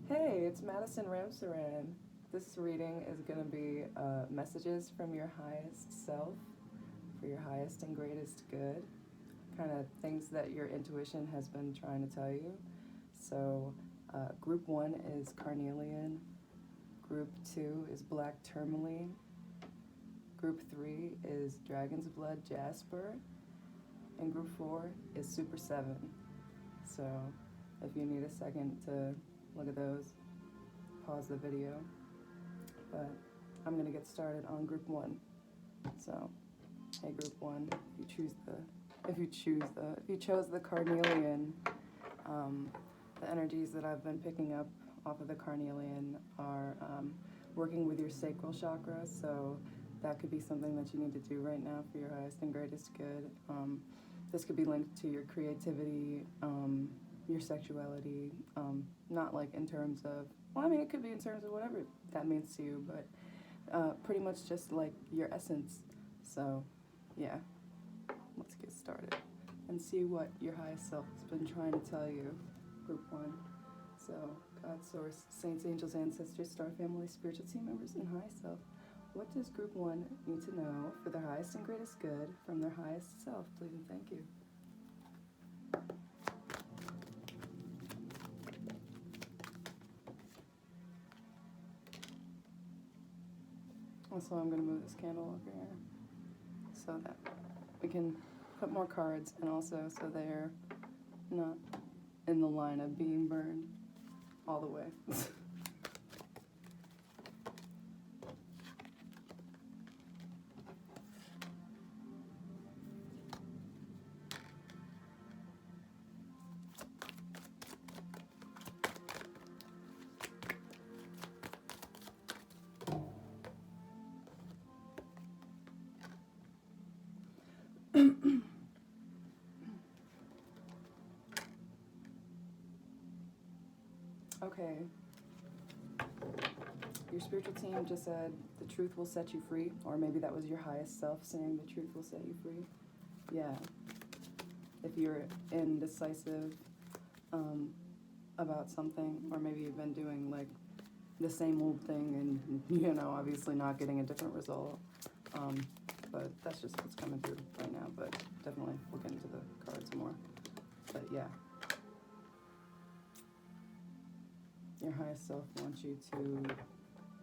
Hey, it's MadisonRamsaran. This reading is going to be messages from your highest self for your highest and greatest good, kind of things that your intuition has been trying to tell you. So, group 1 is Carnelian, group 2 is Black Tourmaline, group 3 is Dragon's Blood Jasper, and group 4 is Super 7. So, if you need a second to look at those, pause the video, but I'm gonna get started on group 1. So, hey group 1, if you chose the Carnelian, the energies that I've been picking up off of the Carnelian are working with your sacral chakra, so that could be something that you need to do right now for your highest and greatest good. This could be linked to your creativity, your sexuality, not like in terms of, well, I mean, it could be in terms of whatever that means to you, but pretty much just like your essence. So, yeah, let's get started and see what your highest self has been trying to tell you, group 1. So, God, Source, Saints, Angels, Ancestors, Star Family, Spiritual Team members, and High Self. What does group 1 need to know for their highest and greatest good from their highest self? Please and thank you. Also, I'm going to move this candle over here so that we can put more cards, and also so they're not in the line of being burned all the way. Okay. Your spiritual team just said the truth will set you free, or maybe that was your highest self saying the truth will set you free. Yeah. If you're indecisive about something, or maybe you've been doing like the same old thing and, you know, obviously not getting a different result. But that's just what's coming through right now, but definitely we'll get into the cards more. But yeah. Your highest self wants you to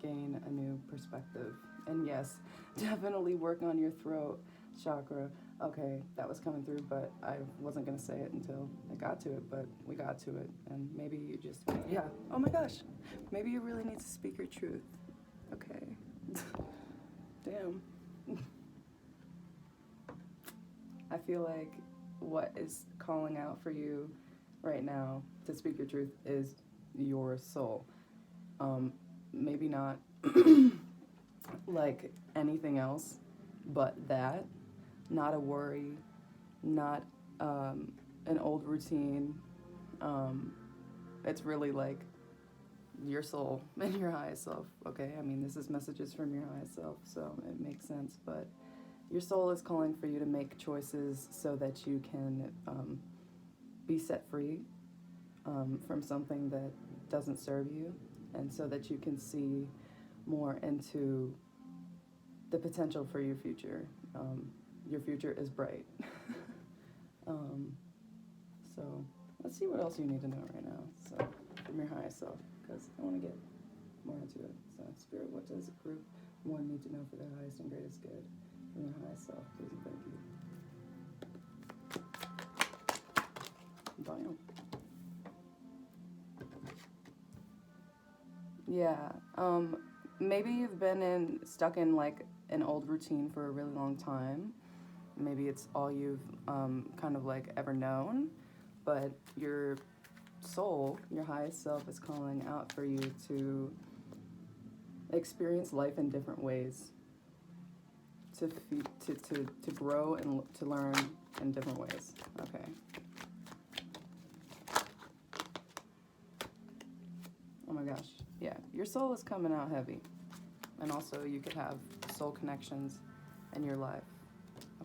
gain a new perspective. And yes, definitely work on your throat chakra. Okay, that was coming through, but I wasn't going to say it until I got to it, but we got to it. And maybe you just, yeah, oh my gosh, maybe you really need to speak your truth. Okay. Damn. I feel like what is calling out for you right now to speak your truth is your soul. Maybe not like anything else but that. Not a worry, not an old routine. It's really like your soul and your highest self. Okay, I mean, this is messages from your highest self, so it makes sense, but your soul is calling for you to make choices so that you can be set free from something that doesn't serve you, and so that you can see more into the potential for your future. Your future is bright. So let's see what else you need to know right now. So from your highest self, because I want to get more into it. So Spirit, what does group 1 need to know for their highest and greatest good from their highest self? Please and thank you. Bam. Yeah. Maybe you've been stuck in like an old routine for a really long time. Maybe it's all you've kind of like ever known, but your soul, your highest self, is calling out for you to experience life in different ways, to grow and to learn in different ways. Okay. Oh my gosh. Yeah, your soul is coming out heavy. And also you could have soul connections in your life,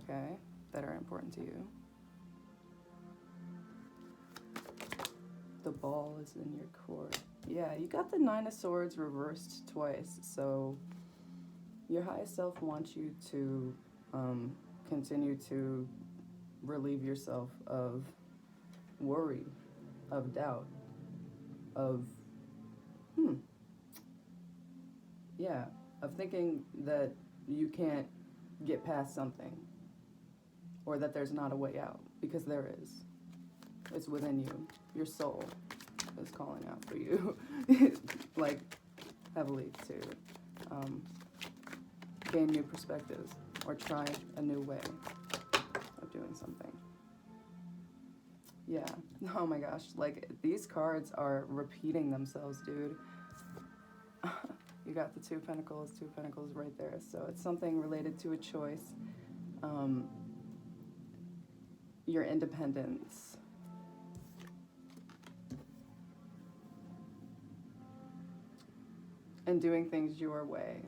okay, that are important to you. The ball is in your court. Yeah, you got the Nine of Swords reversed twice. So your highest self wants you to continue to relieve yourself of worry, of doubt, of, of thinking that you can't get past something or that there's not a way out, because there is. It's within you. Your soul is calling out for you, like heavily, to gain new perspectives or try a new way of doing something. Yeah. Oh my gosh. Like, these cards are repeating themselves, dude. You got the Two of Pentacles right there. So it's something related to a choice. Your independence. And doing things your way.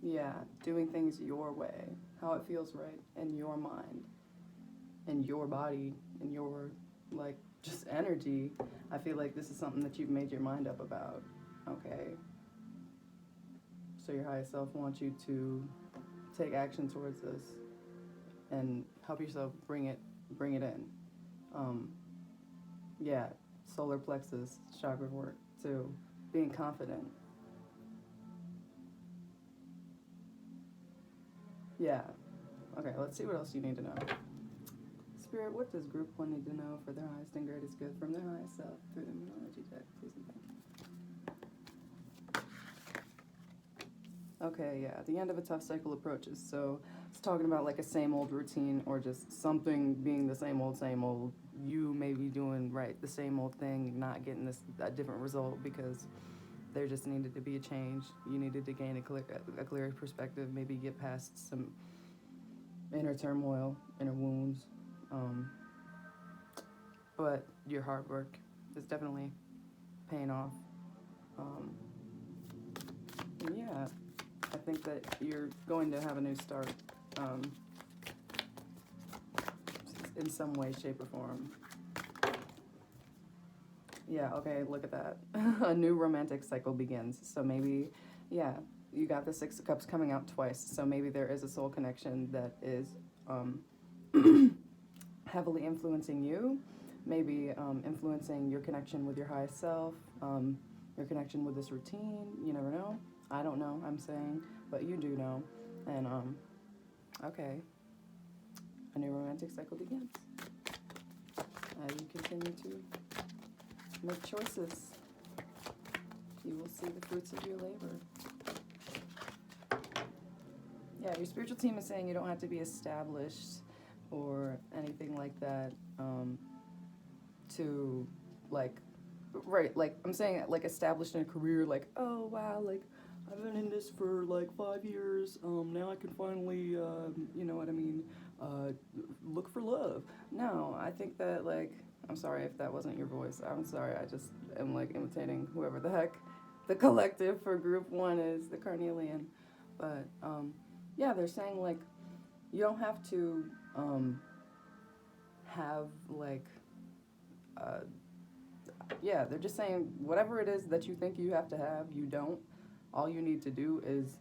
Yeah, doing things your way. How it feels right in your mind, in your body, in your, like, just energy. I feel like this is something that you've made your mind up about. Okay. So your highest self wants you to take action towards this and help yourself bring it in. Yeah, solar plexus chakra work too. Being confident. Yeah. Okay, let's see what else you need to know. Spirit, what does group 1 need to know for their highest and greatest good from their highest self through the numerology deck? Please and thank you. Okay, yeah, the end of a tough cycle approaches. So it's talking about like a same old routine, or just something being the same old, you may be doing the same old thing, not getting a different result because there just needed to be a change. You needed to gain a clear perspective, maybe get past some inner turmoil, inner wounds. But your hard work is definitely paying off. And yeah, I think that you're going to have a new start in some way, shape, or form. Yeah, okay, look at that. A new romantic cycle begins. So maybe, yeah, you got the Six of Cups coming out twice. So maybe there is a soul connection that is heavily influencing you. Maybe influencing your connection with your highest self, your connection with this routine. You never know. I don't know, I'm saying, but you do know. And, okay, a new romantic cycle begins. As you continue to make choices, you will see the fruits of your labor. Yeah, your spiritual team is saying you don't have to be established or anything like that to, like, I'm saying, like, established in a career, like, oh, wow, like, I've been in this for, like, 5 years, now I can finally, you know what I mean, look for love. No, I think that, like, I'm sorry if that wasn't your voice. I'm sorry, I just am, like, imitating whoever the heck the collective for group 1 is, the Carnelian. But, yeah, they're saying, like, you don't have to have, like, yeah, they're just saying whatever it is that you think you have to have, you don't. All you need to do is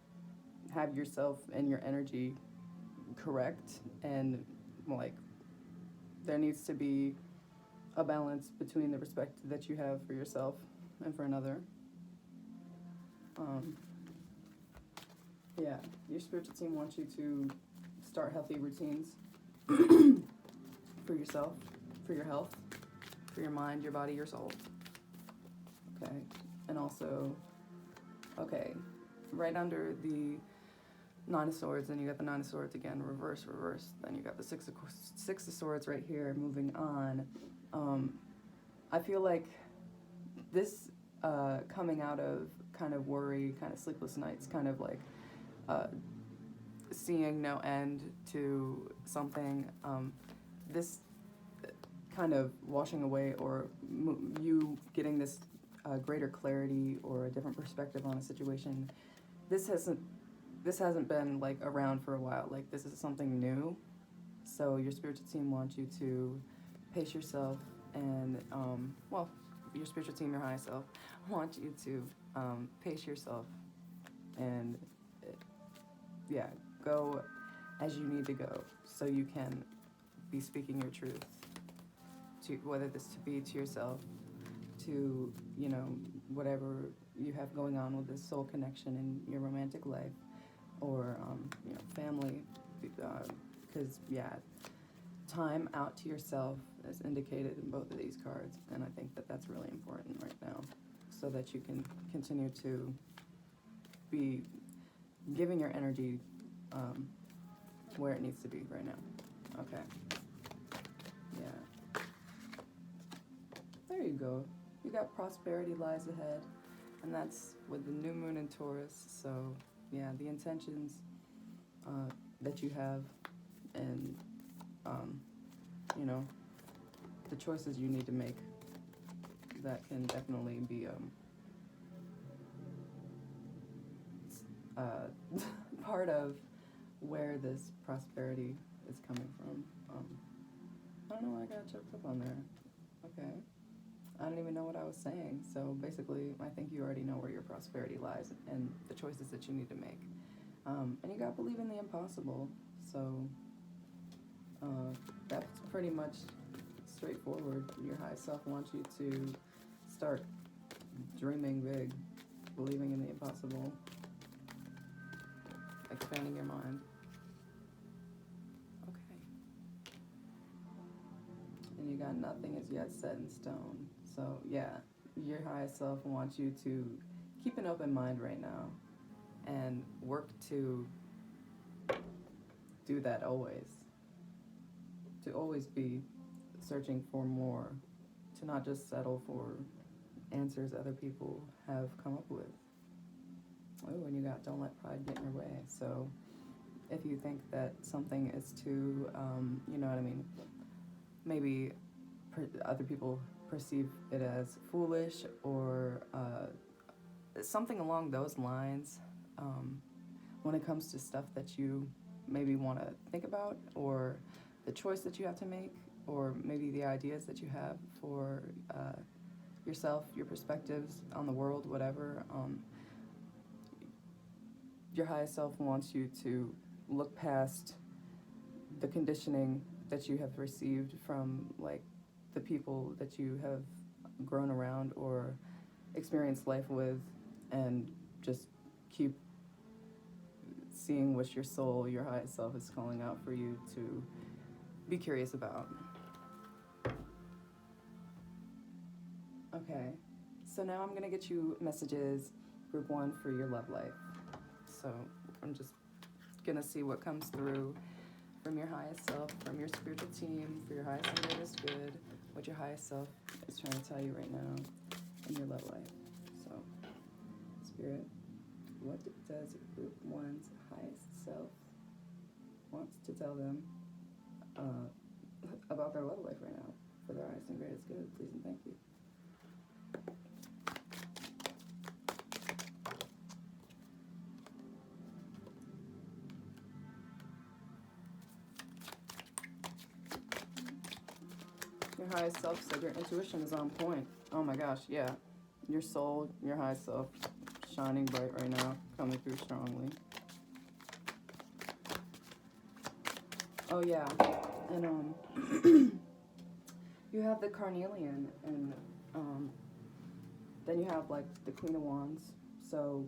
have yourself and your energy correct, and, like, there needs to be a balance between the respect that you have for yourself and for another. Yeah, your spiritual team wants you to start healthy routines for yourself, for your health, for your mind, your body, your soul. Okay, and also, okay, right under the Nine of Swords, and you got the Nine of Swords again, reverse, then you got the Six of Swords right here, moving on. I feel like this coming out of kind of worry, kind of sleepless nights, kind of like seeing no end to something, this kind of washing away, or you getting this greater clarity or a different perspective on a situation, this hasn't been, like, around for a while. Like, this is something new. So your spiritual team wants you to pace yourself and, well, your spiritual team, your higher self, wants you to pace yourself and, yeah, go as you need to go so you can be speaking your truth, to whether this to be to yourself, to, you know, whatever you have going on with this soul connection in your romantic life, or, you know, family, because, yeah, time out to yourself is indicated in both of these cards, and I think that that's really important right now, so that you can continue to be giving your energy where it needs to be right now. Okay. Yeah. There you go. You got prosperity lies ahead, and that's with the new moon in Taurus. So, yeah, the intentions that you have, and you know, the choices you need to make, that can definitely be part of where this prosperity is coming from. I don't know why I got choked up on there. Okay. I don't even know what I was saying. So basically, I think you already know where your prosperity lies and the choices that you need to make. And you got to believe in the impossible. So that's pretty much straightforward. Your high self wants you to start dreaming big, believing in the impossible, expanding your mind. Okay. And you got nothing is yet set in stone. So yeah, your highest self wants you to keep an open mind right now and work to do that always. To always be searching for more, to not just settle for answers other people have come up with. Oh, and you got don't let pride get in your way. So if you think that something is too, you know what I mean, maybe other people perceive it as foolish or something along those lines, when it comes to stuff that you maybe want to think about, or the choice that you have to make, or maybe the ideas that you have for yourself, your perspectives on the world, whatever, your highest self wants you to look past the conditioning that you have received from, like, the people that you have grown around or experienced life with, and just keep seeing what your soul, your highest self, is calling out for you to be curious about. Okay, so now I'm gonna get you messages, group 1, for your love life. So I'm just gonna see what comes through from your highest self, from your spiritual team, for your highest and greatest good, what your highest self is trying to tell you right now in your love life. So, Spirit, what does group 1's highest self wants to tell them about their love life right now, for their highest and greatest good? Please and thank you. Your highest self said your intuition is on point. Oh my gosh, yeah. Your soul, your highest self, shining bright right now, coming through strongly. Oh yeah, and you have the Carnelian, and then you have, like, the Queen of Wands. So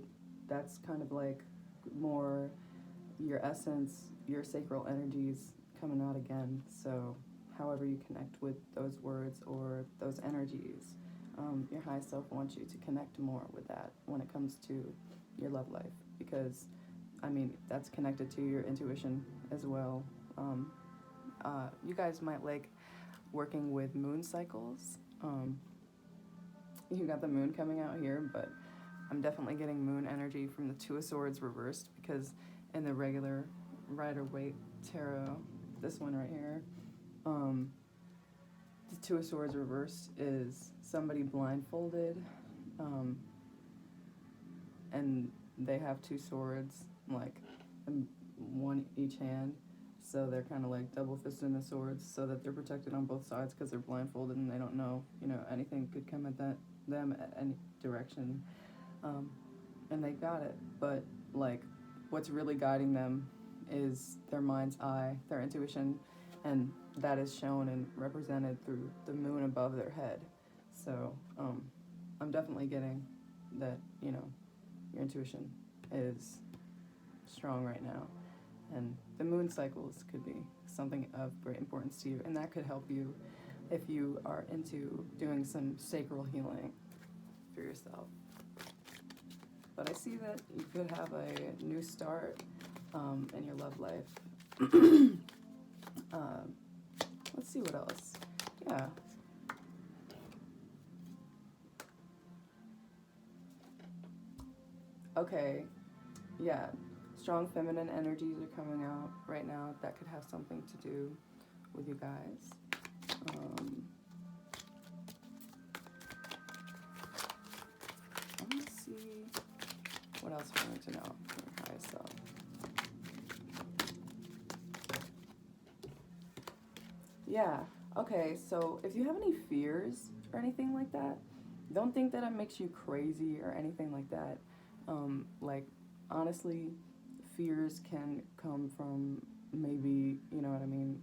that's kind of like more your essence, your sacral energies coming out again. So however you connect with those words or those energies, your high self wants you to connect more with that when it comes to your love life, because, I mean, that's connected to your intuition as well. You guys might like working with moon cycles. You got the moon coming out here, but I'm definitely getting moon energy from the Two of Swords reversed, because in the regular Rider-Waite tarot, this one right here, the Two of Swords reversed is somebody blindfolded, and they have two swords, like, in one each hand, So they're kind of like double fisting the swords so that they're protected on both sides because they're blindfolded and they don't know, anything could come at them at any direction. And they got it. But like what's really guiding them is their mind's eye, their intuition, and that is shown and represented through the moon above their head. So I'm definitely getting that, your intuition is strong right now. And the moon cycles could be something of great importance to you, and that could help you if you are into doing some sacral healing for yourself. But I see that you could have a new start in your love life. Let's see what else. Yeah. Okay. Yeah. Strong feminine energies are coming out right now. That could have something to do with you guys. Let's see what else we need to know from your highest self. Yeah. Okay. So if you have any fears or anything like that, don't think that it makes you crazy or anything like that. Like honestly, fears can come from maybe, you know what I mean?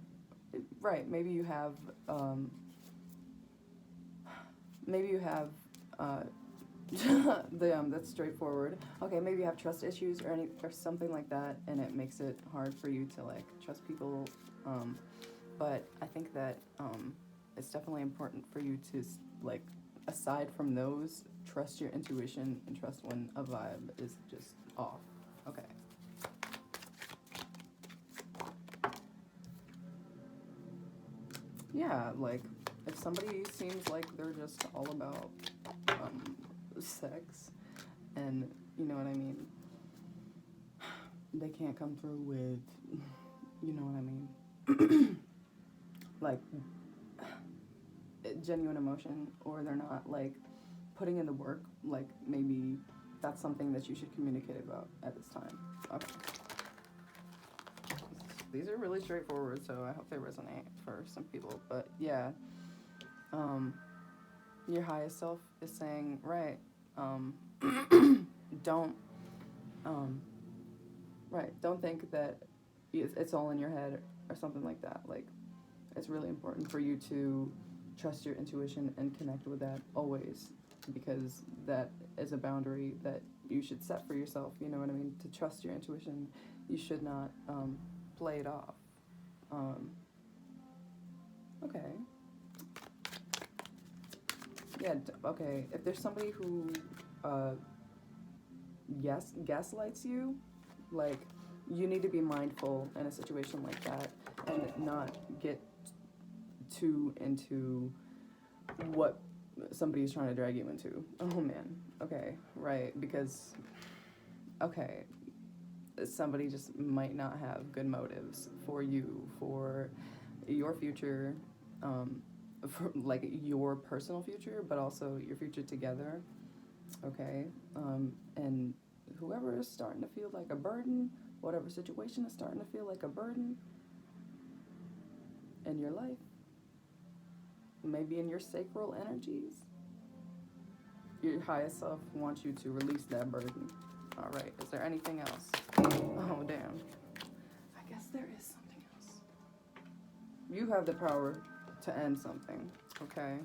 Right, maybe you have, that's straightforward. Okay, maybe you have trust issues or something like that, and it makes it hard for you to like trust people. But I think that it's definitely important for you to like, aside from those, trust your intuition and trust when a vibe is just off. Okay. Yeah, like if somebody seems like they're just all about sex, and you know what I mean, they can't come through with, you know what I mean, like genuine emotion, or they're not like putting in the work, like maybe that's something that you should communicate about at this time. Okay. These are really straightforward, so I hope they resonate for some people. But yeah, your highest self is saying, right, don't think that it's all in your head or something like that. Like, it's really important for you to trust your intuition and connect with that always, because that is a boundary that you should set for yourself, you know what I mean? To trust your intuition, you should not play it off. Okay. Yeah, okay. If there's somebody who gaslights you, like, you need to be mindful in a situation like that and not get too into what somebody's trying to drag you into. Oh man. Okay, right, because okay, somebody just might not have good motives for you, for your future, for like your personal future, but also your future together. Okay, and whoever is starting to feel like a burden, whatever situation is starting to feel like a burden in your life, maybe in your sacral energies, your highest self wants you to release that burden. All right, is there anything else? Oh, damn. I guess there is something else. You have the power to end something, okay?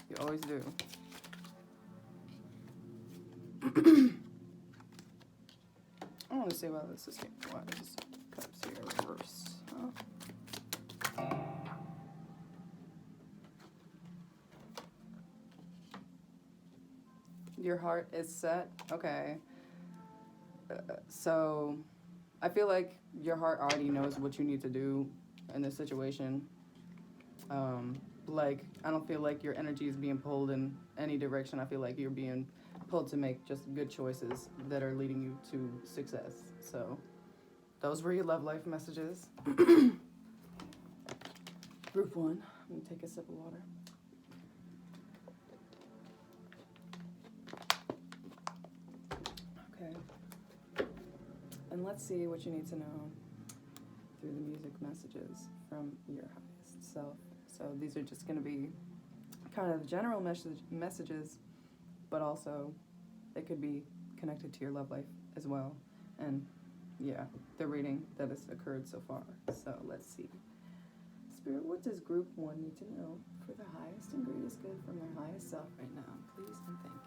You always do. I want to see why this is cups here reverse. Huh? Your heart is set. Okay. So I feel like your heart already knows what you need to do in this situation. Like, I don't feel like your energy is being pulled in any direction. I feel like you're being pulled to make just good choices that are leading you to success. So those were your love life messages. Group 1. I'm gonna take a sip of water. Okay. And let's see what you need to know through the music messages from your highest self. So these are just going to be kind of general messages, but also they could be connected to your love life as well. And yeah, the reading that has occurred so far. So let's see. Spirit, what does group 1 need to know for the highest and greatest good from their highest self right now? Please and thank you.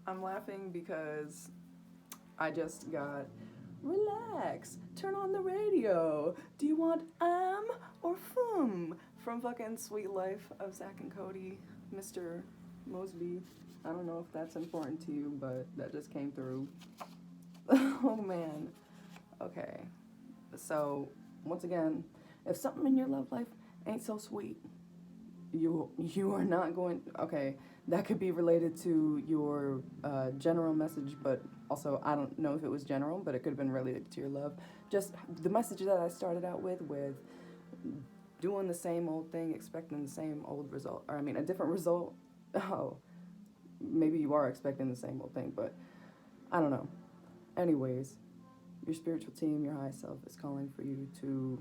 I'm laughing because I just got, relax, turn on the radio. Do you want or fum from fucking Sweet Life of Zach and Cody, Mr. Mosby. I don't know if that's important to you, but that just came through. Oh man. Okay. So, once again, if something in your love life ain't so sweet, you are not going, okay, that could be related to your general message, but also I don't know if it was general, but it could have been related to your love. Just the message that I started out with doing the same old thing, expecting the same old result, or I mean a different result. Oh, maybe you are expecting the same old thing, but I don't know. Anyways, your spiritual team, your high self is calling for you to,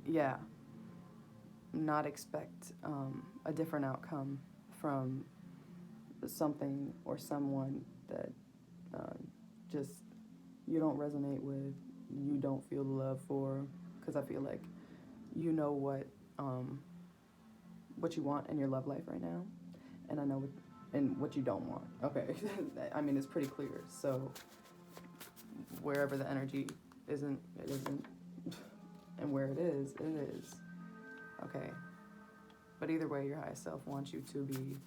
yeah, not expect a different outcome from something or someone that just you don't resonate with, you don't feel the love for, because I feel like you know what you want in your love life right now, and I know what you don't want. Okay, I mean it's pretty clear. So wherever the energy isn't, it isn't, and where it is, it is. Okay, but either way, your higher self wants you to be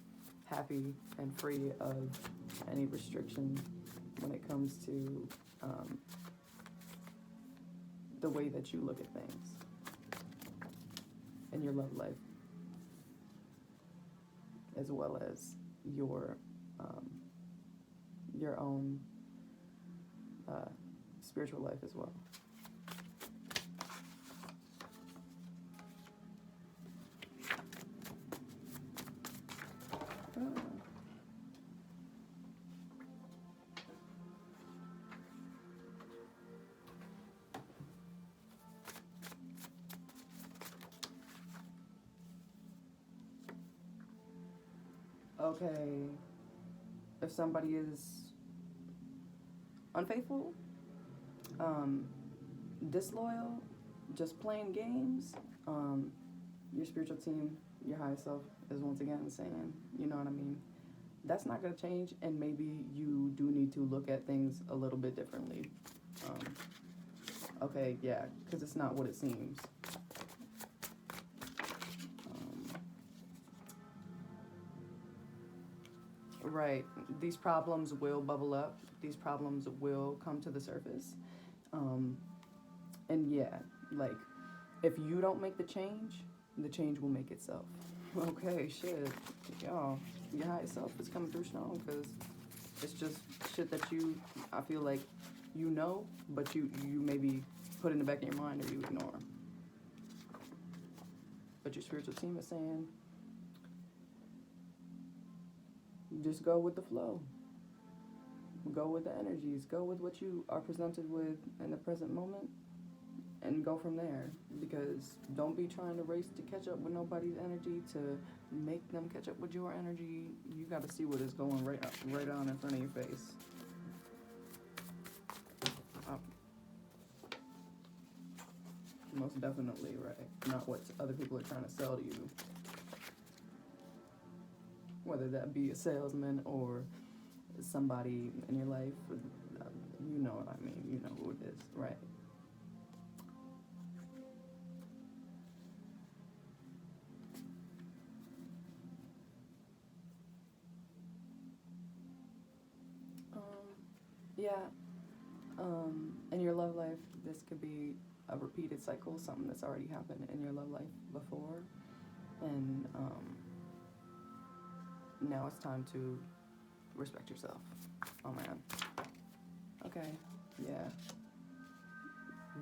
happy and free of any restriction when it comes to the way that you look at things in your love life, as well as your own spiritual life as well. Okay, if somebody is unfaithful, disloyal, just playing games, your spiritual team, your higher self is once again saying, you know what I mean, that's not going to change, and maybe you do need to look at things a little bit differently. Okay, yeah, because it's not what it seems. Right, these problems will bubble up, these problems will come to the surface, and yeah, like, if you don't make the change will make itself. Okay, shit, y'all, your higher self is coming through strong, because it's just shit that I feel like you know, but you maybe put in the back of your mind or you ignore. But your spiritual team is saying, just go with the flow. Go with the energies. Go with what you are presented with in the present moment, and go from there. Because don't be trying to race to catch up with nobody's energy to make them catch up with your energy. You got to see what is going right on in front of your face. Most definitely, right? Not what other people are trying to sell to you. Whether that be a salesman or somebody in your life, you know what I mean, you know who it is, right? In your love life, this could be a repeated cycle, something that's already happened in your love life before, and now it's time to respect yourself. Oh man. Okay, yeah.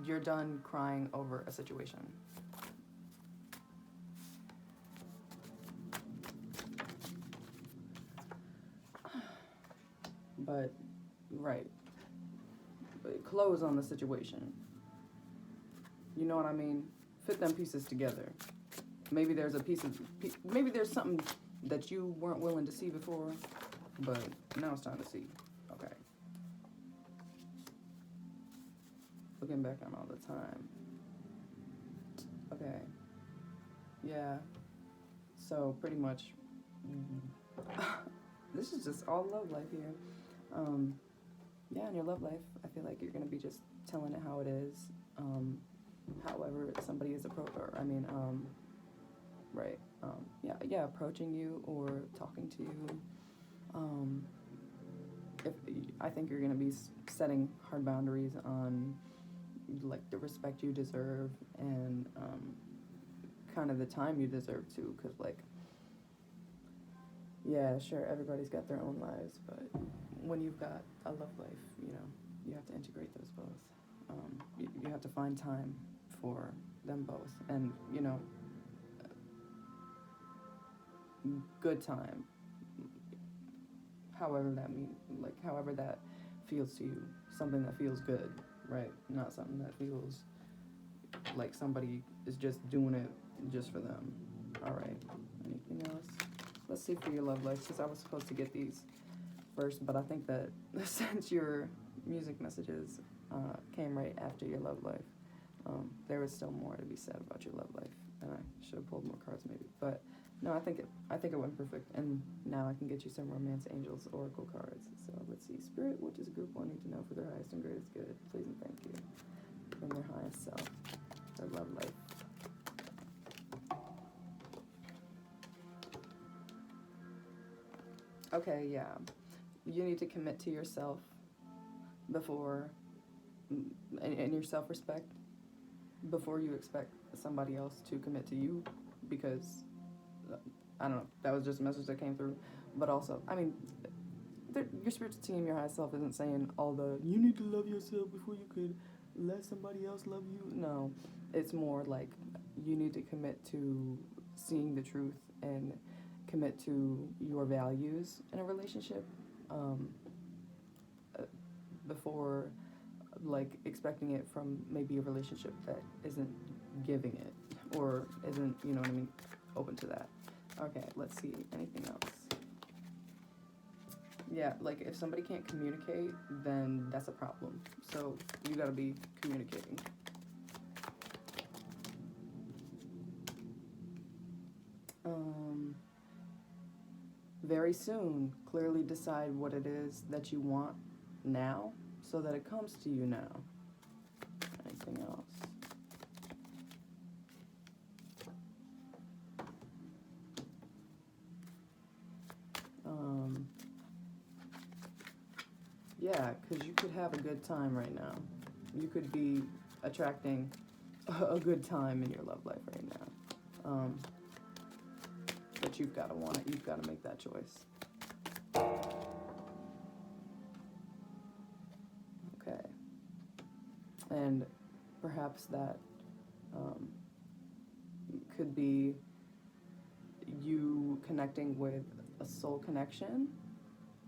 You're done crying over a situation. but, right, close on the situation. You know what I mean? Fit them pieces together. Maybe there's maybe there's something that you weren't willing to see before, but now it's time to see. Okay. Looking back on all the time. Okay. Yeah. So pretty much, this is just all love life here. Yeah, in your love life, I feel like you're gonna be just telling it how it is. However somebody is approaching you or talking to you. If I think you're gonna be setting hard boundaries on like the respect you deserve and kind of the time you deserve to, because like, yeah, sure, everybody's got their own lives, but when you've got a love life, you know, you have to integrate those both. You have to find time for them both, and you know, good time, however that feels to you, something that feels good, right? Not something that feels like somebody is just doing it just for them. All right, anything else? Let's see for your love life, since I was supposed to get these first, but I think that since your music messages came right after your love life, there was still more to be said about your love life, and I should have pulled more cards maybe, but no, I think it went perfect, and now I can get you some Romance Angels Oracle cards. So let's see, Spirit, what does group 1 need to know for their highest and greatest good? Please and thank you. From their highest self, their love life. Okay, yeah. You need to commit to yourself before, and your self-respect, before you expect somebody else to commit to you, because, I don't know, that was just a message that came through. But also, I mean, your spiritual team, your high self, isn't saying all the, you need to love yourself before you could let somebody else love you. No, it's more like you need to commit to seeing the truth and commit to your values in a relationship before like expecting it from maybe a relationship that isn't giving it or isn't, you know what I mean, open to that. Okay, let's see, anything else? Yeah, like if somebody can't communicate, then that's a problem. So you gotta be communicating. Very soon, clearly decide what it is that you want now so that it comes to you now. Anything else? Yeah, because you could have a good time right now. You could be attracting a good time in your love life right now. But you've got to want it. You've got to make that choice. Okay. And perhaps that could be you connecting with a soul connection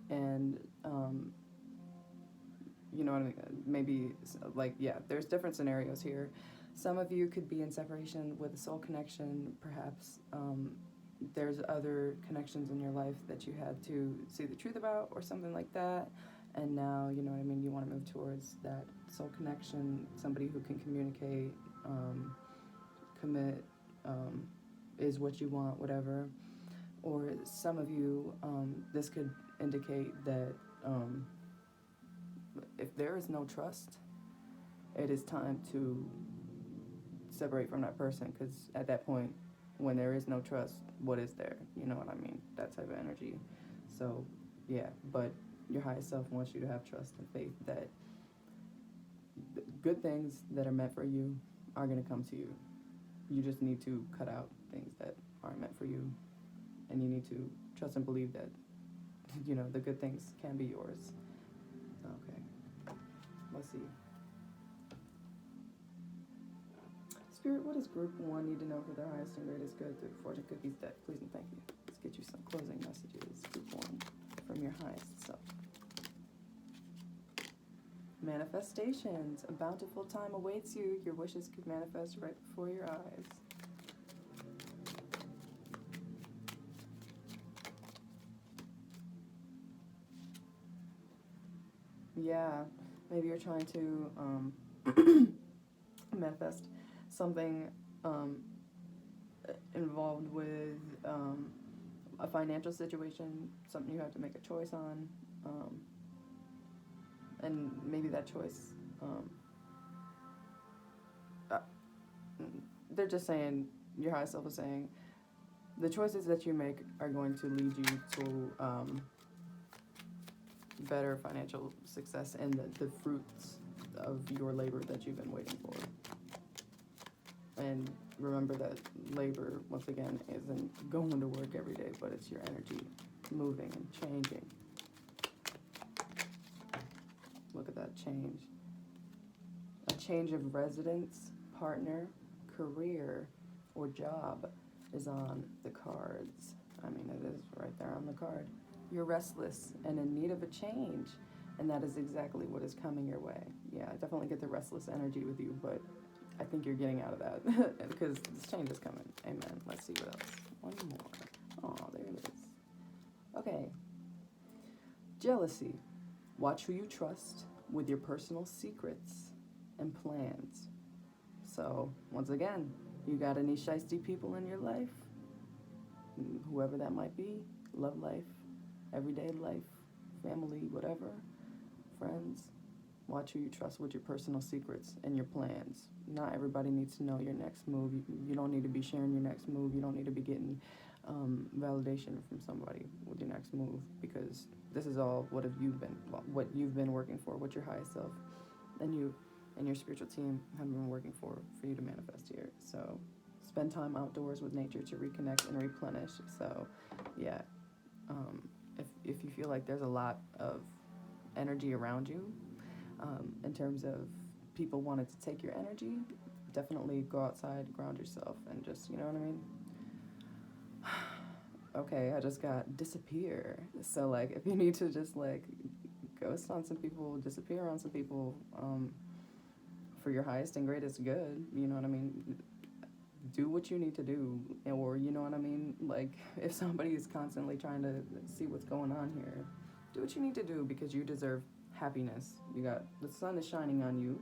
and you know what I mean? Maybe, like, yeah, there's different scenarios here. Some of you could be in separation with a soul connection, perhaps. There's other connections in your life that you had to see the truth about or something like that. And now, you know what I mean, you want to move towards that soul connection, somebody who can communicate, commit, is what you want, whatever. Or some of you, this could indicate that if there is no trust, it is time to separate from that person, because at that point, when there is no trust, what is there? You know what I mean? That type of energy. So, yeah, but your highest self wants you to have trust and faith that good things that are meant for you are going to come to you. You just need to cut out things that aren't meant for you, and you need to trust and believe that, you know, the good things can be yours. Okay. Let's see. Spirit, what does group 1 need to know for their highest and greatest good through the fortune cookies deck? Please and thank you. Let's get you some closing messages. Group 1 from your highest self. Manifestations. A bountiful time awaits you. Your wishes could manifest right before your eyes. Yeah, maybe you're trying to manifest something involved with a financial situation, something you have to make a choice on, and maybe that choice, uh, they're just saying, your higher self is saying, the choices that you make are going to lead you to better financial success and the fruits of your labor that you've been waiting for. And remember that labor, once again, isn't going to work every day, but it's your energy moving and changing. Look at that change. A change of residence, partner, career, or job is on the cards. I mean, it is right there on the card. You're restless and in need of a change, and that is exactly what is coming your way. Yeah, I definitely get the restless energy with you, but I think you're getting out of that because this change is coming. Amen. Let's see what else. One more. Oh, there it is. Okay. Jealousy. Watch who you trust with your personal secrets and plans. So, once again, you got any shiesty people in your life? Whoever that might be. Love life, everyday life, family, whatever, friends. Watch who you trust with your personal secrets and your plans. Not everybody needs to know your next move. You don't need to be sharing your next move. You don't need to be getting validation from somebody with your next move, because this is all what you've been working for, what your highest self and you and your spiritual team have been working for you to manifest here. So spend time outdoors with nature to reconnect and replenish. So yeah, if you feel like there's a lot of energy around you, in terms of people wanting to take your energy, definitely go outside, ground yourself, and just, you know what I mean? Okay, I just got disappear. So, like, if you need to just, like, ghost on some people, disappear on some people, for your highest and greatest good, you know what I mean? Do what you need to do, or, you know what I mean? Like, if somebody is constantly trying to see what's going on here, do what you need to do, because you deserve happiness. You got, the sun is shining on you,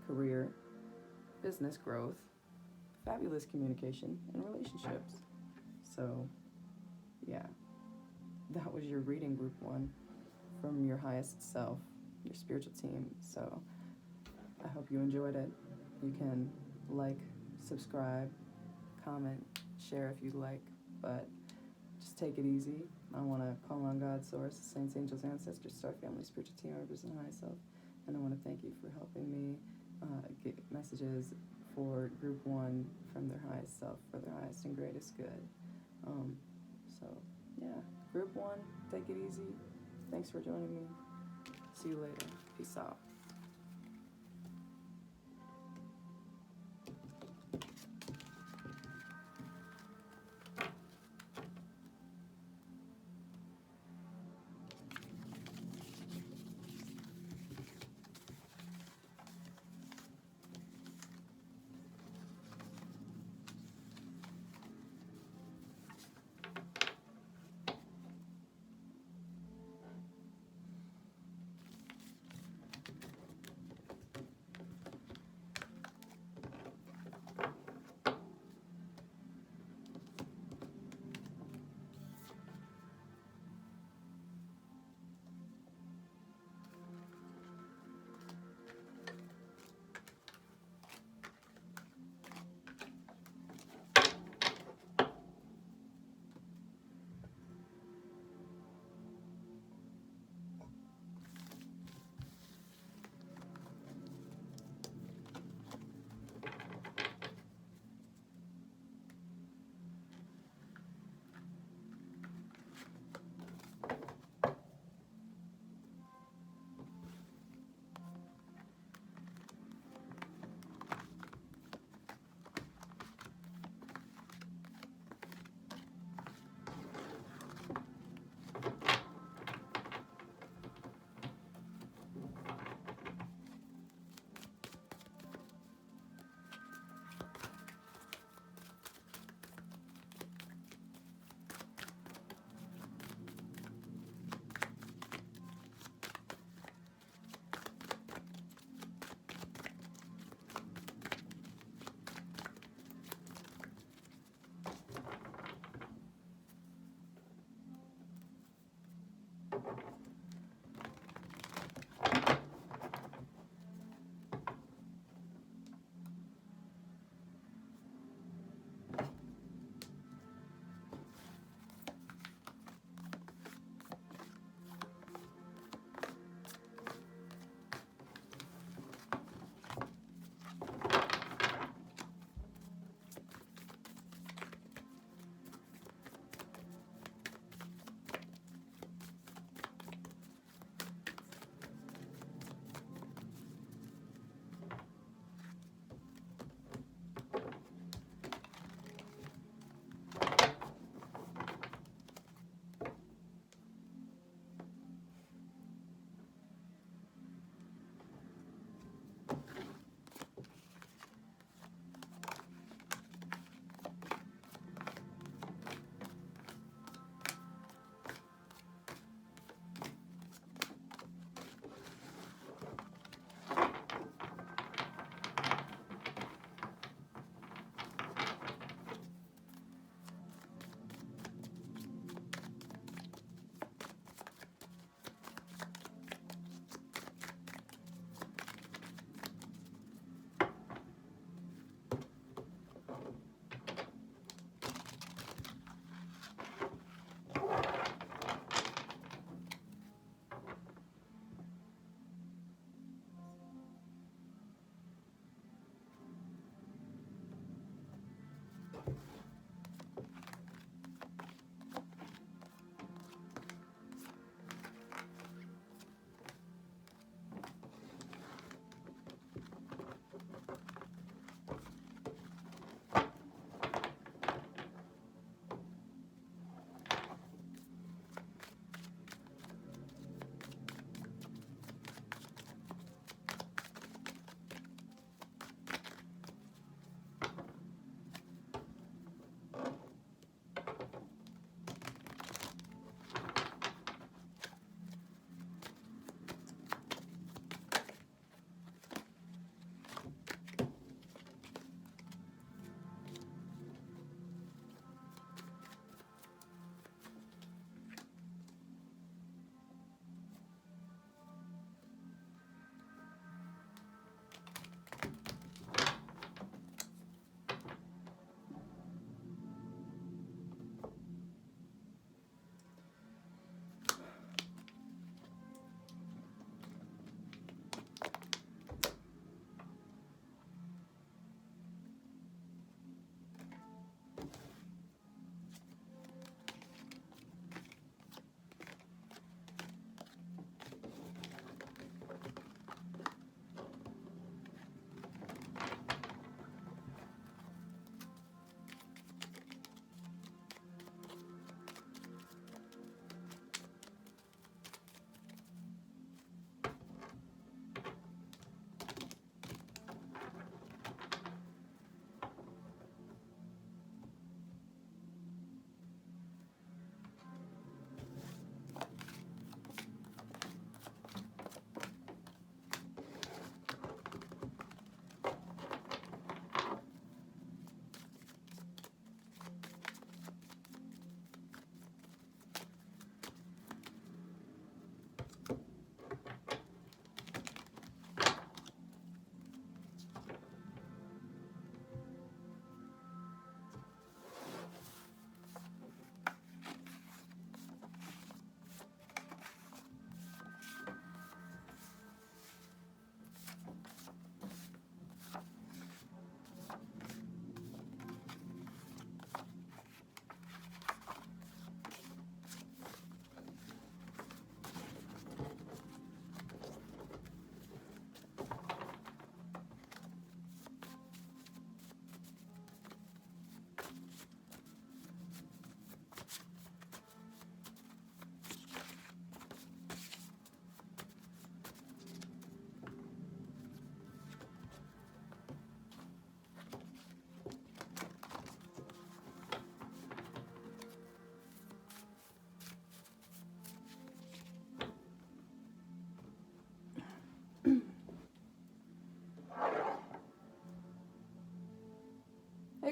career, business growth, fabulous communication, and relationships. So, yeah, that was your reading, group 1, from your highest self, your spiritual team. So, I hope you enjoyed it. You can like, subscribe, comment, share if you'd like, but just take it easy. I want to call on God, Source, Saints, Angels, Ancestors, Star Family, Spiritual Team Members, and High Self. And I want to thank you for helping me get messages for Group 1 from their highest self, for their highest and greatest good. So, yeah, Group 1, take it easy. Thanks for joining me. See you later. Peace out.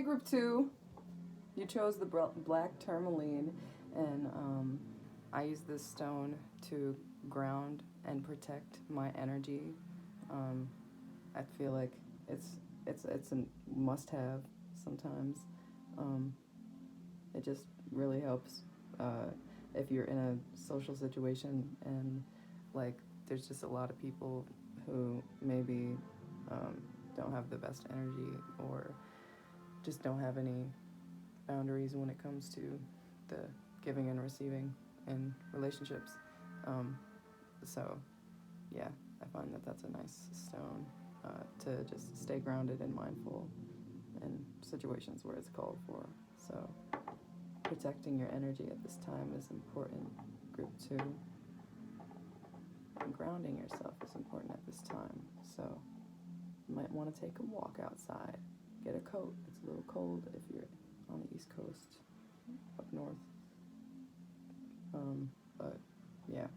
group 2. You chose the black tourmaline, and I use this stone to ground and protect my energy. I feel like it's a must-have sometimes. It just really helps if you're in a social situation and like there's just a lot of people who maybe don't have the best energy or just don't have any boundaries when it comes to the giving and receiving in relationships. So yeah, I find that that's a nice stone to just stay grounded and mindful in situations where it's called for. So protecting your energy at this time is important, group 2. And grounding yourself is important at this time. So you might want to take a walk outside. Get a coat. It's a little cold if you're on the East Coast, up north. But yeah,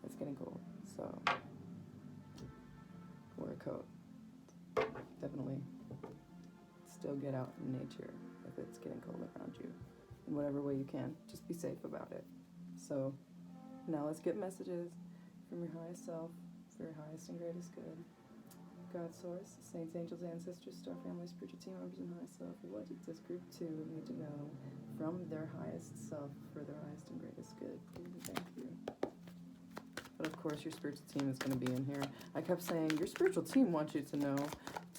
it's getting cold. So wear a coat. Definitely still get out in nature if it's getting cold around you. In whatever way you can. Just be safe about it. So now let's get messages from your highest self for your highest and greatest good. God source, saints, angels, ancestors, star family, spiritual team members, and high self. What does group 2 need to know from their highest self for their highest and greatest good? Please and thank you. But of course, your spiritual team is going to be in here. I kept saying your spiritual team wants you to know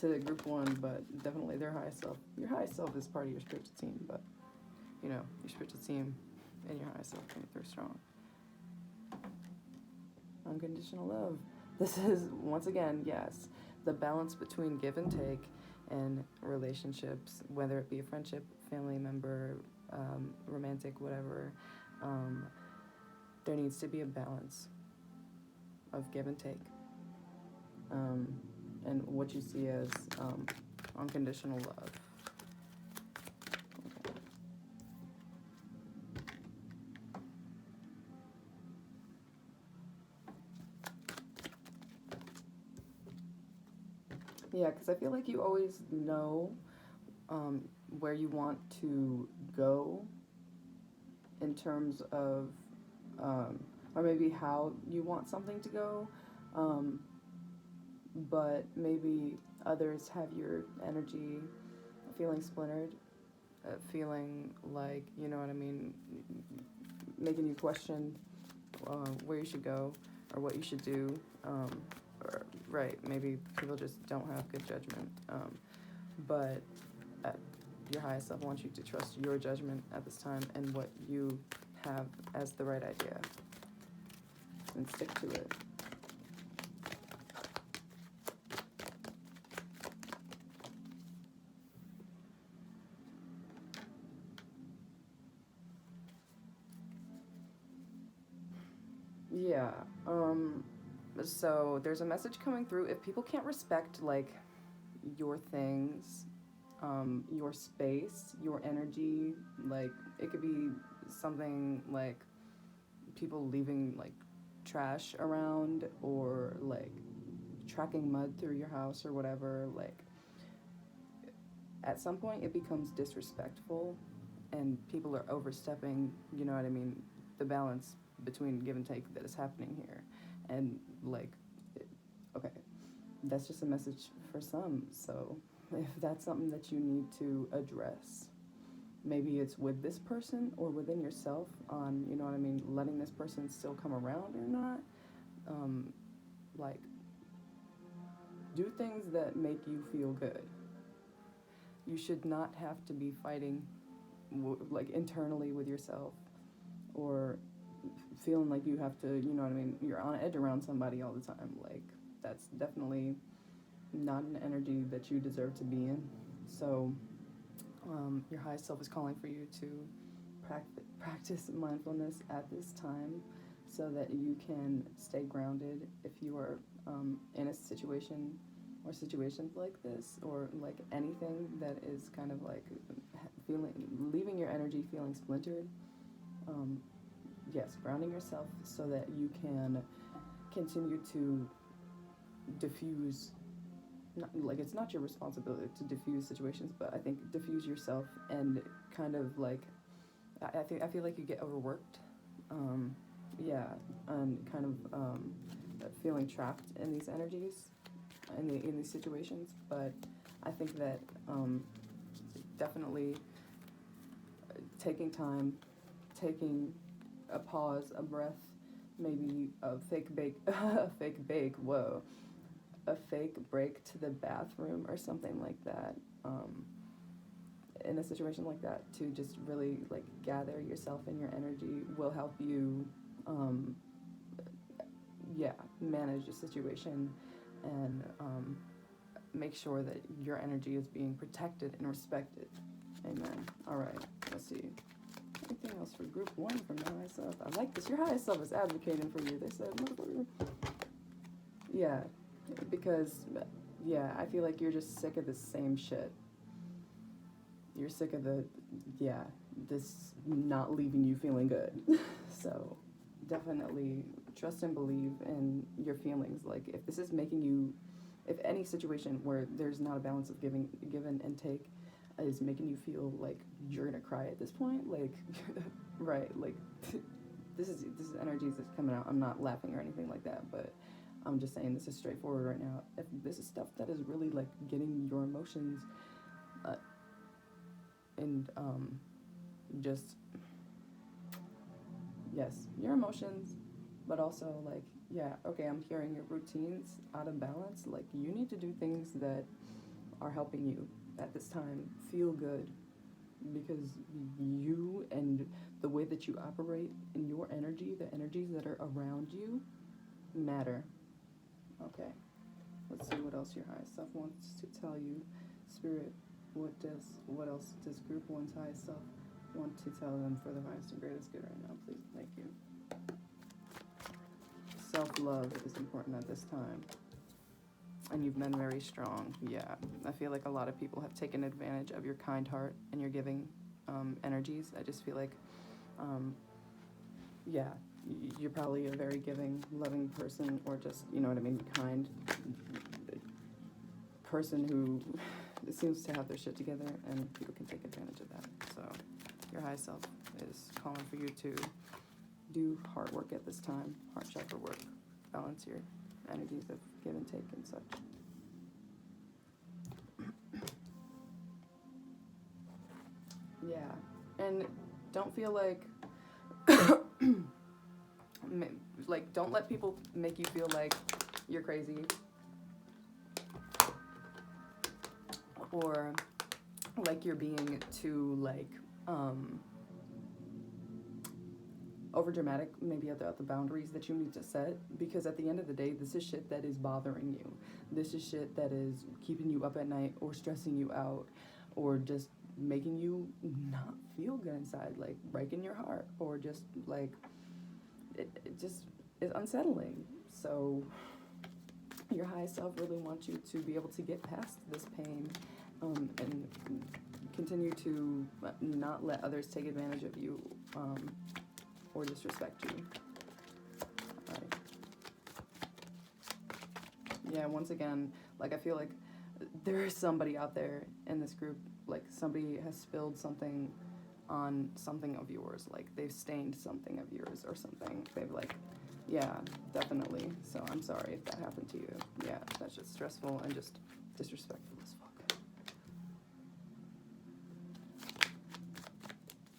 to group 1, but definitely their highest self. Your highest self is part of your spiritual team, but you know, your spiritual team and your highest self coming through strong. Unconditional love. This is, once again, yes, the balance between give and take in relationships, whether it be a friendship, family member, romantic, whatever. There needs to be a balance of give and take. And what you see as unconditional love. Yeah, because I feel like you always know where you want to go in terms of, or maybe how you want something to go, but maybe others have your energy feeling splintered, feeling like, you know what I mean, making you question where you should go or what you should do. Right, maybe people just don't have good judgment, but your highest self wants you to trust your judgment at this time and what you have as the right idea, and stick to it. Yeah, so there's a message coming through. If people can't respect, like, your things, your space, your energy, like, it could be something like people leaving, like, trash around or, like, tracking mud through your house or whatever, like, at some point it becomes disrespectful and people are overstepping, you know what I mean, the balance between give and take that is happening here. And like, okay, that's just a message for some. So if that's something that you need to address, maybe it's with this person or within yourself on, you know what I mean, letting this person still come around or not. Like, do things that make you feel good. You should not have to be fighting like internally with yourself or feeling like you have to, you know what I mean, you're on edge around somebody all the time. Like, that's definitely not an energy that you deserve to be in. So your highest self is calling for you to practice mindfulness at this time so that you can stay grounded if you are in a situation or situations like this, or like anything that is kind of like leaving your energy feeling splintered. Yes, grounding yourself so that you can continue to diffuse like it's not your responsibility to diffuse situations, but I think diffuse yourself and kind of like I feel like you get overworked, yeah, and kind of feeling trapped in these energies, in these situations. But I think that definitely taking time, taking a pause, a breath, maybe a fake bake, a fake break to the bathroom or something like that, in a situation like that, to just really like gather yourself and your energy will help you, manage the situation and make sure that your energy is being protected and respected. Amen. All right, let's see. Anything else for group 1 from the high self? I like this. Your high self is advocating for you. They said, motherfucker. Yeah, because, I feel like you're just sick of the same shit. You're sick of this not leaving you feeling good. So definitely trust and believe in your feelings. Like, if this is making you, if any situation where there's not a balance of given and take is making you feel like you're gonna cry at this point, like, right, like, this is energy that's coming out. I'm not laughing or anything like that, but I'm just saying this is straightforward right now. If this is stuff that is really like getting your emotions and just, yes, your emotions, but also like, okay, I'm hearing your routines out of balance. Like, you need to do things that are helping you at this time feel good, because you and the way that you operate in your energy, the energies that are around you, matter. Okay, let's see what else your highest self wants to tell you. Spirit, what else does group 1's highest self want to tell them for the highest and greatest good right now? Please, thank you. Self-love is important at this time. And you've been very strong. Yeah, I feel like a lot of people have taken advantage of your kind heart and your giving energies. I just feel like, you're probably a very giving, loving person, or just, you know what I mean, kind person who seems to have their shit together, and people can take advantage of that. So your high self is calling for you to do heart work at this time, heart chakra work, balance your energies of give and take and such. Yeah, and don't feel like, don't let people make you feel like you're crazy, or like you're being too like over dramatic, maybe about the boundaries that you need to set, because at the end of the day, this is shit that is bothering you. This is shit that is keeping you up at night, or stressing you out, or just making you not feel good inside, like breaking your heart, or just like it just is unsettling. So your highest self really wants you to be able to get past this pain, and continue to not let others take advantage of you, or disrespect you. Right. Yeah, once again, like, I feel like there is somebody out there in this group, like somebody has spilled something on something of yours, like they've stained something of yours or something. They've like, yeah, definitely. So I'm sorry if that happened to you. Yeah, that's just stressful and just disrespectful as fuck.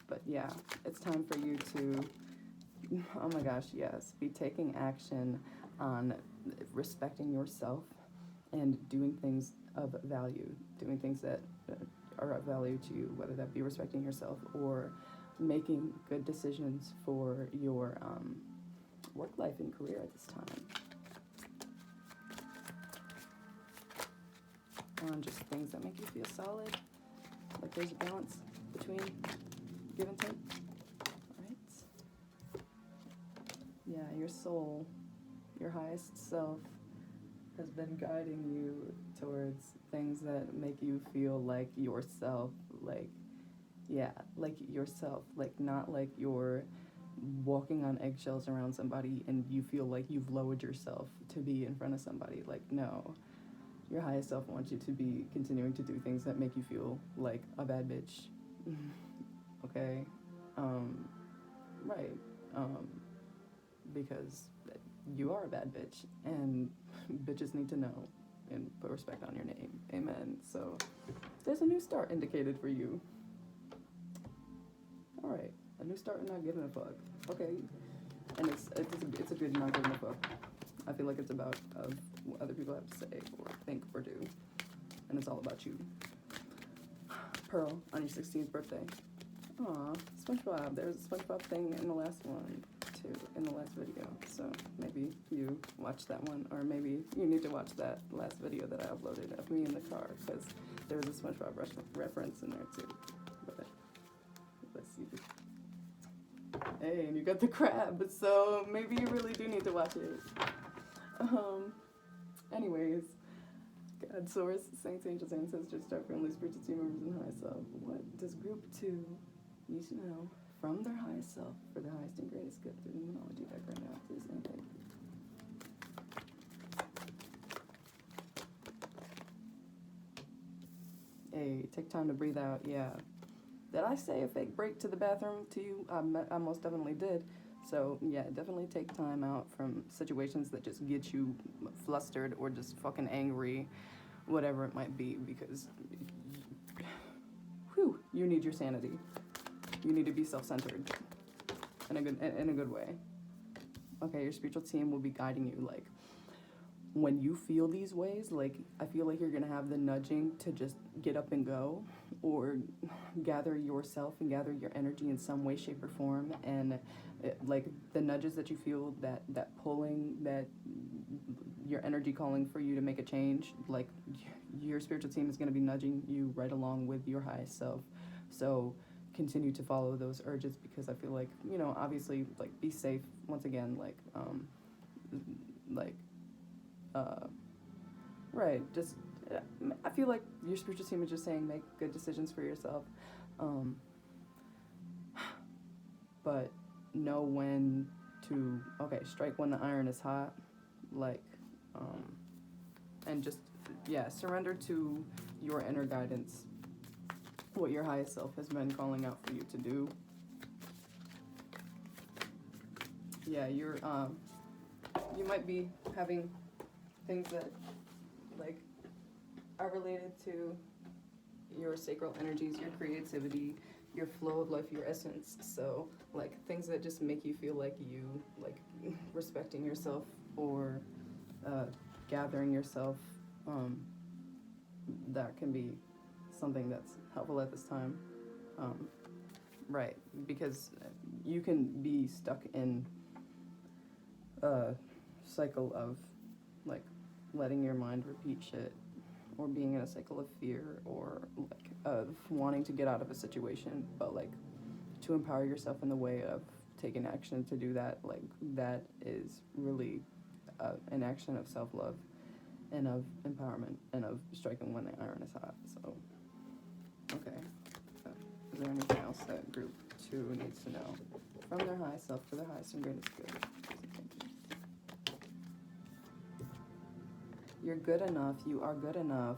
But yeah, it's time for you to, oh my gosh, yes, be taking action on respecting yourself and doing things of value, doing things that are of value to you, whether that be respecting yourself or making good decisions for your work life and career at this time. On just things that make you feel solid, like there's a balance between give and take, right? Yeah, your soul, your highest self, has been guiding you towards things that make you feel like yourself, like, yeah, like yourself, like not like you're walking on eggshells around somebody and you feel like you've lowered yourself to be in front of somebody. Like, no, Your highest self wants you to be continuing to do things that make you feel like a bad bitch. Okay? Right. Because you are a bad bitch, and bitches need to know and put respect on your name. Amen. So there's a new start indicated for you. All right, a new start and not giving a fuck. Okay, and it's a good not giving a fuck. I feel like it's about what other people have to say or think or do, and it's all about you. Pearl, on your 16th birthday. Aw, SpongeBob. There was a SpongeBob thing in the last one too, in the last video. So maybe you watched that one, or maybe you need to watch that last video that I uploaded of me in the car, because there was a SpongeBob reference in there too. But let's see. Hey, and you got the crab, so maybe you really do need to watch it. Anyways, God, source, saints, angels, ancestors, dark family, spiritual team members, and high self. What does group 2 need to know from their highest self for the highest and greatest good through the numerology deck right now, please and thank you. Hey, take time to breathe out. Yeah. Did I say a fake break to the bathroom to you? I most definitely did. So yeah, definitely take time out from situations that just get you flustered or just fucking angry, whatever it might be, because you need your sanity. You need to be self-centered in a good way. Okay, your spiritual team will be guiding you. Like, when you feel these ways, like, I feel like you're gonna have the nudging to just get up and go, or gather yourself and gather your energy in some way, shape, or form. And like the nudges that you feel, that pulling, that your energy calling for you to make a change, like your spiritual team is gonna be nudging you right along with your highest self. So continue to follow those urges, because I feel like, you know, obviously, like, be safe once again, right, just I feel like your spiritual team is just saying make good decisions for yourself, but know when to strike when the iron is hot, like, and just surrender to your inner guidance, what your highest self has been calling out for you to do. Yeah, you might be having things that, like, are related to your sacral energies, your creativity, your flow of life, your essence. So, like, things that just make you feel like you, like, respecting yourself or gathering yourself, that can be something that's helpful at this time. Right, because you can be stuck in a cycle of, like, letting your mind repeat shit, or being in a cycle of fear, or, like, of wanting to get out of a situation, but, like, to empower yourself in the way of taking action to do that, like, that is really an action of self-love and of empowerment and of striking when the iron is hot. So, okay. Is there anything else that group 2 needs to know from their highest self for their highest and greatest good? You're good enough. You are good enough.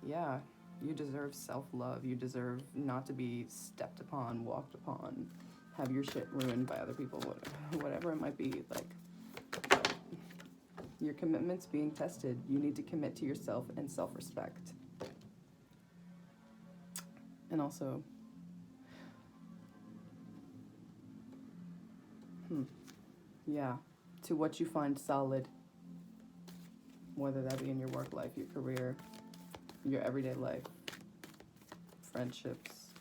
Yeah, you deserve self-love. You deserve not to be stepped upon, walked upon, have your shit ruined by other people, whatever it might be. Like, your commitment's being tested. You need to commit to yourself and self-respect. And also, to what you find solid, whether that be in your work life, your career, your everyday life, friendships,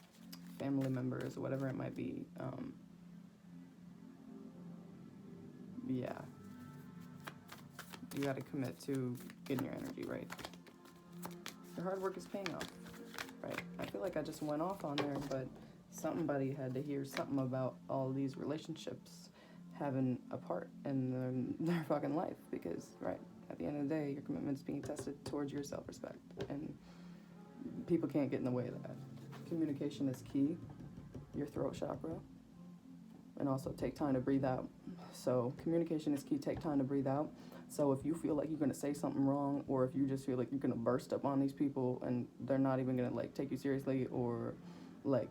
family members, whatever it might be. You gotta commit to getting your energy right. Your hard work is paying off, right? I feel like I just went off on there, but somebody had to hear something about all these relationships having a part in their fucking life, because, right, at the end of the day, your commitment's being tested towards your self-respect, and people can't get in the way of that. Communication is key. Your throat chakra, and also take time to breathe out. So communication is key. Take time to breathe out. So if you feel like you're going to say something wrong, or if you just feel like you're going to burst up on these people and they're not even going to like take you seriously or like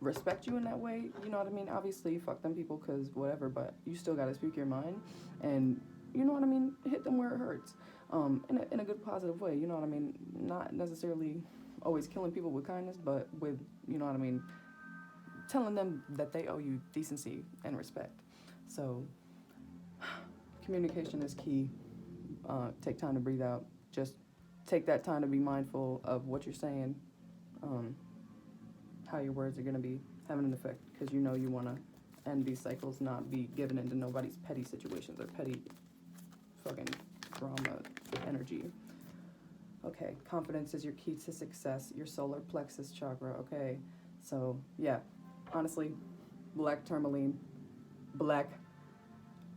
respect you in that way, you know what I mean? Obviously, fuck them people, because whatever, but you still got to speak your mind and, you know what I mean, hit them where it hurts, in a good positive way, you know what I mean? Not necessarily always killing people with kindness, but with, you know what I mean, telling them that they owe you decency and respect. So communication is key. Take time to breathe out. Just take that time to be mindful of what you're saying, how your words are going to be having an effect, because you know you want to end these cycles, not be given into nobody's petty situations or petty fucking drama energy. Okay, confidence is your key to success, your solar plexus chakra. Okay, so yeah, honestly, black tourmaline, black,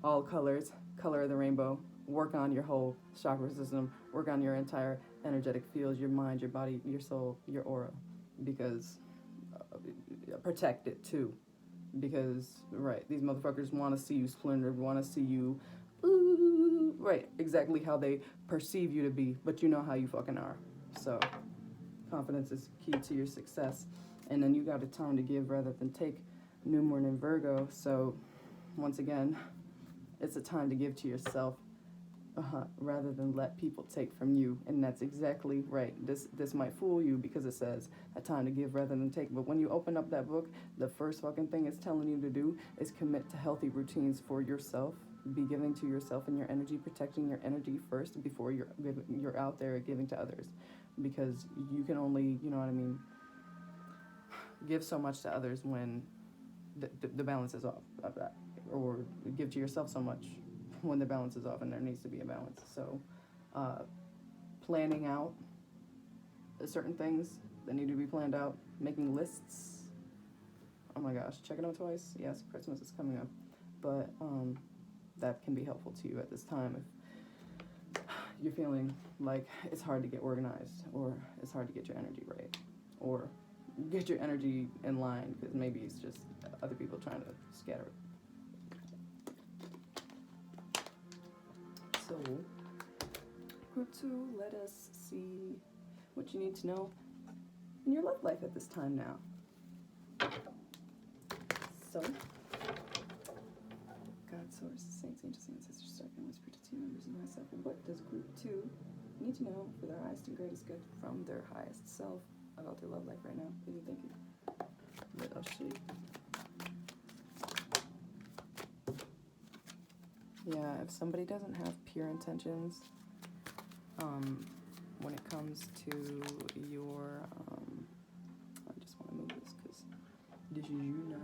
all colors, color of the rainbow. Work on your whole chakra system, work on your entire energetic fields, your mind, your body, your soul, your aura, because protect it too, because right, these motherfuckers want to see you splintered, want to see you right, exactly how they perceive you to be, but you know how you fucking are. So confidence is key to your success. And then you got a time to give rather than take, New Moon in Virgo. So once again, it's a time to give to yourself, rather than let people take from you. And that's exactly right. This might fool you because it says a time to give rather than take. But when you open up that book, the first fucking thing it's telling you to do is commit to healthy routines for yourself. Be giving to yourself and your energy, protecting your energy first before you're out there giving to others. Because you can only, you know what I mean, give so much to others when the balance is off of that. Or give to yourself so much when the balance is off, and there needs to be a balance. So planning out certain things that need to be planned out, making lists. Oh my gosh, check it out twice. Yes, Christmas is coming up, but that can be helpful to you at this time if you're feeling like it's hard to get organized, or it's hard to get your energy right, or get your energy in line, because maybe it's just other people trying to scatter it. So, group 2, let us see what you need to know in your love life at this time now. So, God, source, saints, angels, ancestors, star families, spiritual team members, and myself. What does group 2 need to know for their highest and greatest good from their highest self about their love life right now? What do you think? Let us see. Yeah, if somebody doesn't have pure intentions, when it comes to your, I just want to move this because this is you now,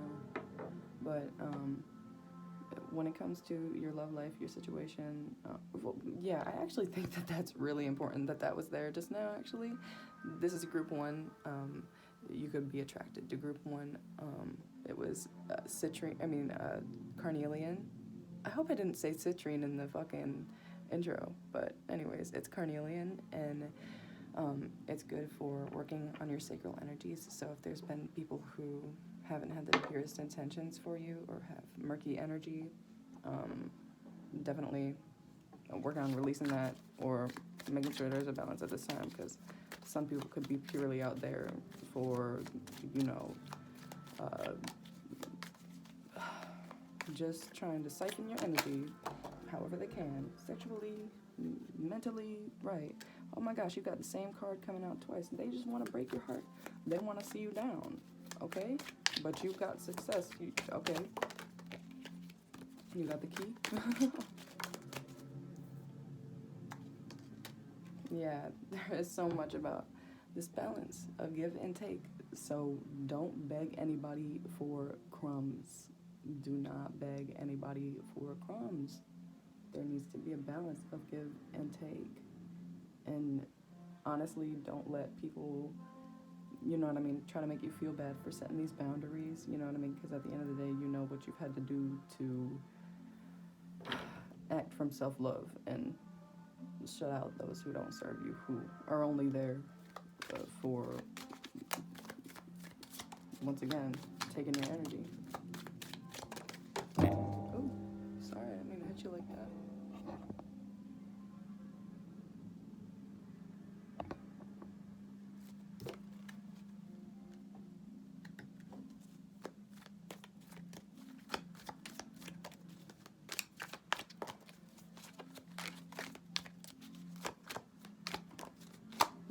but when it comes to your love life, your situation, well, yeah, I actually think that that's really important that was there just now, actually. This is a group 1, you could be attracted to group 1, it was Carnelian. I hope I didn't say citrine in the fucking intro, but anyways, it's Carnelian, and it's good for working on your sacral energies. So if there's been people who haven't had the purest intentions for you or have murky energy, definitely work on releasing that or making sure there's a balance at this time, because some people could be purely out there for, you know, just trying to siphon your energy however they can, sexually, mentally, right. Oh my gosh, you got the same card coming out twice. They just want to break your heart. They want to see you down, okay? But you got success, okay? You got the key? Yeah, there is so much about this balance of give and take. So don't beg anybody for crumbs. Do not beg anybody for crumbs. There needs to be a balance of give and take. And honestly, don't let people, you know what I mean, try to make you feel bad for setting these boundaries, you know what I mean? Because at the end of the day, you know what you've had to do to act from self-love and shut out those who don't serve you, who are only there for, once again, taking your energy.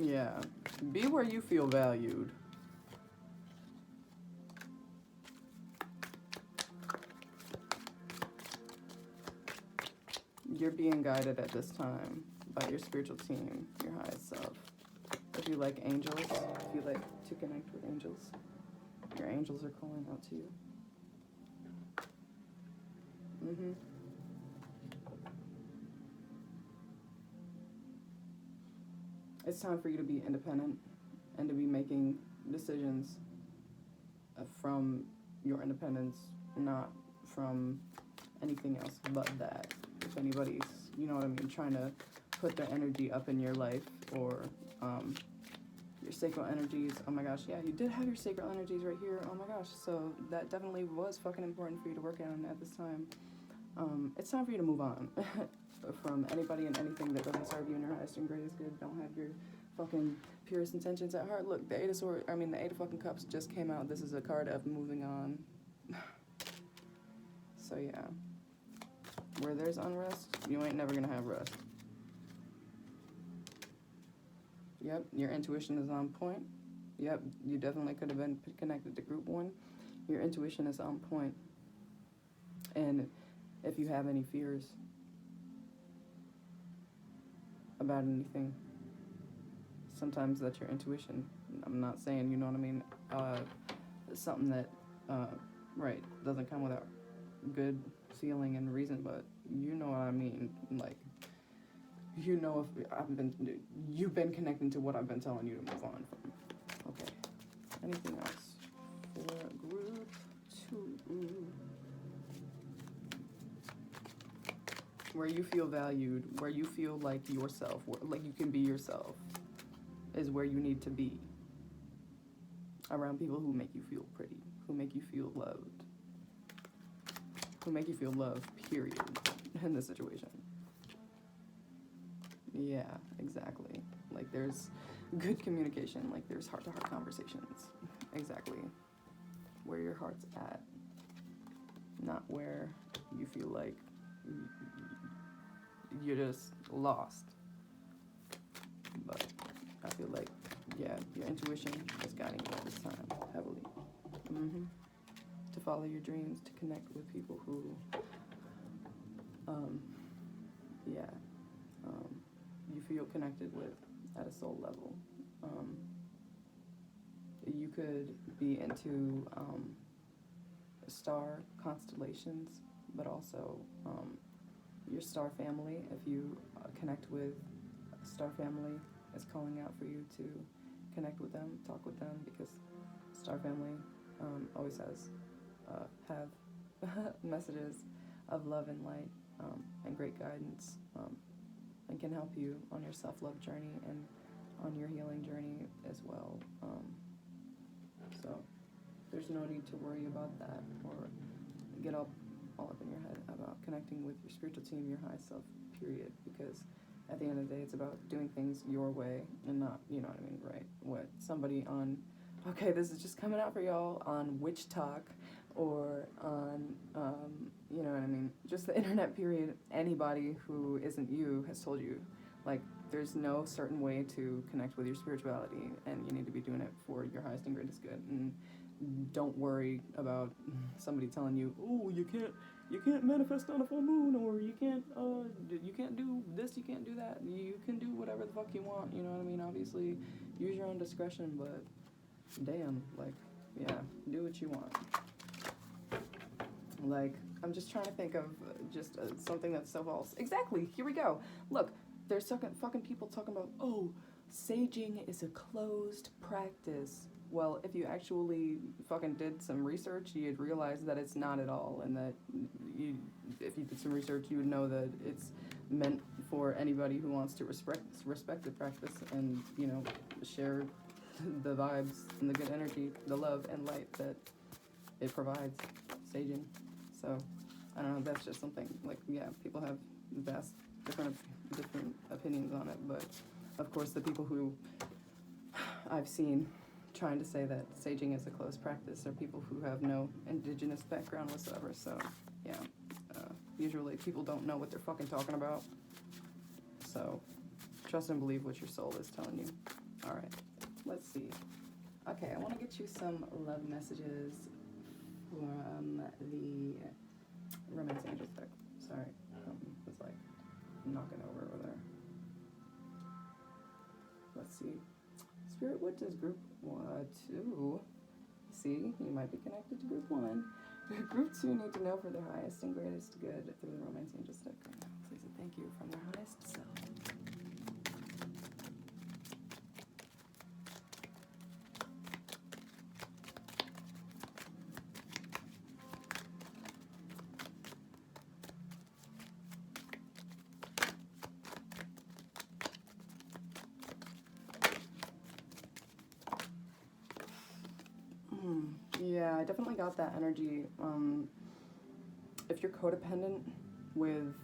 Yeah. Be where you feel valued. You're being guided at this time by your spiritual team, your highest self. If you like angels, if you like to connect with angels, your angels are calling out to you. It's time for you to be independent and to be making decisions from your independence, not from anything else but that. If anybody's, you know what I mean, trying to put their energy up in your life, or your sacral energies. Oh my gosh, yeah, you did have your sacral energies right here. Oh my gosh, so that definitely was fucking important for you to work on at this time. It's time for you to move on from anybody and anything that doesn't serve you in your highest and greatest good. Don't have your fucking purest intentions at heart. Look, the Eight of fucking Cups just came out. This is a card of moving on. So yeah, where there's unrest, you ain't never gonna have rest. Yep, your intuition is on point. Yep, you definitely could have been connected to group 1. Your intuition is on point. And if you have any fears about anything, sometimes that's your intuition. I'm not saying, you know what I mean, something that, right, doesn't come without good feeling and reason, but you know what I mean, like, you know, if you've been connecting to what I've been telling you to move on from. Okay, anything else for group 2? Where you feel valued, where you feel like yourself, like you can be yourself, is where you need to be. Around people who make you feel pretty, who make you feel loved, who make you feel loved, period, in this situation. Yeah, exactly. Like there's good communication, like there's heart-to-heart conversations. Exactly. Where your heart's at. Not where you feel like you're just lost. But I feel like, yeah, your intuition is guiding you at this time, heavily. To follow your dreams, to connect with people who, you feel connected with at a soul level. You could be into star constellations, but also your star family. If you connect with a star family, is calling out for you to connect with them, talk with them, because star family always have messages of love and light and great guidance, and can help you on your self-love journey and on your healing journey as well. So there's no need to worry about that or get all up in your head about connecting with your spiritual team, your high self, period, because at the end of the day, it's about doing things your way and not, you know what I mean, right? What somebody on, okay, this is just coming out for y'all, on Witch Talk or on, you know what I mean, just the internet, period. Anybody who isn't you has told you, like, there's no certain way to connect with your spirituality, and you need to be doing it for your highest and greatest good. And don't worry about somebody telling you, oh, you can't manifest on a full moon, or you can't do this, you can't do that. You can do whatever the fuck you want, you know what I mean? Obviously, use your own discretion, but damn, like, yeah, do what you want. Like, I'm just trying to think of just something that's so false. Exactly, here we go. Look, there's fucking people talking about, oh, saging is a closed practice. Well, if you actually fucking did some research, you'd realize that it's not at all, and that if you did some research, you would know that it's meant for anybody who wants to respect the practice and, you know, share the vibes and the good energy, the love and light that it provides, saging. So, I don't know, that's just something, like, yeah, people have vast different opinions on it, but of course the people who I've seen trying to say that saging is a closed practice are people who have no indigenous background whatsoever. So yeah, usually people don't know what they're fucking talking about. So trust and believe what your soul is telling you. All right, let's see. Okay, I want to get you some love messages from the Romance Angels deck. Sorry, it's like knocking over there. Let's see. Spirit, what does group 2? See, you might be connected to group 1. Group 2 need to know for their highest and greatest good through the Romance Angels deck right now. Please and thank you from their highest self. Yeah, I definitely got that energy. If you're codependent with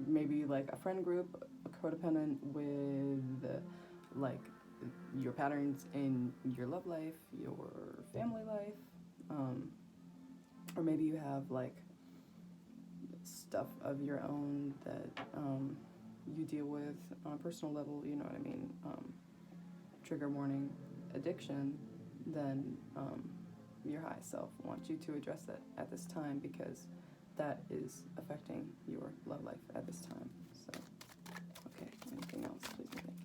maybe like a friend group, codependent with like your patterns in your love life, your family life, or maybe you have like stuff of your own that you deal with on a personal level, you know what I mean, trigger warning, addiction, then your high self wants you to address that at this time because that is affecting your love life at this time. So, okay, anything else, please and thank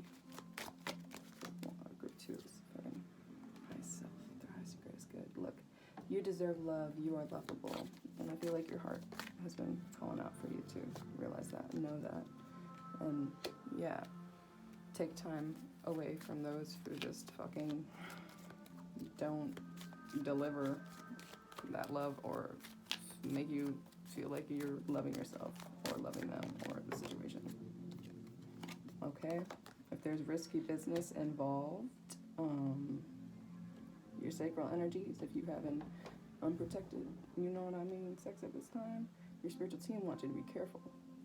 you. Group 2 is affecting high self, their highest and greatest good. Look, you deserve love, you are lovable, and I feel like your heart has been calling out for you to realize that, know that, and yeah, take time away from those who just fucking don't deliver that love or make you feel like you're loving yourself or loving them or the situation. Okay? If there's risky business involved, your sacral energies, if you have an unprotected, you know what I mean, sex at this time, your spiritual team wants you to be careful.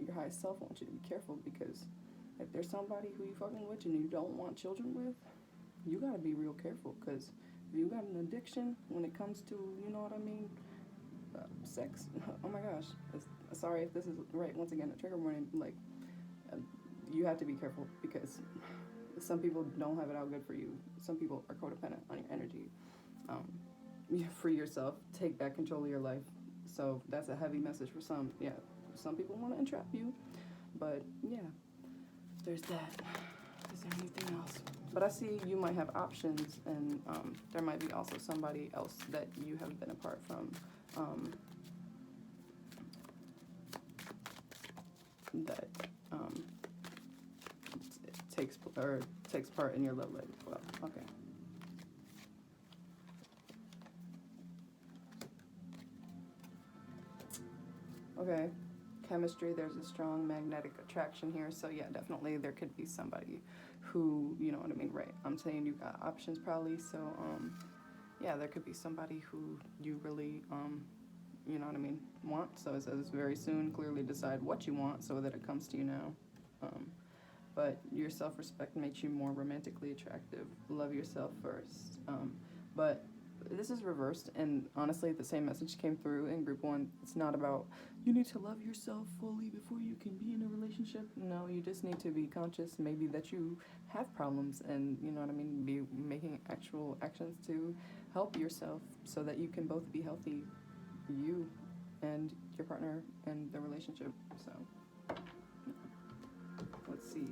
Your highest self wants you to be careful because if there's somebody who you fucking with and you don't want children with, you gotta be real careful because if you got an addiction when it comes to, you know what I mean, sex, oh my gosh, sorry if this is right, once again, a trigger warning, like, you have to be careful because some people don't have it out good for you. Some people are codependent on your energy. Free yourself, take back control of your life. So that's a heavy message for some. Yeah, some people want to entrap you, but yeah, there's that. Is there anything else? But I see you might have options, and there might be also somebody else that you have been apart from that takes part in your love life as well. Okay. Okay. Chemistry, there's a strong magnetic attraction here, so yeah, definitely there could be somebody who, you know what I mean, right, I'm saying you got options probably, so yeah, there could be somebody who you really you know what I mean, want. So it says very soon, clearly decide what you want so that it comes to you now. But your self-respect makes you more romantically attractive. Love yourself first. But this is reversed, and honestly, the same message came through in group 1. It's not about you need to love yourself fully before you can be in a relationship. No, you just need to be conscious maybe that you have problems and, you know what I mean, be making actual actions to help yourself so that you can both be healthy, you and your partner and the relationship. So let's see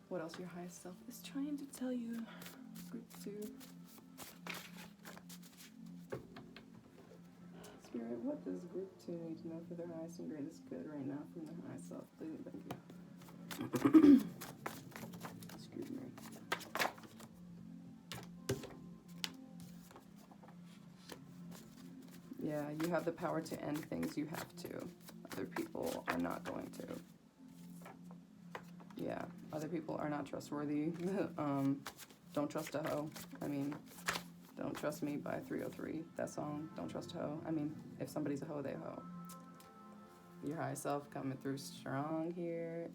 what else your highest self is trying to tell you. Group 2. Spirit, what does group 2 need to know for their highest and greatest good right now from their highest self? Please and thank you. Excuse me. Yeah, you have the power to end things. You have to. Other people are not going to. Yeah, other people are not trustworthy. Don't trust a hoe. I mean, Don't Trust Me by 303. That song, Don't Trust a Hoe. I mean, if somebody's a hoe, they a hoe. Your higher self coming through strong here.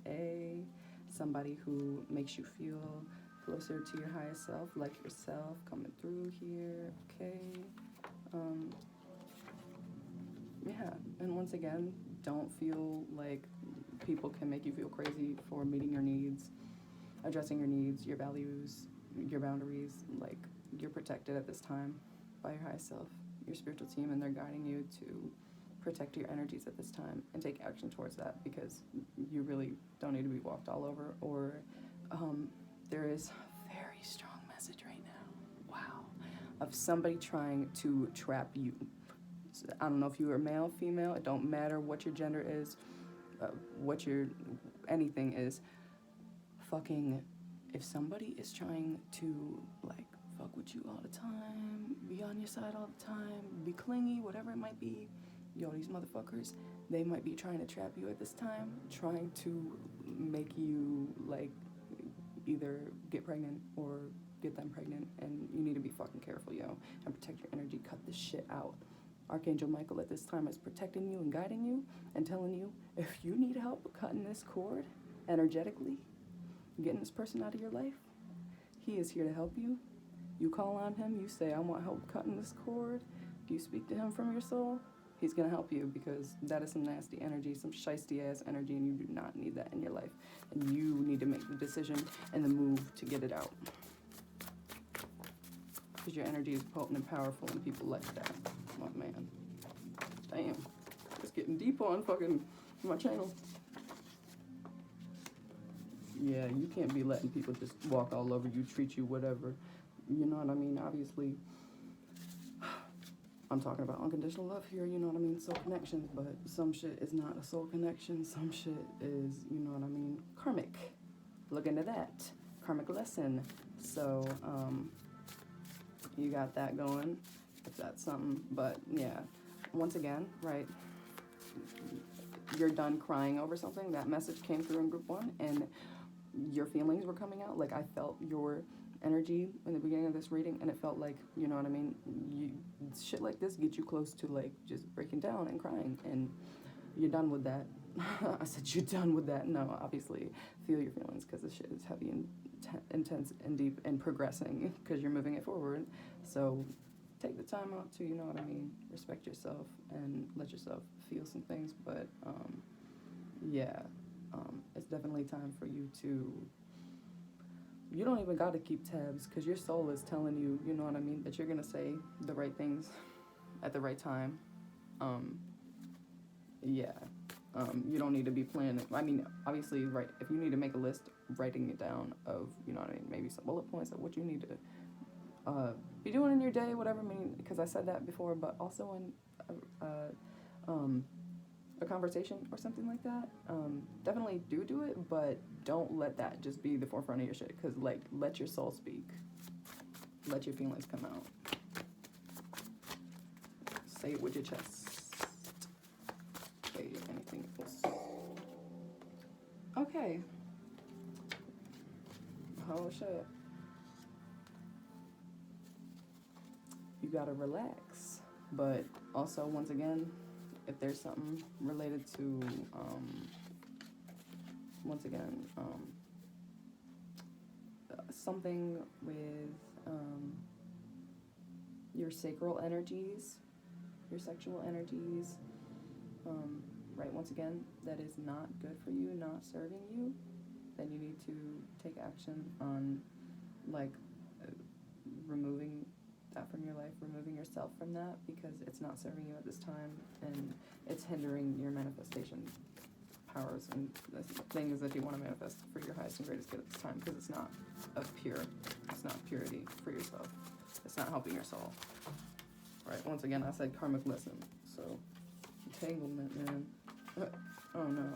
Somebody who makes you feel closer to your highest self, like yourself, coming through here. Okay. Yeah, and once again, don't feel like people can make you feel crazy for meeting your needs. addressing your needs, your values, your boundaries. Like, you're protected at this time by your highest self, your spiritual team, and they're guiding you to protect your energies at this time and take action towards that, because you really don't need to be walked all over, or there is a very strong message right now, wow, of somebody trying to trap you. So, I don't know if you are male, female, it don't matter what your gender is, what your anything is. Fucking, if somebody is trying to, like, fuck with you all the time, be on your side all the time, be clingy, whatever it might be, yo, these motherfuckers, they might be trying to trap you at this time, trying to make you, like, either get pregnant or get them pregnant, and you need to be fucking careful, yo, and protect your energy. Cut this shit out. Archangel Michael at this time is protecting you and guiding you and telling you, if you need help cutting this cord energetically, getting this person out of your life, he is here to help you. You call on him, you say, I want help cutting this cord, you speak to him from your soul, he's going to help you, because that is some nasty energy, some shiesty ass energy, and you do not need that in your life. And you need to make the decision and the move to get it out. Because your energy is potent and powerful, and people like that. Oh man. Damn. It's getting deep on fucking my channel. Yeah, you can't be letting people just walk all over you, treat you whatever. You know what I mean? Obviously, I'm talking about unconditional love here, you know what I mean? Soul connections, but some shit is not a soul connection. Some shit is, you know what I mean, karmic. Look into that. Karmic lesson. So, you got that going, if that's something. But, yeah, once again, right, you're done crying over something. That message came through in group 1, and your feelings were coming out. Like, I felt your energy in the beginning of this reading, and it felt like, you know what I mean, shit like this get you close to, like, just breaking down and crying, and you're done with that. I said you're done with that. No, obviously, feel your feelings, because this shit is heavy and intense and deep and progressing, because you're moving it forward. So take the time out to, you know what I mean, respect yourself and let yourself feel some things. But it's definitely time for you to, you don't even got to keep tabs, because your soul is telling you, you know what I mean, that you're going to say the right things at the right time. You don't need to be planning. I mean, obviously, right, if you need to make a list, writing it down of, you know what I mean, maybe some bullet points of what you need to be doing in your day, whatever. I mean, because I said that before, but also in a conversation or something like that, definitely do it, but don't let that just be the forefront of your shit, because, like, let your soul speak. Let your feelings come out. Say it with your chest. Say anything else. Okay. Oh shit. You gotta relax. But also, once again, if there's something related to, something with your sacral energies, your sexual energies, right, once again, that is not good for you, not serving you, then you need to take action on, like, removing that from your life, removing yourself from that, because it's not serving you at this time, and it's hindering your manifestation powers and the things that you want to manifest for your highest and greatest good at this time, because it's not it's not purity for yourself. It's not helping your soul. Right, once again, I said karmic lesson, so entanglement, man. Oh no,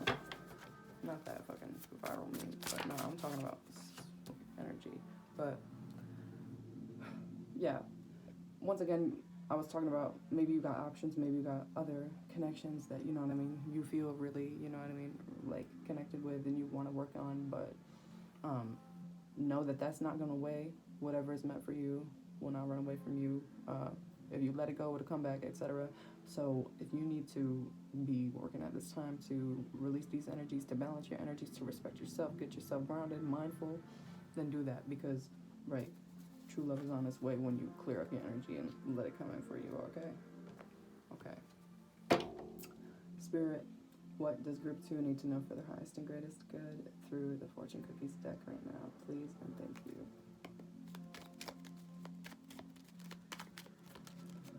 not that fucking viral meme, but no, I'm talking about energy. But yeah, once again, I was talking about maybe you got options, maybe you got other connections that, you know what I mean, you feel really, you know what I mean, like, connected with and you want to work on, but know that that's not going to weigh. Whatever is meant for you will not run away from you. If you let it go, it'll come back, etc. So if you need to be working at this time to release these energies, to balance your energies, to respect yourself, get yourself grounded, mindful, then do that, because, right, true love is on its way when you clear up your energy and let it come in for you, okay? Okay. Spirit, What does group 2 need to know for their highest and greatest good through the fortune cookies deck right now? Please and thank you.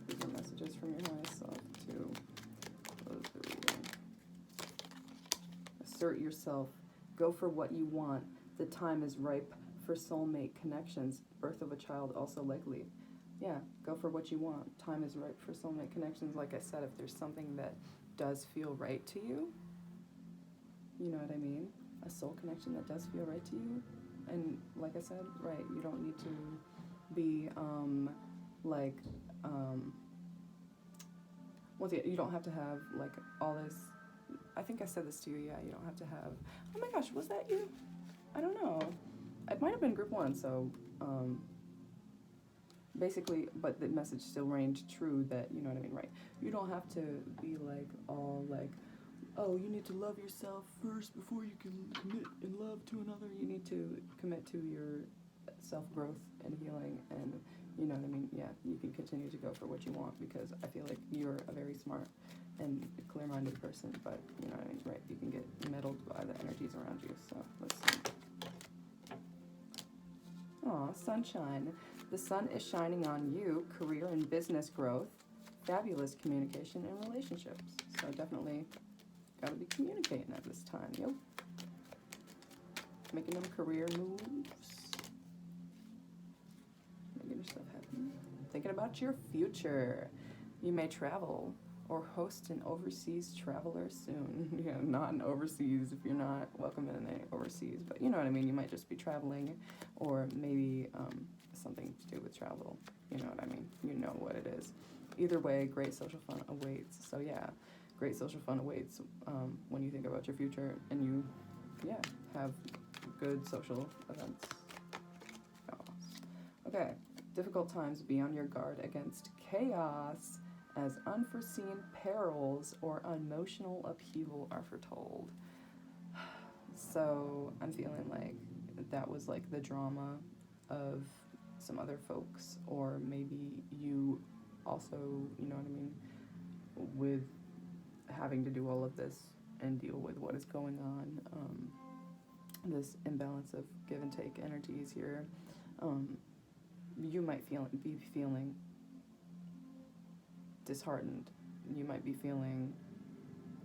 These are messages from your highest self to close the reading. Assert yourself. Go for what you want. The time is ripe for soulmate connections. Birth of a child also likely. Yeah, go for what you want. Time is ripe for soulmate connections. Like I said, if there's something that does feel right to you, you know what I mean? A soul connection that does feel right to you. And like I said, right, you don't need to be, you don't have to have, like, all this, I think I said this to you, yeah, you don't have to have, oh my gosh, was that you? I don't know. It might have been group 1, so, basically, but the message still reigned true that, you know what I mean, right? You don't have to be, like, all, like, oh, you need to love yourself first before you can commit in love to another. You need to commit to your self-growth and healing, and, you know what I mean? Yeah, you can continue to go for what you want, because I feel like you're a very smart and clear-minded person, but, you know what I mean, right? You can get meddled by the energies around you, so let's see. Aw, sunshine. The sun is shining on you, career and business growth, fabulous communication and relationships. So definitely gotta be communicating at this time, yo. Making them career moves. Making yourself happy. Thinking about your future. You may travel or host an overseas traveler soon. Yeah, not an overseas if you're not welcome in any overseas, but you know what I mean. You might just be traveling, or maybe something to do with travel. You know what I mean. You know what it is. Either way, great social fun awaits. So yeah, great social fun awaits when you think about your future and you, yeah, have good social events. Oh. Okay, difficult times. Be on your guard against chaos, as unforeseen perils or emotional upheaval are foretold. So I'm feeling like that was like the drama of some other folks, or maybe you also, you know what I mean, with having to do all of this and deal with what is going on, this imbalance of give and take energies here. You might be feeling disheartened. You might be feeling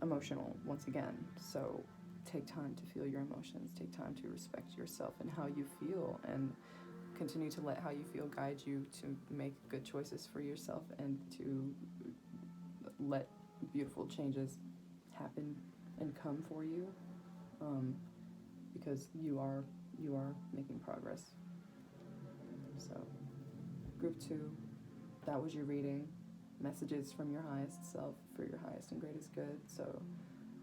emotional once again. So take time to feel your emotions. Take time to respect yourself and how you feel, and continue to let how you feel guide you to make good choices for yourself, and to let beautiful changes happen and come for you, because you are making progress. So group 2, that was your reading. Messages from your highest self for your highest and greatest good. So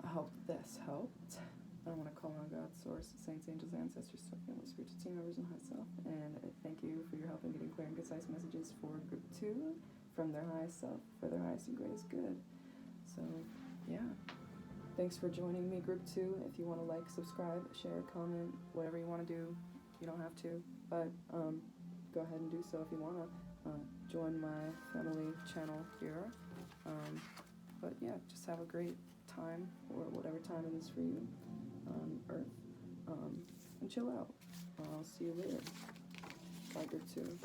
I hope this helped. I want to call on God, Source, Saints, Angels, Ancestors, Family, Spiritual Team members, and high self. And thank you for your help in getting clear and concise messages for group 2 from their highest self for their highest and greatest good. So yeah, thanks for joining me, group 2. If you want to like, subscribe, share, comment, whatever you want to do, you don't have to, but go ahead and do so if you want to. Join my family channel here. But yeah, just have a great time, or whatever time it is for you on Earth, and chill out. I'll see you later. Bye, group 2.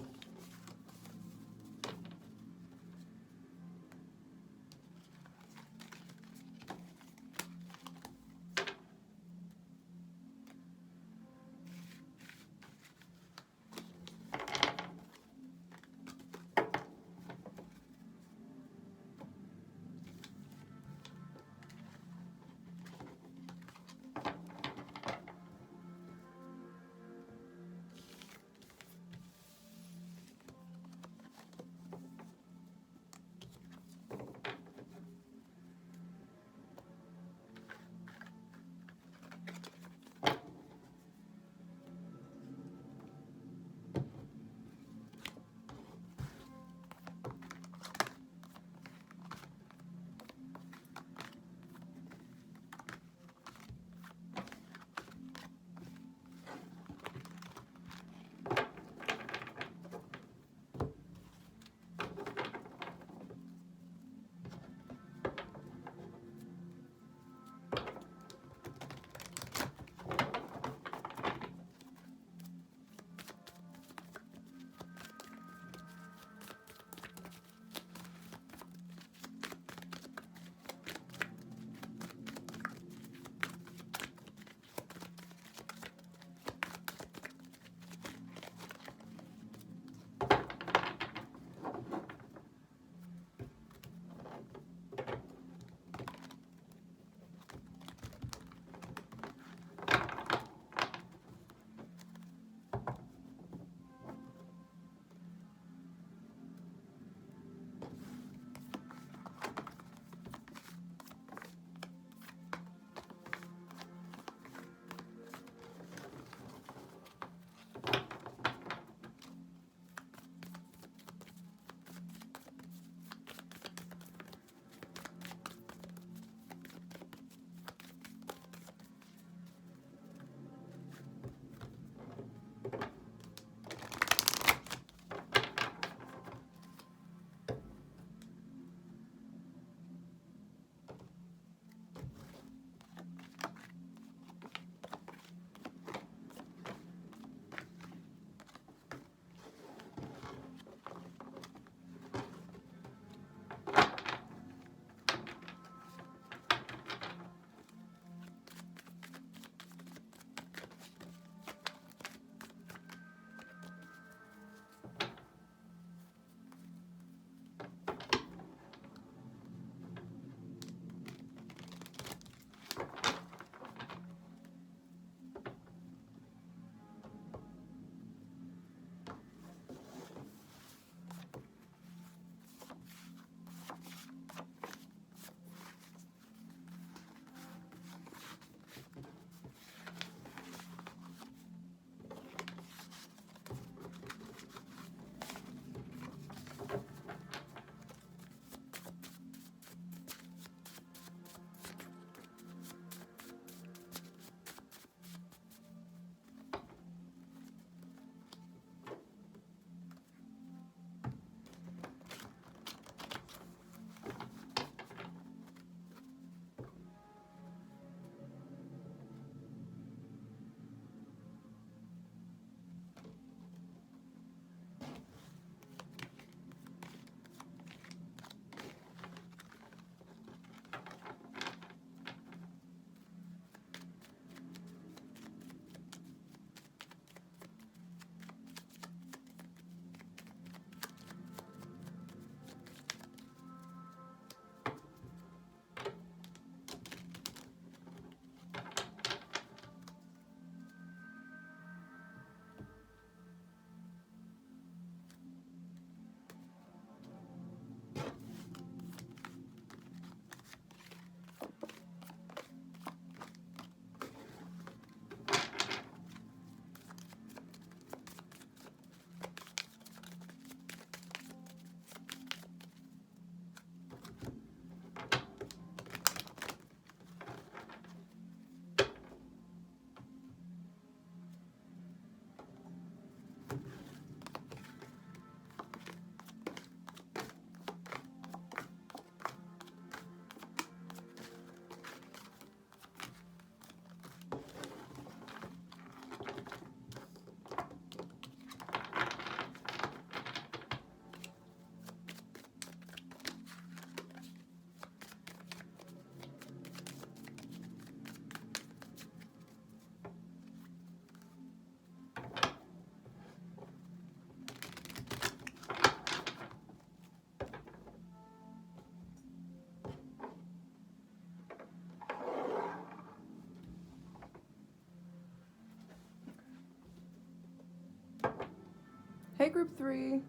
Hey, group 3.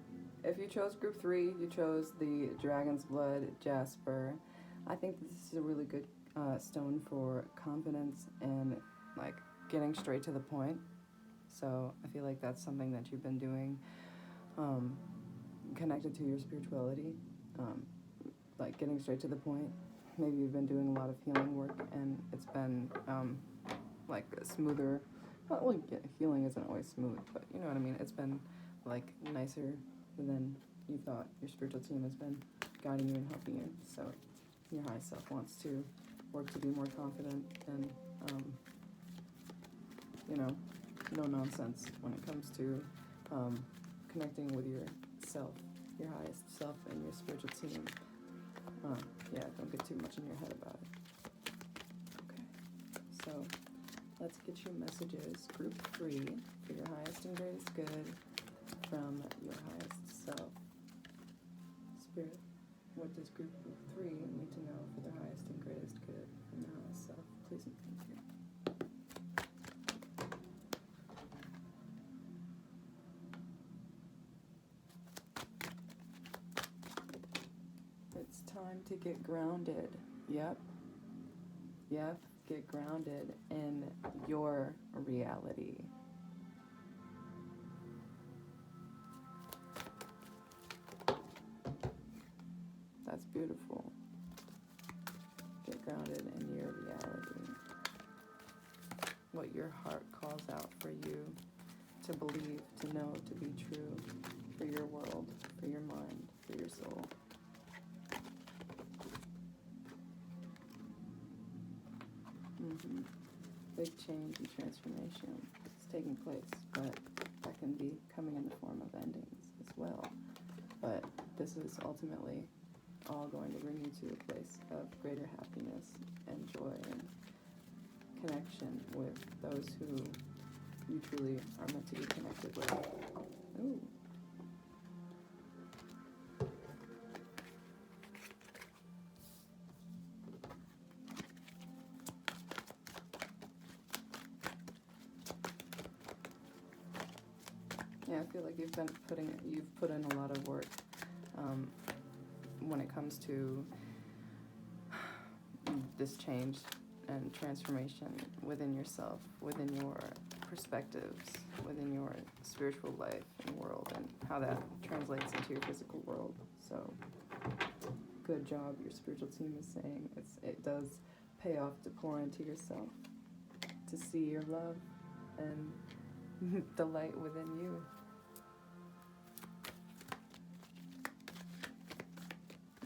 If you chose group 3, you chose the Dragon's Blood Jasper. I think this is a really good stone for confidence and like getting straight to the point. So I feel like that's something that you've been doing connected to your spirituality, like getting straight to the point. Maybe you've been doing a lot of healing work and it's been like smoother. Well, healing isn't always smooth, but you know what I mean. It's been like nicer than you thought. Your spiritual team has been guiding you and helping you. So your high self wants to work to be more confident and, no nonsense when it comes to connecting with yourself, your highest self and your spiritual team. Don't get too much in your head about it. Okay, so let's get your messages. Group 3 for your highest and greatest good from your highest self. Spirit, what does group 3 need to know for their highest and greatest good from their highest self? Please and thank you. It's time to get grounded. Yep, get grounded in your reality. That's beautiful. Get grounded in your reality. What your heart calls out for you to believe, to know, to be true for your world, for your mind, for your soul. Big change and transformation is taking place, but that can be coming in the form of endings as well. But this is ultimately all going to bring you to a place of greater happiness and joy and connection with those who you truly are meant to be connected with. Ooh. Yeah, I feel like you've put in a lot of work when it comes to this change and transformation within yourself, within your perspectives, within your spiritual life and world, and how that translates into your physical world. So, good job, your spiritual team is saying. It does pay off to pour into yourself, to see your love and the light within you.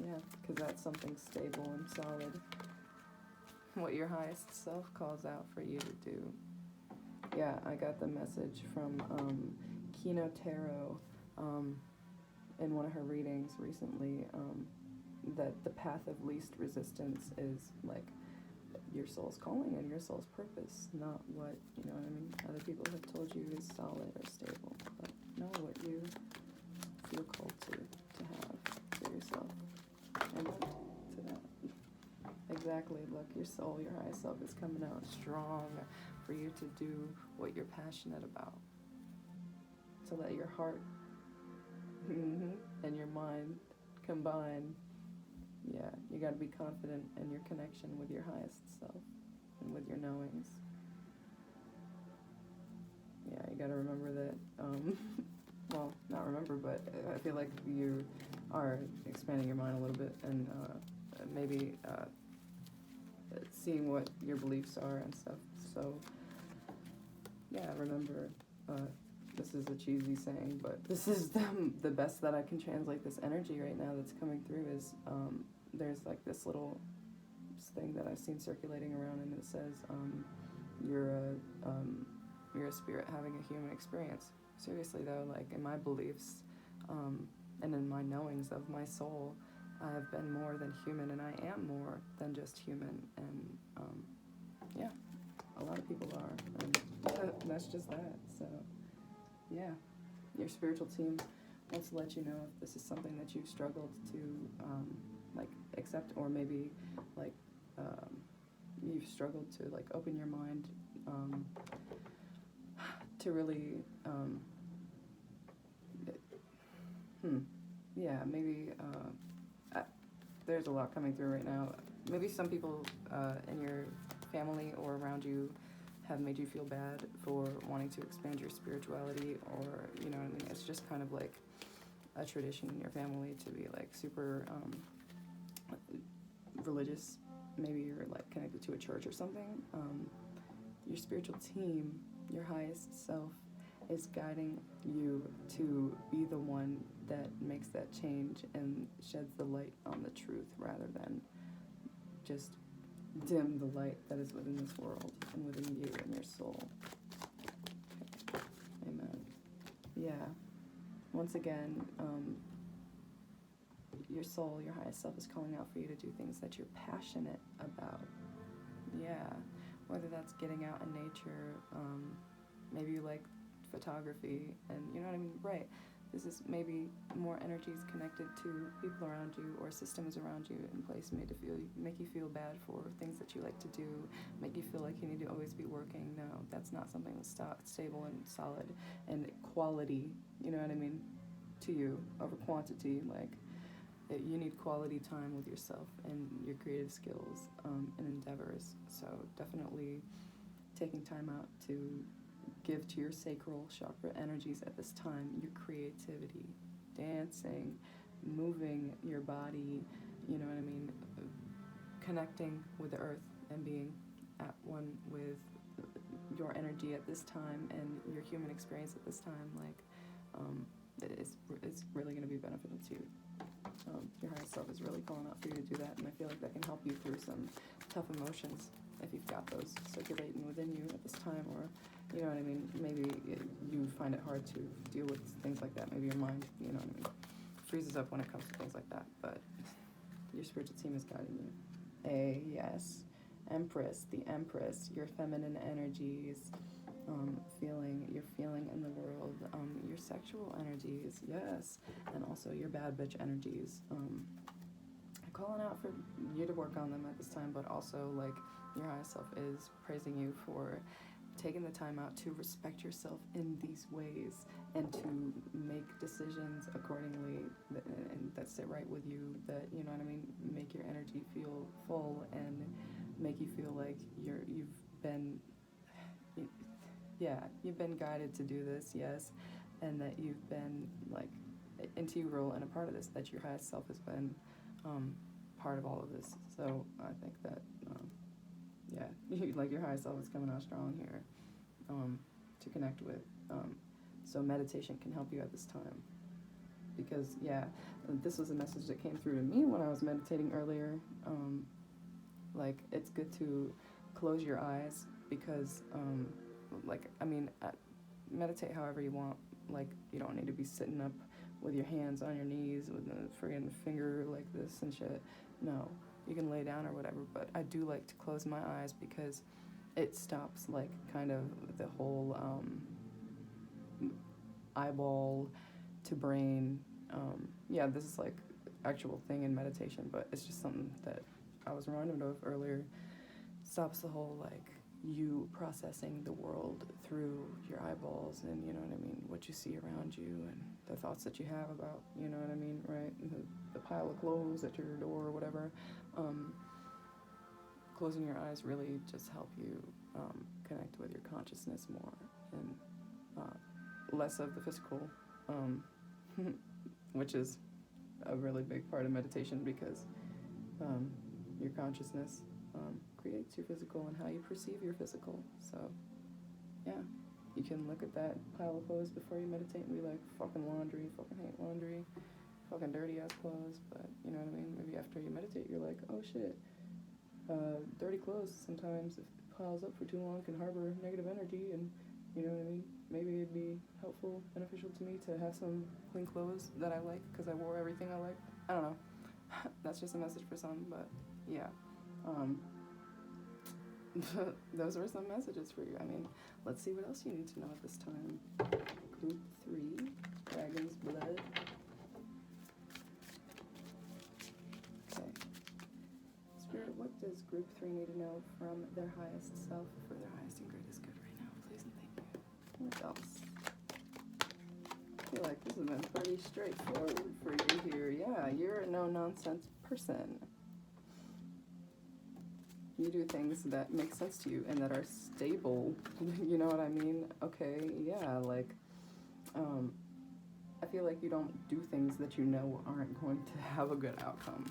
Yeah, because that's something stable and solid. What your highest self calls out for you to do. Yeah, I got the message from Kino Tarot in one of her readings recently that the path of least resistance is like your soul's calling and your soul's purpose, not what, you know what I mean, other people have told you is solid or stable, but know what you feel called to have for yourself. And look to that. Exactly, look, your soul, your higher self is coming out strong for you to do what you're passionate about. To let your heart and your mind combine. Yeah, you gotta be confident in your connection with your highest self and with your knowings. Yeah, you gotta remember that, well, not remember, but I feel like you are expanding your mind a little bit and maybe seeing what your beliefs are and stuff. So, yeah, remember, this is a cheesy saying, but this is the best that I can translate this energy right now that's coming through is there's like this little thing that I've seen circulating around, and it says you're a spirit having a human experience. Seriously though, like in my beliefs and in my knowings of my soul, I have been more than human, and I am more than just human, and yeah, a lot of people are, and that's just that. So yeah, your spiritual team wants to let you know if this is something that you've struggled to like accept, or maybe like you've struggled to like open your mind to really Yeah, maybe there's a lot coming through right now. Maybe some people in your family or around you have made you feel bad for wanting to expand your spirituality, or, you know what I mean? It's just kind of like a tradition in your family to be like super religious. Maybe you're like connected to a church or something. Your spiritual team, your highest self, is guiding you to be the one that makes that change and sheds the light on the truth, rather than just dim the light that is within this world and within you and your soul. Okay. Amen. Yeah. Once again, your soul, your highest self, is calling out for you to do things that you're passionate about. Yeah. Whether that's getting out in nature, maybe you like photography, and you know what I mean? Right. This is maybe more energies connected to people around you or systems around you in place make you feel bad for things that you like to do, make you feel like you need to always be working. No, that's not something that's stable and solid and quality, you know what I mean, to you over quantity. Like, you need quality time with yourself and your creative skills and endeavors. So definitely taking time out to give to your sacral chakra energies at this time, your creativity, dancing, moving your body, you know what I mean, connecting with the earth and being at one with your energy at this time and your human experience at this time, like, it's really going to be beneficial to you. Your higher self is really calling out for you to do that, and I feel like that can help you through some tough emotions if you've got those circulating within you at this time, or, you know what I mean, maybe you find it hard to deal with things like that. Maybe your mind, you know what I mean, freezes up when it comes to things like that, but your spiritual team is guiding you. Yes. Empress, the Empress, your feminine energies, your feeling in the world, your sexual energies, yes, and also your bad bitch energies. Calling out for you to work on them at this time, but also, like, your highest self is praising you for taking the time out to respect yourself in these ways and to make decisions accordingly and that sit right with you, that, you know what I mean, make your energy feel full and make you feel like you've been guided to do this, yes, and that you've been, like, integral and a part of this, that your highest self has been part of all of this. So I think that like, your highest self is coming out strong here to connect with. So meditation can help you at this time, because this was a message that came through to me when I was meditating earlier. Like, it's good to close your eyes, because meditate however you want. Like, you don't need to be sitting up with your hands on your knees with a friggin' finger like this and shit. No, you can lay down or whatever, but I do like to close my eyes because it stops, like, kind of the whole eyeball to brain. This is, like, actual thing in meditation, but it's just something that I was reminded of earlier. Stops the whole, like, you processing the world through your eyeballs and, you know what I mean, what you see around you and the thoughts that you have about, you know what I mean, right, the pile of clothes at your door or whatever. Closing your eyes really just help you connect with your consciousness more and less of the physical, which is a really big part of meditation, because your consciousness creates your physical and how you perceive your physical. So, yeah, you can look at that pile of clothes before you meditate and be like, fucking laundry, fucking hate laundry, fucking dirty ass clothes. But, you know what I mean? Maybe after you meditate, you're like, oh shit, dirty clothes sometimes, if it piles up for too long, can harbor negative energy, and, you know what I mean? Maybe it'd be helpful, beneficial to me to have some clean clothes that I like, because I wore everything I like. I don't know. That's just a message for some, but yeah. Those were some messages for you. I mean, let's see what else you need to know at this time. Group 3, Dragon's Blood. Okay. Spirit, what does Group 3 need to know from their highest self for their highest and greatest good right now? Please and thank you. What else? I feel like This has been pretty straightforward for you here. Yeah, you're a no-nonsense person. You do things that make sense to you and that are stable. You know what I mean? Okay, yeah, like, I feel like you don't do things that you know aren't going to have a good outcome.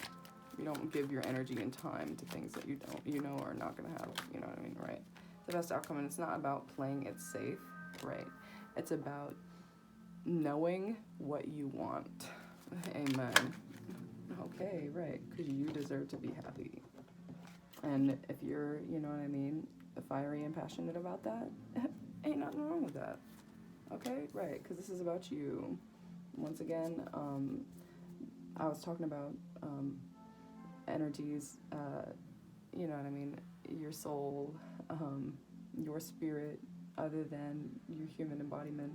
You don't give your energy and time to things that you know are not going to have, you know what I mean, right? The best outcome, and it's not about playing it safe, right? It's about knowing what you want. Amen. Okay, right, because you deserve to be happy. And if you're, you know what I mean, fiery and passionate about that, ain't nothing wrong with that. Okay, right, because this is about you. Once again, I was talking about energies, you know what I mean, your soul, your spirit, other than your human embodiment,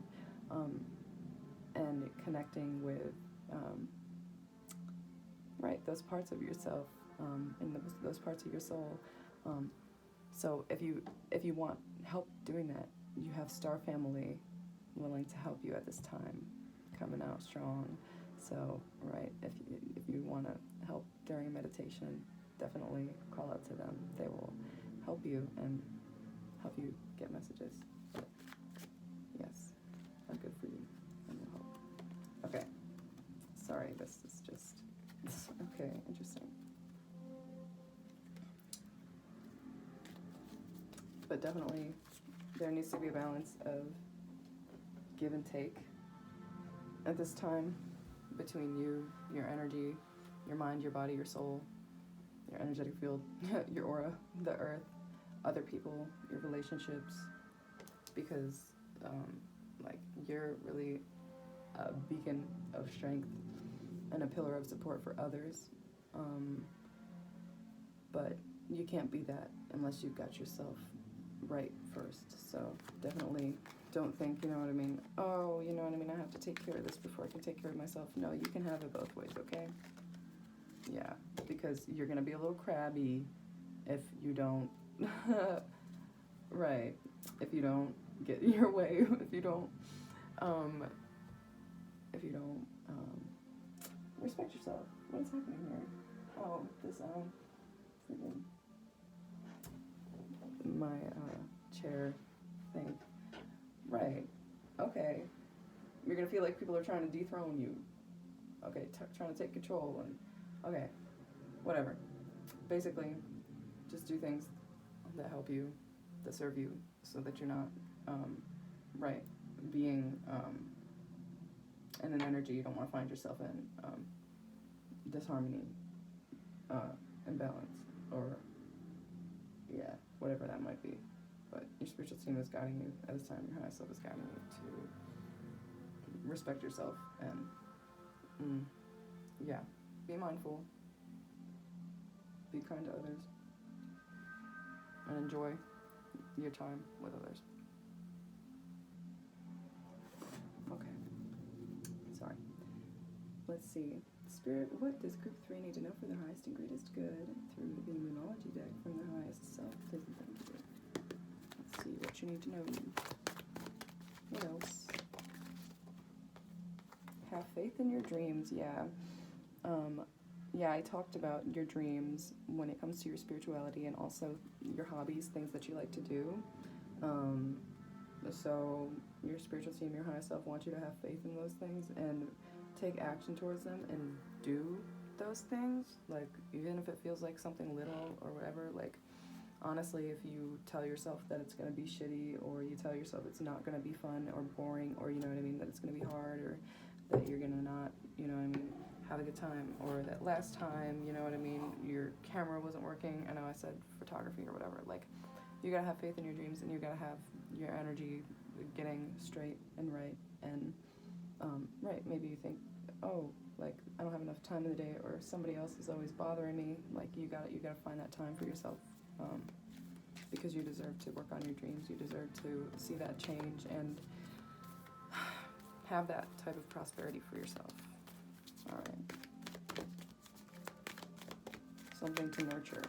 and connecting with, right, those parts of yourself, and those parts of your soul. So if you want help doing that, you have Star Family willing to help you at this time, coming out strong. So, right, if you want to help during meditation, definitely call out to them. They will help you and help you get messages. But yes, I'm good for you. And we'll help. Okay. Sorry, this is just okay. Interesting. But definitely, there needs to be a balance of give and take at this time between you, your energy, your mind, your body, your soul, your energetic field, your aura, the earth, other people, your relationships, because like you're really a beacon of strength and a pillar of support for others, but you can't be that unless you've got yourself right first. So definitely don't think, you know what I mean, oh, you know what I mean, I have to take care of this before I can take care of myself. No, you can have it both ways, okay? Yeah, because you're going to be a little crabby if you don't, right, if you don't get your way, if you don't respect yourself. What is happening here? Oh, this, freaking, my, chair thing. Right. Okay. You're gonna feel like people are trying to dethrone you. Okay, trying to take control and, okay, whatever. Basically, just do things that help you, that serve you, so that you're not, right, being, in an energy you don't want to find yourself in, disharmony, imbalance, or, yeah, whatever that might be. But your spiritual team is guiding you at this time. Your higher self is guiding you to respect yourself and, yeah, be mindful, be kind to others, and enjoy your time with others. Okay. Sorry. Let's see. Spirit, what does group 3 need to know for their highest and greatest good through the Immunology deck from their highest self? Please and thank you. Let's see what you need to know. What else? Have faith in your dreams. Yeah. Yeah, I talked about your dreams when it comes to your spirituality and also your hobbies, things that you like to do. So your spiritual team, your higher self wants you to have faith in those things and take action towards them and do those things. Like, even if it feels like something little or whatever, like, honestly, if you tell yourself that it's going to be shitty, or you tell yourself it's not going to be fun or boring, or, you know what I mean, that it's going to be hard, or that you're going to not, you know what I mean, have a good time, or that last time, you know what I mean, your camera wasn't working. I know I said photography or whatever. Like, you got to have faith in your dreams, and you got to have your energy getting straight and right. And, right, maybe you think, oh, like, I don't have enough time in the day, or somebody else is always bothering me. Like, you gotta find that time for yourself, because you deserve to work on your dreams. You deserve to see that change and have that type of prosperity for yourself. All right. Something to nurture.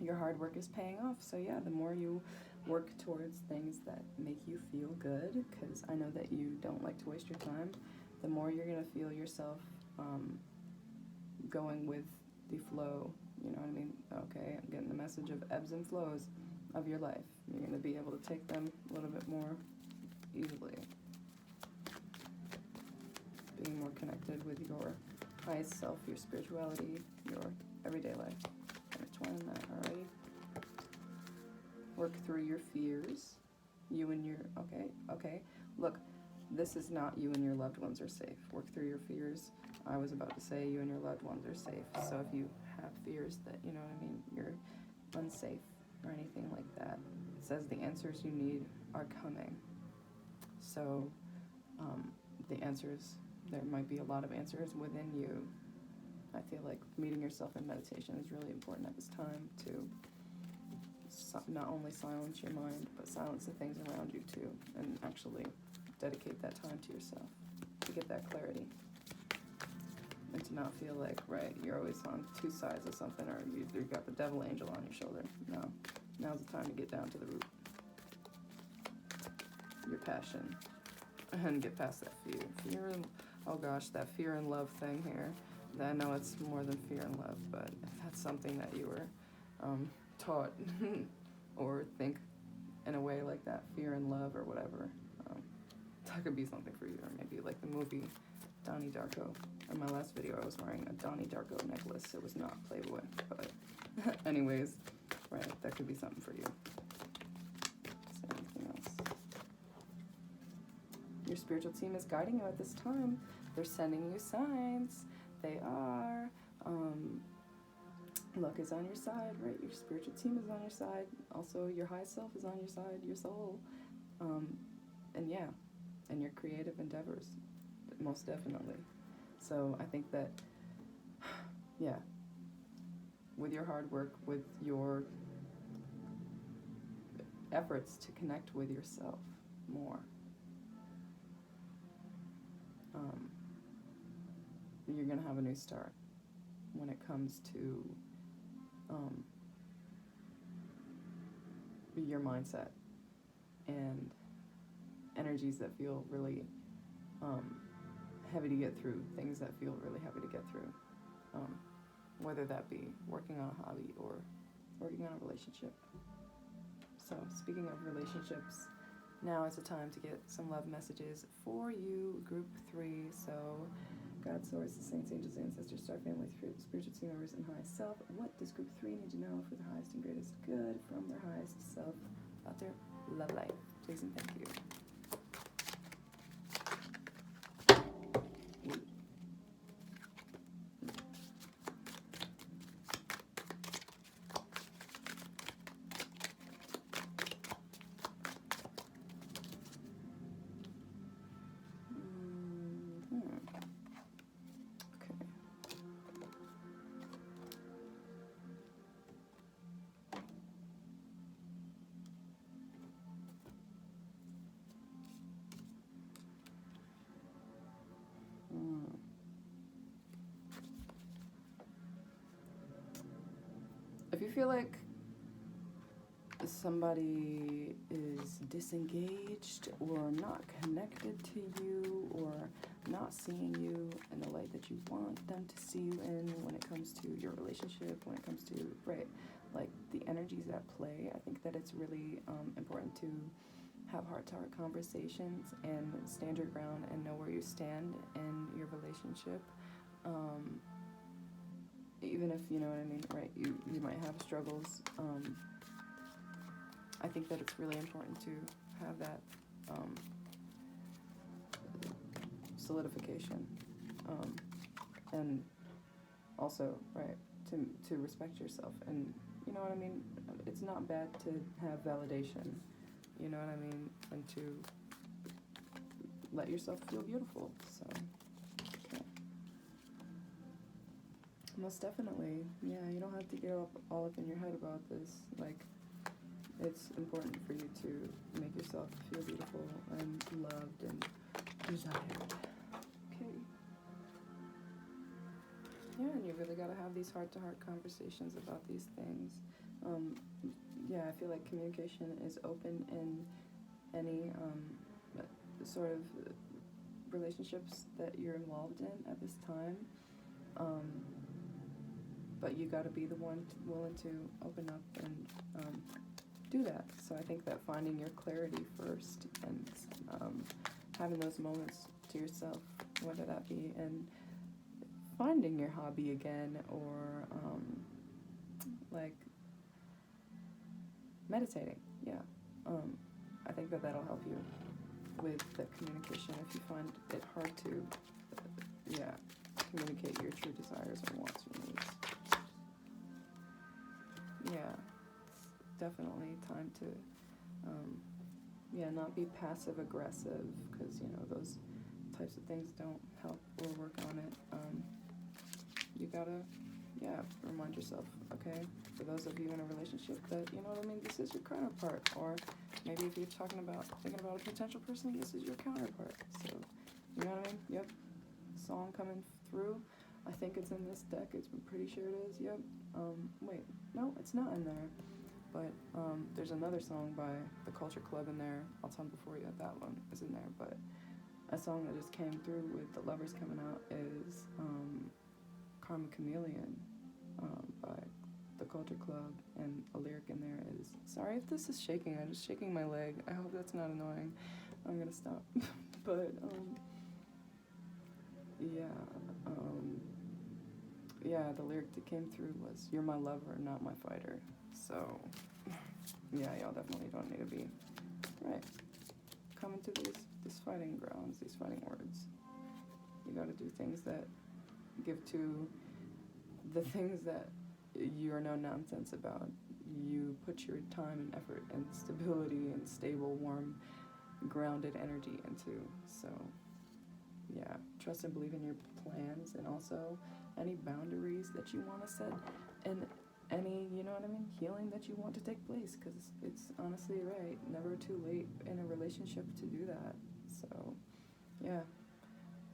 your hard work is paying off. So yeah, the more you work towards things that make you feel good, because I know that you don't like to waste your time, the more you're going to feel yourself going with the flow. You know what I mean? Okay, I'm getting the message of ebbs and flows of your life. You're going to be able to take them a little bit more easily. Being more connected with your highest self, your spirituality, your everyday life. Intertwine that, alrighty? Work through your fears. You and your, okay. Look, this is not you and your loved ones are safe. Work through your fears. I was about to say you and your loved ones are safe. So if you have fears that, you know what I mean, you're unsafe or anything like that, it says the answers you need are coming. So the answers, there might be a lot of answers within you. I feel like meeting yourself in meditation is really important at this time to not only silence your mind, but silence the things around you too, and actually dedicate that time to yourself to get that clarity. And to not feel like, right, you're always on two sides of something, or you've got the devil angel on your shoulder. No, now's the time to get down to the root. Your passion. And get past that fear. Oh gosh, that fear and love thing here. I know it's more than fear and love, but if that's something that you were taught or think in a way like that, fear and love or whatever, that could be something for you. Or maybe like the movie Donnie Darko. In my last video, I was wearing a Donnie Darko necklace. It was not Playboy, but anyways, right, that could be something for you. Is there anything else? Your spiritual team is guiding you at this time. They're sending you signs. They are. Luck is on your side, right? Your spiritual team is on your side. Also, your high self is on your side, your soul. And yeah, and your creative endeavors, most definitely. So I think that, yeah, with your hard work, with your efforts to connect with yourself more, you're going to have a new start when it comes to your mindset and energies that feel really heavy to get through, things that feel really heavy to get through, whether that be working on a hobby or working on a relationship. So speaking of relationships, now is the time to get some love messages for you, group 3. So God, source, the saints, angels, ancestors, star family, spiritual team members, and highest self. What does group 3 need to know for the highest and greatest good from their highest self about their love life? Please and thank you. If you feel like somebody is disengaged or not connected to you or not seeing you in the light that you want them to see you in when it comes to your relationship, when it comes to, right, like the energies at play, I think that it's really important to have heart-to-heart conversations and stand your ground and know where you stand in your relationship. Even if, you know what I mean, right, you might have struggles, I think that it's really important to have that solidification, and also, right, to respect yourself, and you know what I mean, it's not bad to have validation, you know what I mean, and to let yourself feel beautiful, so, okay. Most definitely, yeah, you don't have to get all up in your head about this, like, it's important for you to make yourself feel beautiful and loved and desired. Okay. Yeah, and you really gotta have these heart-to-heart conversations about these things. Yeah, I feel like communication is open in any sort of relationships that you're involved in at this time. But you gotta be the one willing to open up and do that. So I think that finding your clarity first and having those moments to yourself, whether that be in finding your hobby again or like meditating, yeah. I think that that'll help you with the communication if you find it hard to, communicate your true desires or wants or needs. Yeah, it's definitely time to, not be passive aggressive, because those types of things don't help or work on it. You gotta, remind yourself, okay, for those of you in a relationship that, this is your counterpart, or maybe if you're thinking about a potential person, this is your counterpart. So, you know what I mean? Yep. Song coming through. I think it's in this deck. I'm pretty sure it is. Yep. Wait, no, it's not in there. But there's another song by the Culture Club in there. I'll tell them before you that one is in there. But a song that just came through with the lovers coming out is Carnelian by the Culture Club, and a lyric in there is, sorry if this is shaking, I'm just shaking my leg. I hope that's not annoying. I'm gonna stop. But the lyric that came through was, you're my lover, not my fighter. So, yeah, y'all definitely don't need to be, coming to these fighting grounds, these fighting words. You gotta do things that give to the things that you're no nonsense about. You put your time and effort and stability and stable, warm, grounded energy into. So, yeah, trust and believe in your plans, and also any boundaries that you want to set, and any, healing that you want to take place, because it's honestly never too late in a relationship to do that. So, yeah,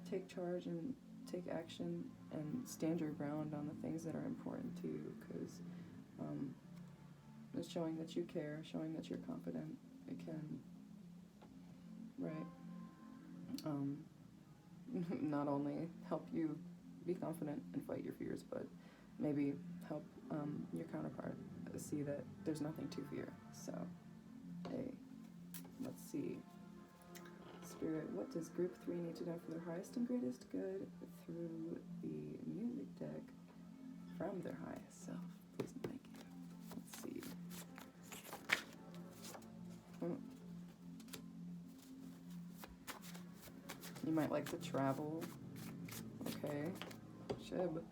take charge and take action and stand your ground on the things that are important to you, because it's showing that you care, showing that you're confident. It can, not only help you be confident and fight your fears, but maybe help your counterpart see that there's nothing to fear. So, hey, let's see. Spirit, what does group 3 need to know for their highest and greatest good through the music deck from their highest self? Please and thank you. Let's see. You might like to travel. Okay. Shib.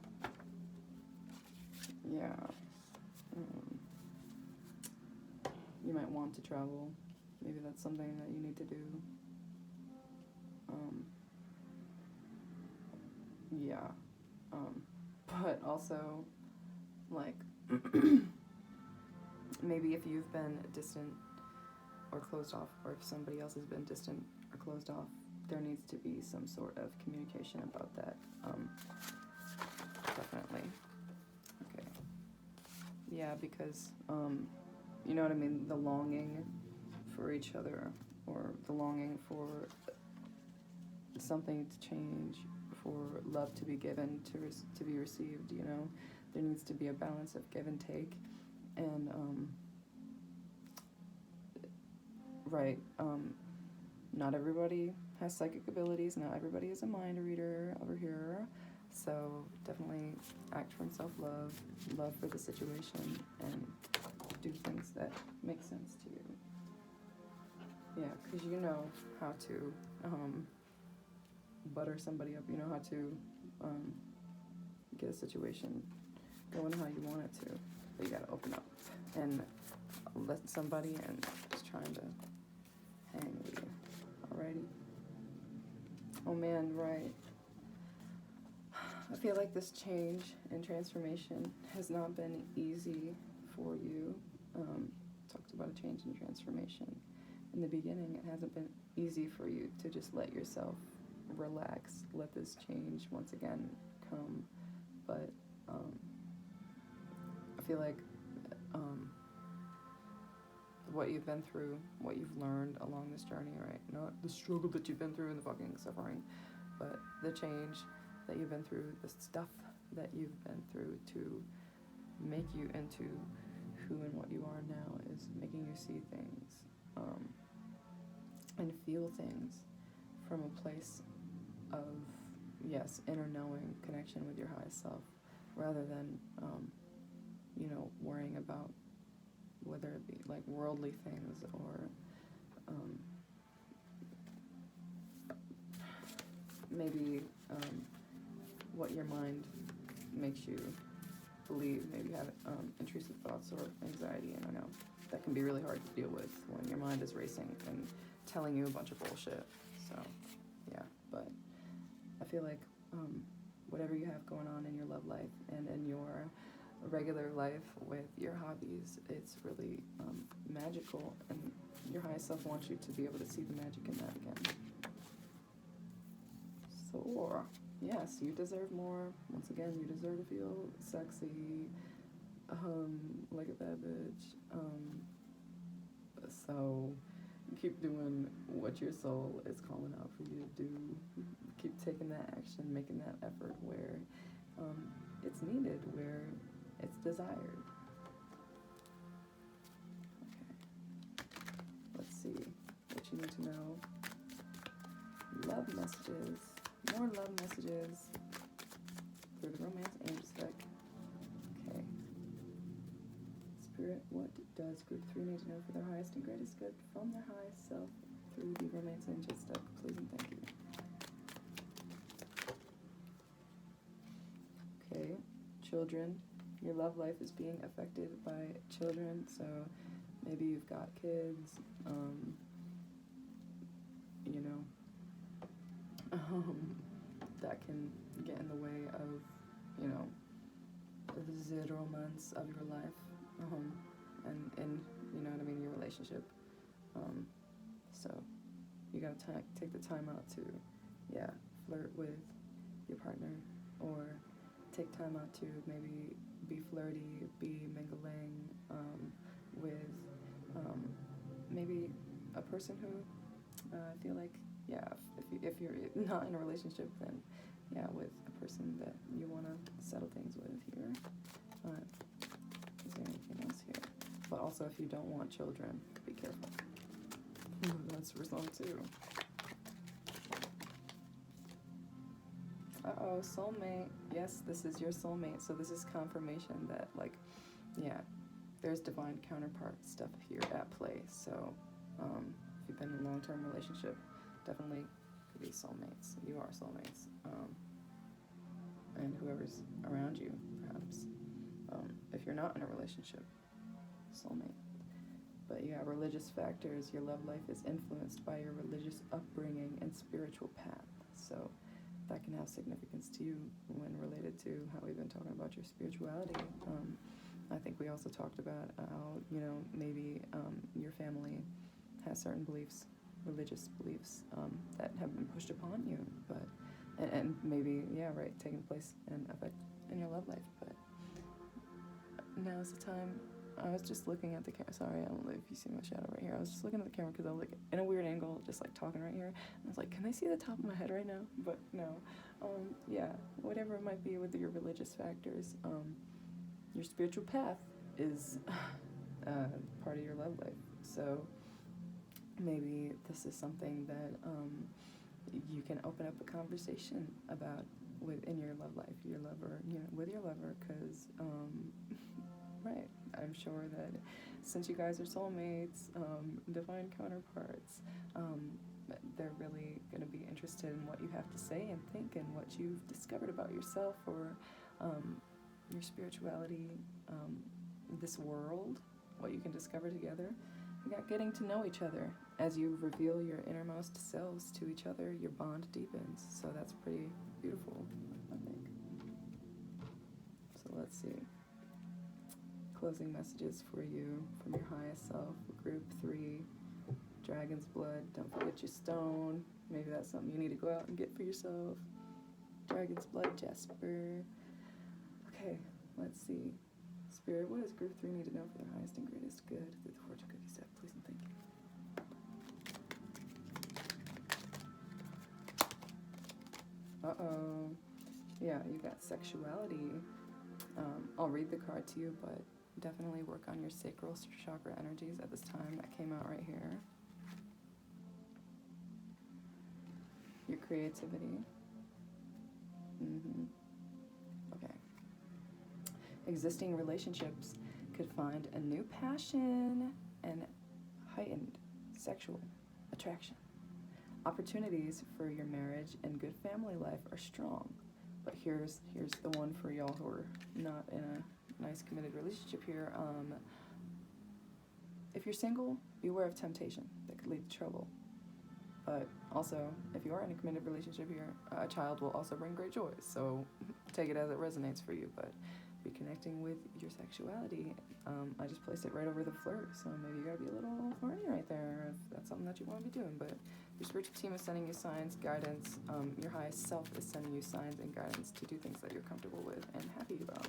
Yeah. You might want to travel. Maybe that's something that you need to do. But also, like, maybe if you've been distant or closed off, or if somebody else has been distant or closed off, there needs to be some sort of communication about that. Definitely. Okay. Yeah, because, you know what I mean? The longing for each other, or the longing for something to change, for love to be given, to be received, there needs to be a balance of give and take. And not everybody has psychic abilities, not everybody is a mind reader over here, so definitely act from self-love, love for the situation, and do things that make sense to you. Yeah, because you know how to butter somebody up, you know how to get a situation going how you want it to, but you gotta open up and let somebody in just trying to hang with you. Alrighty. Oh man, right. I feel like this change and transformation has not been easy for you. Talked about a change and transformation. In the beginning, it hasn't been easy for you to just let yourself relax, let this change once again come but I feel like what you've been through, what you've learned along this journey, right? Not the struggle that you've been through and the fucking suffering, but the change that you've been through, the stuff that you've been through to make you into who and what you are now is making you see things and feel things from a place of, yes, inner knowing, connection with your highest self, rather than, worrying about whether it be like worldly things or maybe what your mind makes you believe. Maybe you have intrusive thoughts or anxiety, and I know that can be really hard to deal with when your mind is racing and telling you a bunch of bullshit. So yeah, but I feel like whatever you have going on in your love life and in your regular life with your hobbies, it's really magical, and your highest self wants you to be able to see the magic in that again. So yes, you deserve more. Once again, you deserve to feel sexy, like a bad bitch. So keep doing what your soul is calling out for you to do. Keep taking that action, making that effort where it's needed, where it's desired. Okay. Let's see what you need to know. Love messages. More love messages through the Romance Angels deck. Okay. Spirit, what does Group 3 need to know for their highest and greatest good from their highest self through the Romance Angels deck? Please and thank you. Okay. Children. Your love life is being affected by children, so maybe you've got kids, that can get in the way of, the 0 months of your life, and your relationship. So you gotta take the time out to, flirt with your partner, or take time out to maybe be flirty, be mingling with maybe a person who I feel like, if you're not in a relationship, then with a person that you want to settle things with here. Is there anything else here? But also, if you don't want children, be careful. That's for some too. Uh-oh, soulmate. Yes, this is your soulmate. So this is confirmation that, there's divine counterpart stuff here at play. So if you've been in a long-term relationship, definitely could be soulmates. You are soulmates. And whoever's around you, perhaps. If you're not in a relationship, soulmate. But you have religious factors. Your love life is influenced by your religious upbringing and spiritual path. So that can have significance to you when related to how we've been talking about your spirituality. I think we also talked about how, maybe your family has certain beliefs, religious beliefs, that have been pushed upon you, but and maybe, taking place and effect in your love life. But now's the time. I was just looking at the camera. Sorry, I don't know if you see my shadow right here. I was just looking at the camera because I was in a weird angle, just talking right here. And I was like, can they see the top of my head right now? But no. Whatever it might be with your religious factors, your spiritual path is part of your love life. So maybe this is something that you can open up a conversation about within your love life, with your lover, because right, I'm sure that since you guys are soulmates, divine counterparts, they're really going to be interested in what you have to say and think, and what you've discovered about yourself, or your spirituality, this world, what you can discover together. You got getting to know each other. As you reveal your innermost selves to each other, your bond deepens. So that's pretty beautiful, I think. So let's see. Closing messages for you from your highest self. Group 3, Dragon's Blood. Don't forget your stone. Maybe that's something you need to go out and get for yourself. Dragon's Blood, Jasper. Okay, let's see. Spirit, what does group 3 need to know for their highest and greatest good through the fortune cookie set? Please and thank you. Uh-oh. Yeah, you got sexuality. I'll read the card to you, but definitely work on your sacral chakra energies at this time. That came out right here. Your creativity. Okay. Existing relationships could find a new passion and heightened sexual attraction. Opportunities for your marriage and good family life are strong. But here's the one for y'all who are not in a nice committed relationship here. If you're single, beware of temptation that could lead to trouble. But also, if you are in a committed relationship here, a child will also bring great joy. So take it as it resonates for you. But be connecting with your sexuality. I just placed it right over the flirt. So maybe you gotta be a little horny right there if that's something that you want to be doing. But your spiritual team is sending you signs, guidance. Your highest self is sending you signs and guidance to do things that you're comfortable with and happy about.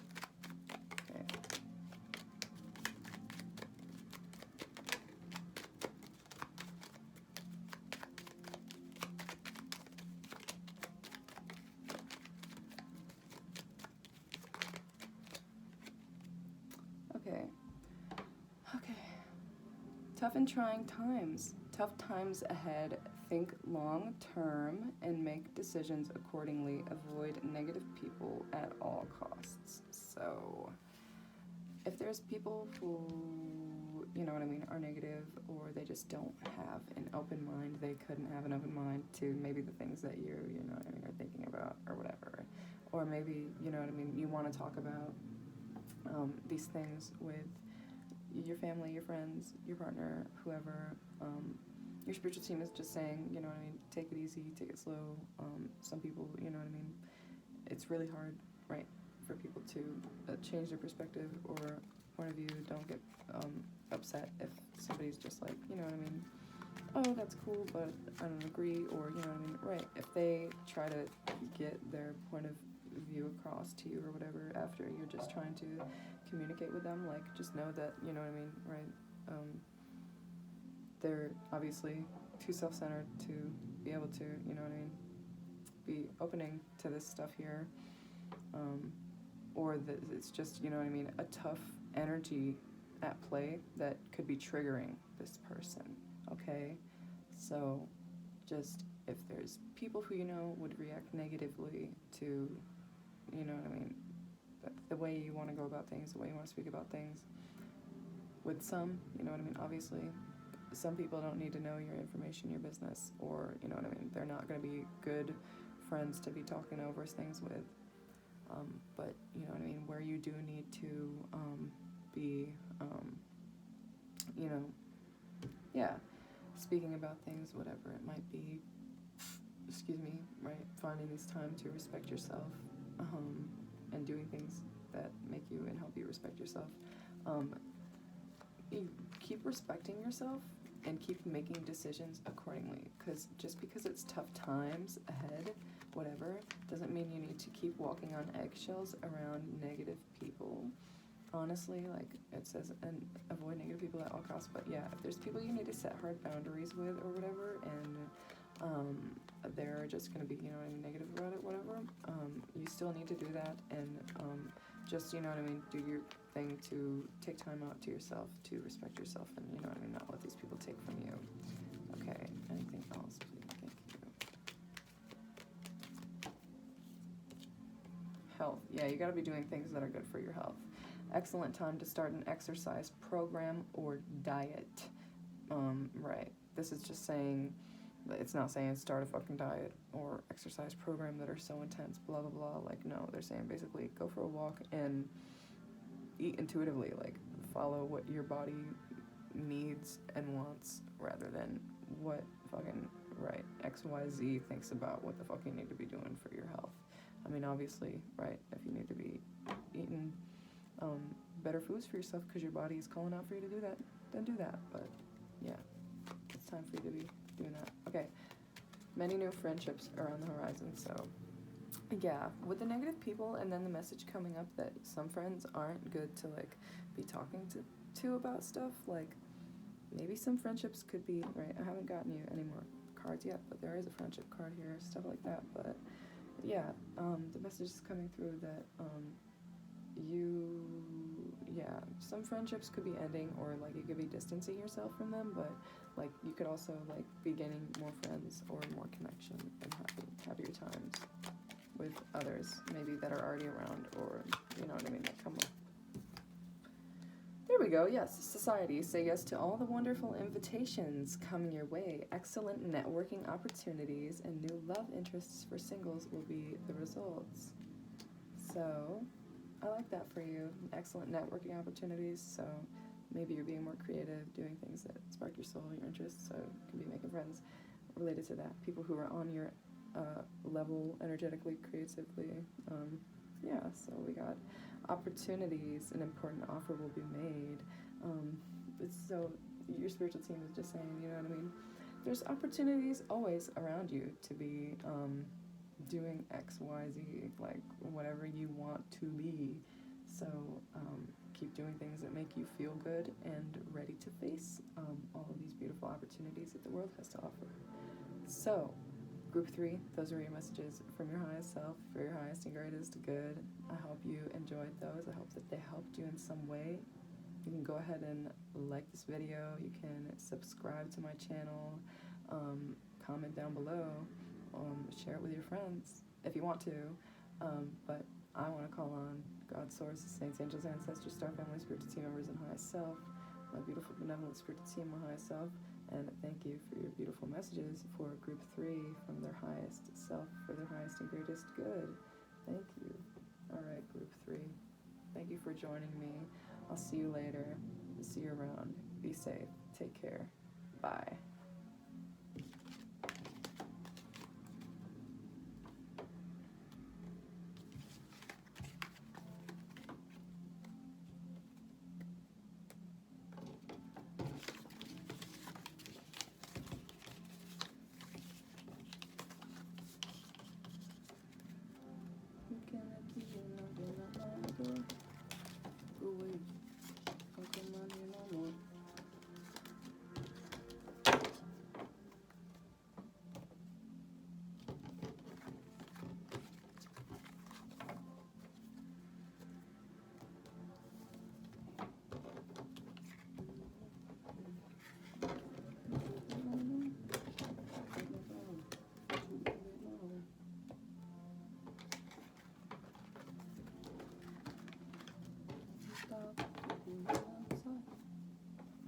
Okay. Okay. Tough and trying times. Tough times ahead. Think long term and make decisions accordingly. Avoid negative people at all costs. So, if there's people who, you know what I mean, are negative or they just don't have an open mind, they couldn't have an open mind to maybe the things that you know what I mean, are thinking about or whatever. Or maybe, you know what I mean, you want to talk about these things with your family, your friends, your partner, whoever. Your spiritual team is just saying, you know what I mean, take it easy, take it slow. Some people, you know what I mean, it's really hard, right, for people to change their perspective or point of view. Don't get upset if somebody's just like, you know what I mean, oh, that's cool, but I don't agree, or, you know what I mean, right. If they try to get their point of view across to you or whatever after you're just trying to communicate with them, like, just know that, you know what I mean, right, they're obviously too self-centered to be able to, you know what I mean, be opening to this stuff here, or that it's just, you know what I mean, a tough energy at play that could be triggering this person, okay? So just, if there's people who you know would react negatively to, you know what I mean, the way you want to go about things, the way you want to speak about things, with some, you know what I mean, obviously, some people don't need to know your information, your business, or, you know what I mean, they're not going to be good friends to be talking over things with, but, you know what I mean, where you do need to be, you know, yeah, speaking about things, whatever it might be, excuse me, right, finding this time to respect yourself, and doing things that make you and help you respect yourself. You keep respecting yourself and keep making decisions accordingly, because just because it's tough times ahead, whatever, doesn't mean you need to keep walking on eggshells around negative people. Honestly, like it says, and avoid negative people at all costs, but yeah, if there's people you need to set hard boundaries with or whatever, and they're just going to be, you know what I mean, negative about it, whatever, you still need to do that, and just, you know what I mean, do your thing to take time out to yourself, to respect yourself, and, you know what I mean, not let these people take from you. Okay, anything else, please? Thank you. Health. Yeah, you got to be doing things that are good for your health. Excellent time to start an exercise program or diet. Right. This is just saying, it's not saying start a fucking diet or exercise program that are so intense, blah, blah, blah. Like, no, they're saying basically go for a walk and eat intuitively. Like, follow what your body needs and wants rather than what fucking, right, XYZ thinks about what the fuck you need to be doing for your health. I mean, obviously, right, if you need to be eating better foods for yourself because your body is calling out for you to do that, then do that. But, yeah, it's time for you to be doing that. Okay, many new friendships are on the horizon, so yeah, with the negative people and then the message coming up that some friends aren't good to like be talking to about stuff, like maybe some friendships could be, right, I haven't gotten you any more cards yet, but there is a friendship card here, stuff like that. But yeah, the message is coming through that some friendships could be ending, or like you could be distancing yourself from them, but like you could also like be gaining more friends or more connection and happier times with others maybe that are already around, or you know what I mean, that come up. There we go. Yes, society. Say yes to all the wonderful invitations coming your way. Excellent networking opportunities and new love interests for singles will be the results. So I like that for you. Excellent networking opportunities. So maybe you're being more creative, doing things that spark your soul, your interests. So you can be making friends related to that. People who are on your level energetically, creatively. So we got opportunities. An important offer will be made. Your spiritual team is just saying, you know what I mean? There's opportunities always around you to be doing X, Y, Z, like whatever you want to be. So keep doing things that make you feel good and ready to face all of these beautiful opportunities that the world has to offer. So, Group 3, those are your messages from your highest self for your highest and greatest good. I hope you enjoyed those. I hope that they helped you in some way. You can go ahead and like this video. You can subscribe to my channel. Comment down below. Share it with your friends if you want to. But I want to call on God, Source, Saints, Angels, Ancestors, Star Family, Spiritual Team members, and Highest Self, my beautiful benevolent Spiritual Team, my Highest Self. And thank you for your beautiful messages for Group 3 from their highest self for their highest and greatest good. Thank you. All right, Group 3. Thank you for joining me. I'll see you later. See you around. Be safe. Take care. Bye.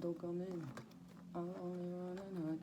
Don't come in. I'll only run and hide.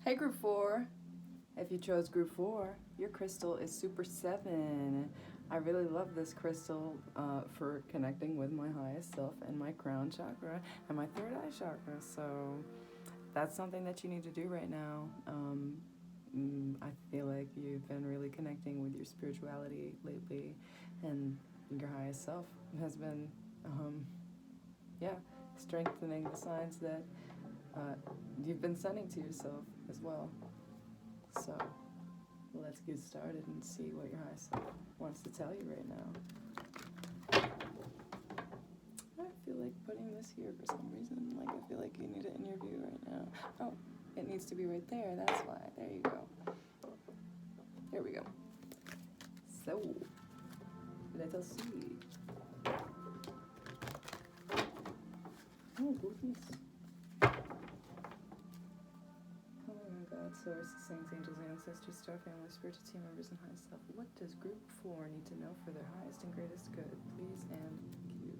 Hey, Group 4. If you chose Group 4, your crystal is Super 7. I really love this crystal for connecting with my highest self and my crown chakra and my third eye chakra. So that's something that you need to do right now. I feel like you've been really connecting with your spirituality lately, and your highest self has been, strengthening the signs that you've been sending to yourself as well. So let's get started and see what your highest self wants to tell you right now. I feel like putting this here for some reason. Like, I feel like you need it in your view right now. Oh, it needs to be right there. That's why. There you go. Here we go. So, let us see. Oh, goodness. God, source, saints, angels, ancestors, star family, spiritual team members, and highest self. What does Group 4 need to know for their highest and greatest good? Please and cue.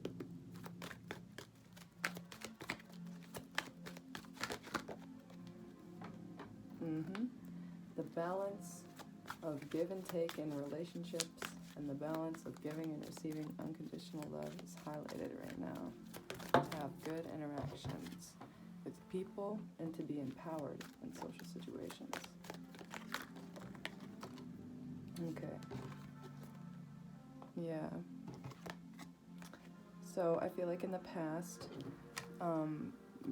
The balance of give and take in relationships and the balance of giving and receiving unconditional love is highlighted right now. To have good interactions with people and to be empowered in social situations. Okay. Yeah. So I feel like in the past,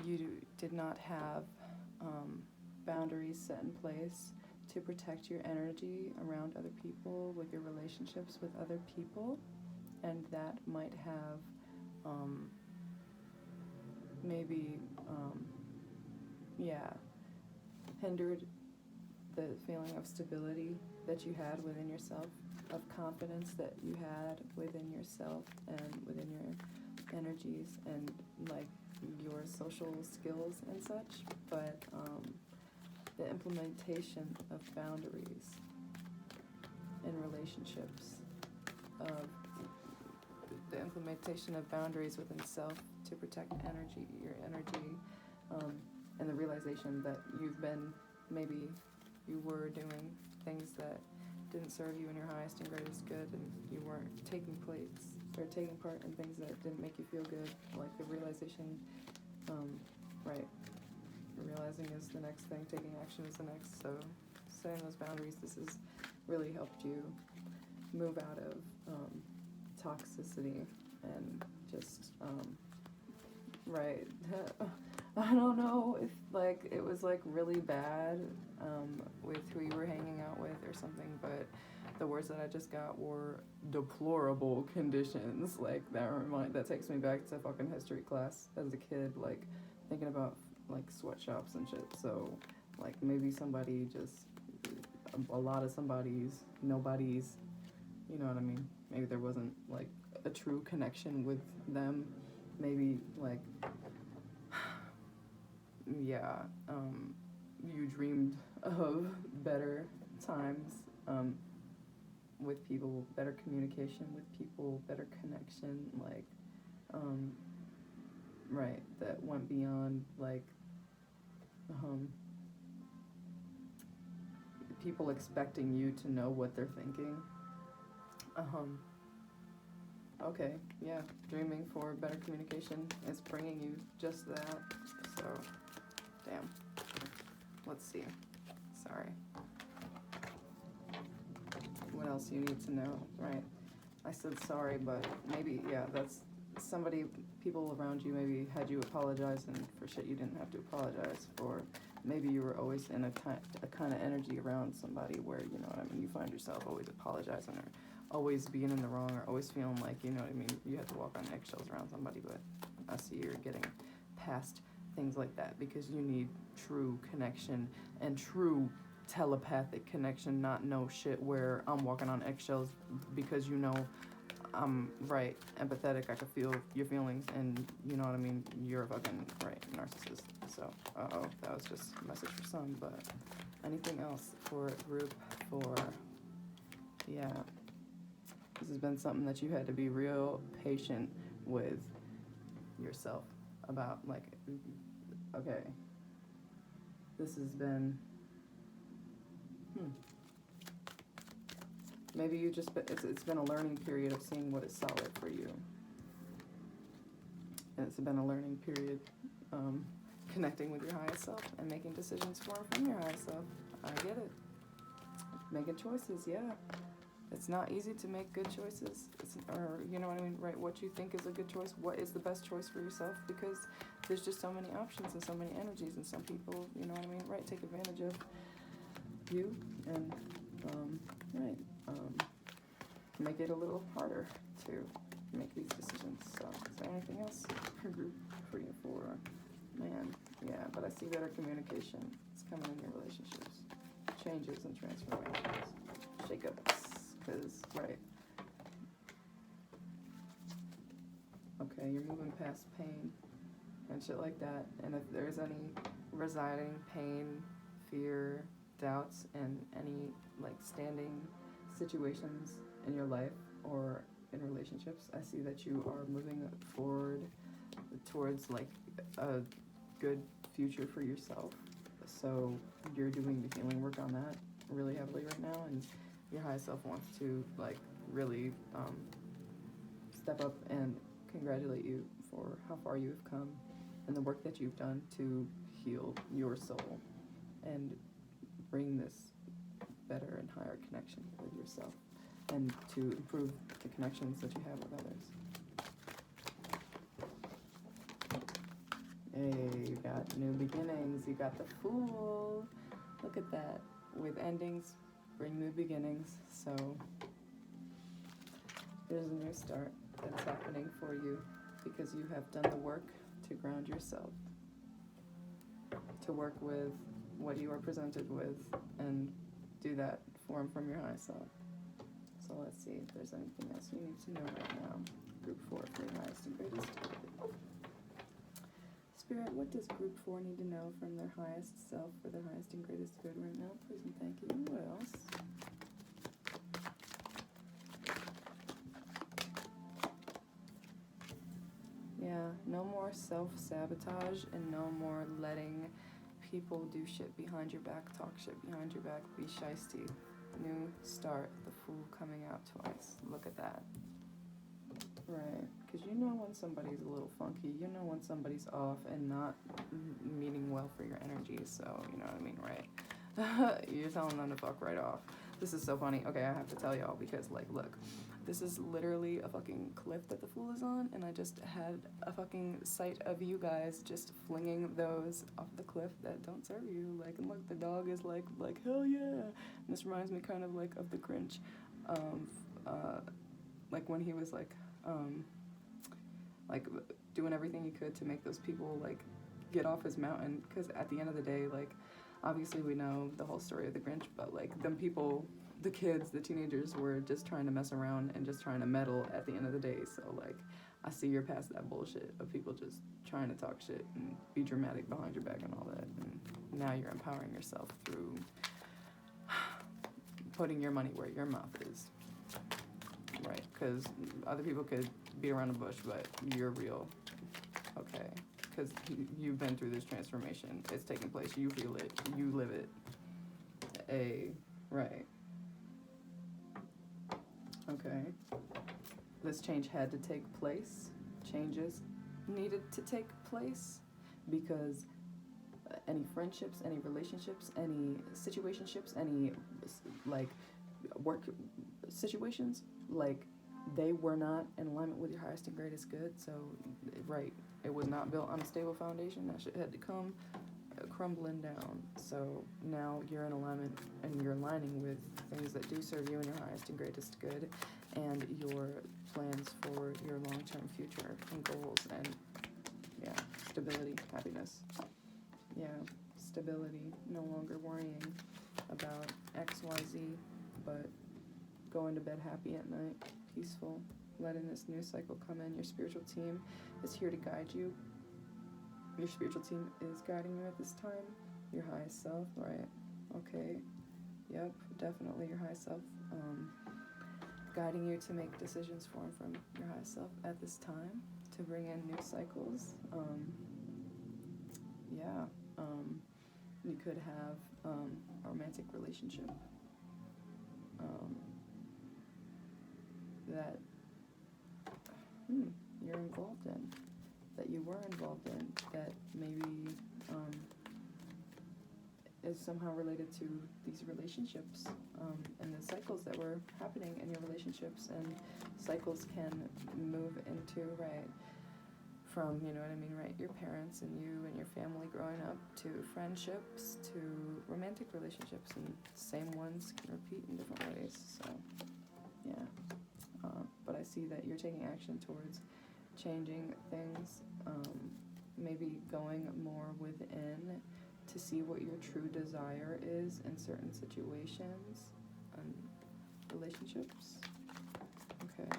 you did not have boundaries set in place to protect your energy around other people, with your relationships with other people, and that might have hindered the feeling of stability that you had within yourself, of confidence that you had within yourself and within your energies and like your social skills and such. But the implementation of boundaries in relationships, the implementation of boundaries within self to protect your energy, and the realization that you were doing things that didn't serve you in your highest and greatest good, and you weren't taking part in things that didn't make you feel good. Like the realization, realizing is the next thing, taking action is the next. So setting those boundaries, this has really helped you move out of toxicity and just I don't know if like it was like really bad with who you were hanging out with or something, but the words that I just got were deplorable conditions. Like that takes me back to fucking history class as a kid, like thinking about like sweatshops and shit. So like maybe somebody just a lot of nobody's, you know what I mean? Maybe there wasn't like a true connection with them. Maybe like you dreamed of better times with people, better communication with people, better connection, like that went beyond like people expecting you to know what they're thinking. Okay, yeah, dreaming for better communication is bringing you just that. So, damn. Let's see. Sorry. What else you need to know, right? I said sorry, but maybe, that's people around you maybe had you apologizing for shit you didn't have to apologize for. Maybe you were always in a kind of energy around somebody where, you know what I mean, you find yourself always apologizing or always being in the wrong or always feeling like, you know what I mean, you have to walk on eggshells around somebody. But I see you're getting past things like that because you need true connection and true telepathic connection, not no shit where I'm walking on eggshells because you know I'm empathetic, I can feel your feelings, and you know what I mean, you're a fucking narcissist. So that was just a message for some. But anything else for group 4? This has been something that you had to be real patient with yourself about, like, okay, this has been, maybe you just, it's been a learning period of seeing what is solid for you. And it's been a learning period, connecting with your highest self and making decisions for and from your highest self. I get it. Making choices, yeah. It's not easy to make good choices. Or, you know what I mean, right? What you think is a good choice, what is the best choice for yourself, because there's just so many options and so many energies, and some people, you know what I mean, right, take advantage of you and, make it a little harder to make these decisions. So, is there anything else for group 3 and 4? Man, yeah, but I see better communication. It's coming in your relationships. Changes and transformations. Shake-ups, because, right. Okay, you're moving past pain and shit like that. And if there's any residing pain, fear, doubts, and any, like, standing situations in your life or in relationships, I see that you are moving forward towards, like, a good future for yourself. So you're doing the healing work on that really heavily right now, and your high self wants to, like, really step up and congratulate you for how far you've come and the work that you've done to heal your soul and bring this better and higher connection with yourself, and to improve the connections that you have with others. Hey, you got new beginnings. You got the Fool. Look at that. With endings, bring new beginnings. So there's a new start that's happening for you because you have done the work to ground yourself, to work with what you are presented with, and do that form from your high self. So let's see if there's anything else you need to know right now. Group 4 for your highest and greatest good. Spirit, what does Group 4 need to know from their highest self for their highest and greatest good right now? Please and thank you. What else? Yeah, no more self-sabotage and no more letting people do shit behind your back, talk shit behind your back, be shiesty. New start, the Fool coming out twice. Look at that. Right, because you know when somebody's a little funky, you know when somebody's off and not meaning well for your energy, so you know what I mean, right? You're telling them to fuck right off. This is so funny. Okay, I have to tell y'all because, like, look, this is literally a fucking cliff that the Fool is on, and I just had a fucking sight of you guys just flinging those off the cliff that don't serve you. Like, and look, the dog is like hell yeah. And this reminds me kind of like of the Grinch, like when he was like doing everything he could to make those people like get off his mountain, because at the end of the day, like, obviously we know the whole story of the Grinch, but like them people, the kids, the teenagers were just trying to mess around and just trying to meddle at the end of the day. So like, I see you're past that bullshit of people just trying to talk shit and be dramatic behind your back and all that, and now you're empowering yourself through putting your money where your mouth is, right? Because other people could beat around the bush, but you're real, okay? Because you've been through this transformation. It's taking place. You feel it. You live it. Right. Okay. This change had to take place. Changes needed to take place because any friendships, any relationships, any situationships, any like work situations, like they were not in alignment with your highest and greatest good. So, right, it was not built on a stable foundation. That shit had to come crumbling down. So now you're in alignment and you're aligning with things that do serve you in your highest and greatest good, and your plans for your long-term future and goals, and yeah, stability, happiness. Yeah, stability, no longer worrying about XYZ, but going to bed happy at night, peaceful, letting this new cycle come in. Your spiritual team is here to guide you. Your spiritual team is guiding you at this time. Your highest self, right? Okay. Yep, definitely your highest self. Guiding you to make decisions for and from your highest self at this time, to bring in new cycles. You could have a romantic relationship that you're involved in, that you were involved in, that maybe is somehow related to these relationships and the cycles that were happening in your relationships. And cycles can move into, right, from, you know what I mean, right, your parents and you and your family growing up, to friendships, to romantic relationships, and same ones can repeat in different ways. So yeah, but I see that you're taking action towards changing things, maybe going more within to see what your true desire is in certain situations and relationships. Okay.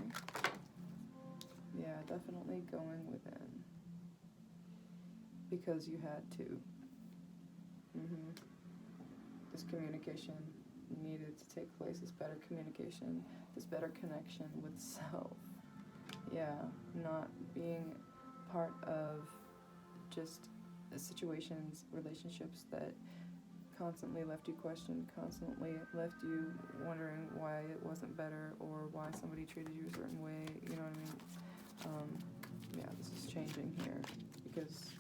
Yeah, definitely going within. Because you had to. This communication needed to take place, this better communication, this better connection with self. Yeah, not being part of just situations, relationships that constantly left you questioned, constantly left you wondering why it wasn't better or why somebody treated you a certain way, you know what I mean? This is changing here because,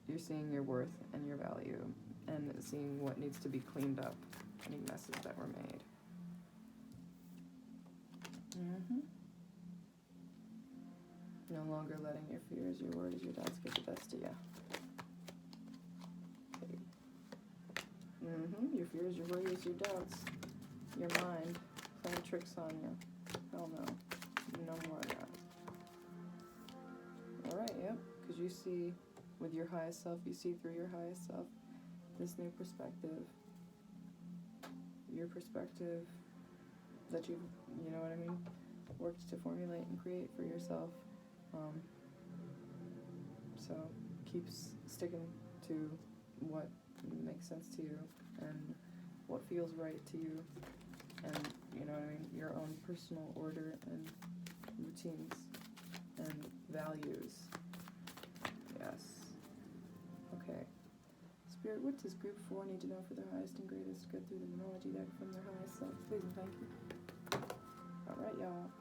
you're seeing your worth and your value and seeing what needs to be cleaned up, any messes that were made. No longer letting your fears, your worries, your doubts get the best of you. Your fears, your worries, your doubts, your mind playing tricks on you. Hell no. No more of that. Alright, yep. Because you see with your highest self, you see through your highest self this new perspective. Your perspective that you've, you know what I mean, worked to formulate and create for yourself. So keep sticking to what makes sense to you and what feels right to you, and you know what I mean, your own personal order and routines and values. Yes. Okay. Spirit, what does group 4 need to know for their highest and greatest good through the numerology deck from their highest self? Please and thank you. Alright, y'all.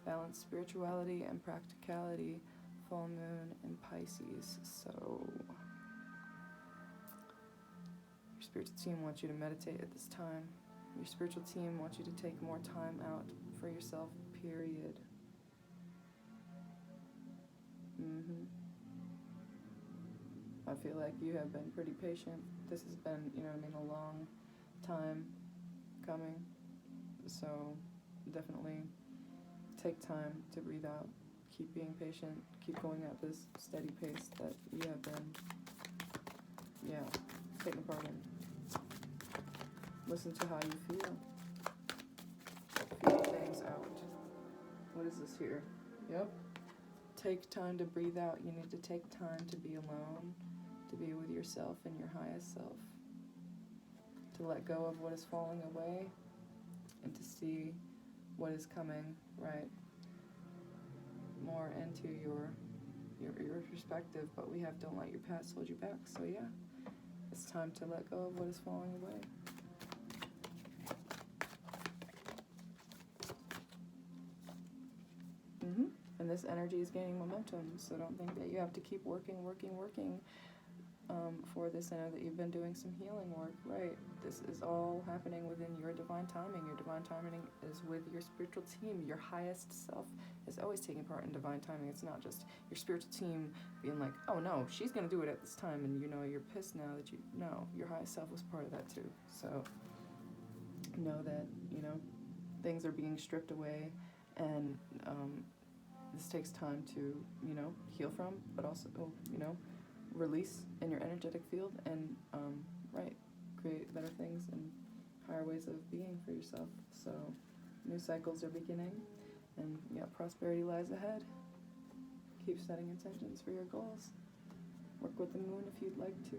Balance spirituality and practicality. Full moon in Pisces. So your spiritual team wants you to meditate at this time. Your spiritual team wants you to take more time out for yourself, period. I feel like you have been pretty patient. This has been, you know what I mean, a long time coming. So definitely take time to breathe out. Keep being patient. Keep going at this steady pace that you have been, taking part in. Listen to how you feel. Feel things out. What is this here? Yep. Take time to breathe out. You need to take time to be alone, to be with yourself and your highest self, to let go of what is falling away and to see what is coming, right, more into your perspective. But we have don't let your past hold you back. So yeah, it's time to let go of what is falling away. And this energy is gaining momentum, so don't think that you have to keep working for this. I know that you've been doing some healing work, right? This is all happening within your divine timing. Your divine timing is with your spiritual team. Your highest self is always taking part in divine timing. It's not just your spiritual team being like, oh no, she's going to do it at this time, and you're pissed now that your highest self was part of that too. So know that, things are being stripped away, and this takes time to, heal from, but also, release in your energetic field and, create better things and higher ways of being for yourself. So new cycles are beginning, and prosperity lies ahead. Keep setting intentions for your goals. Work with the moon if you'd like to.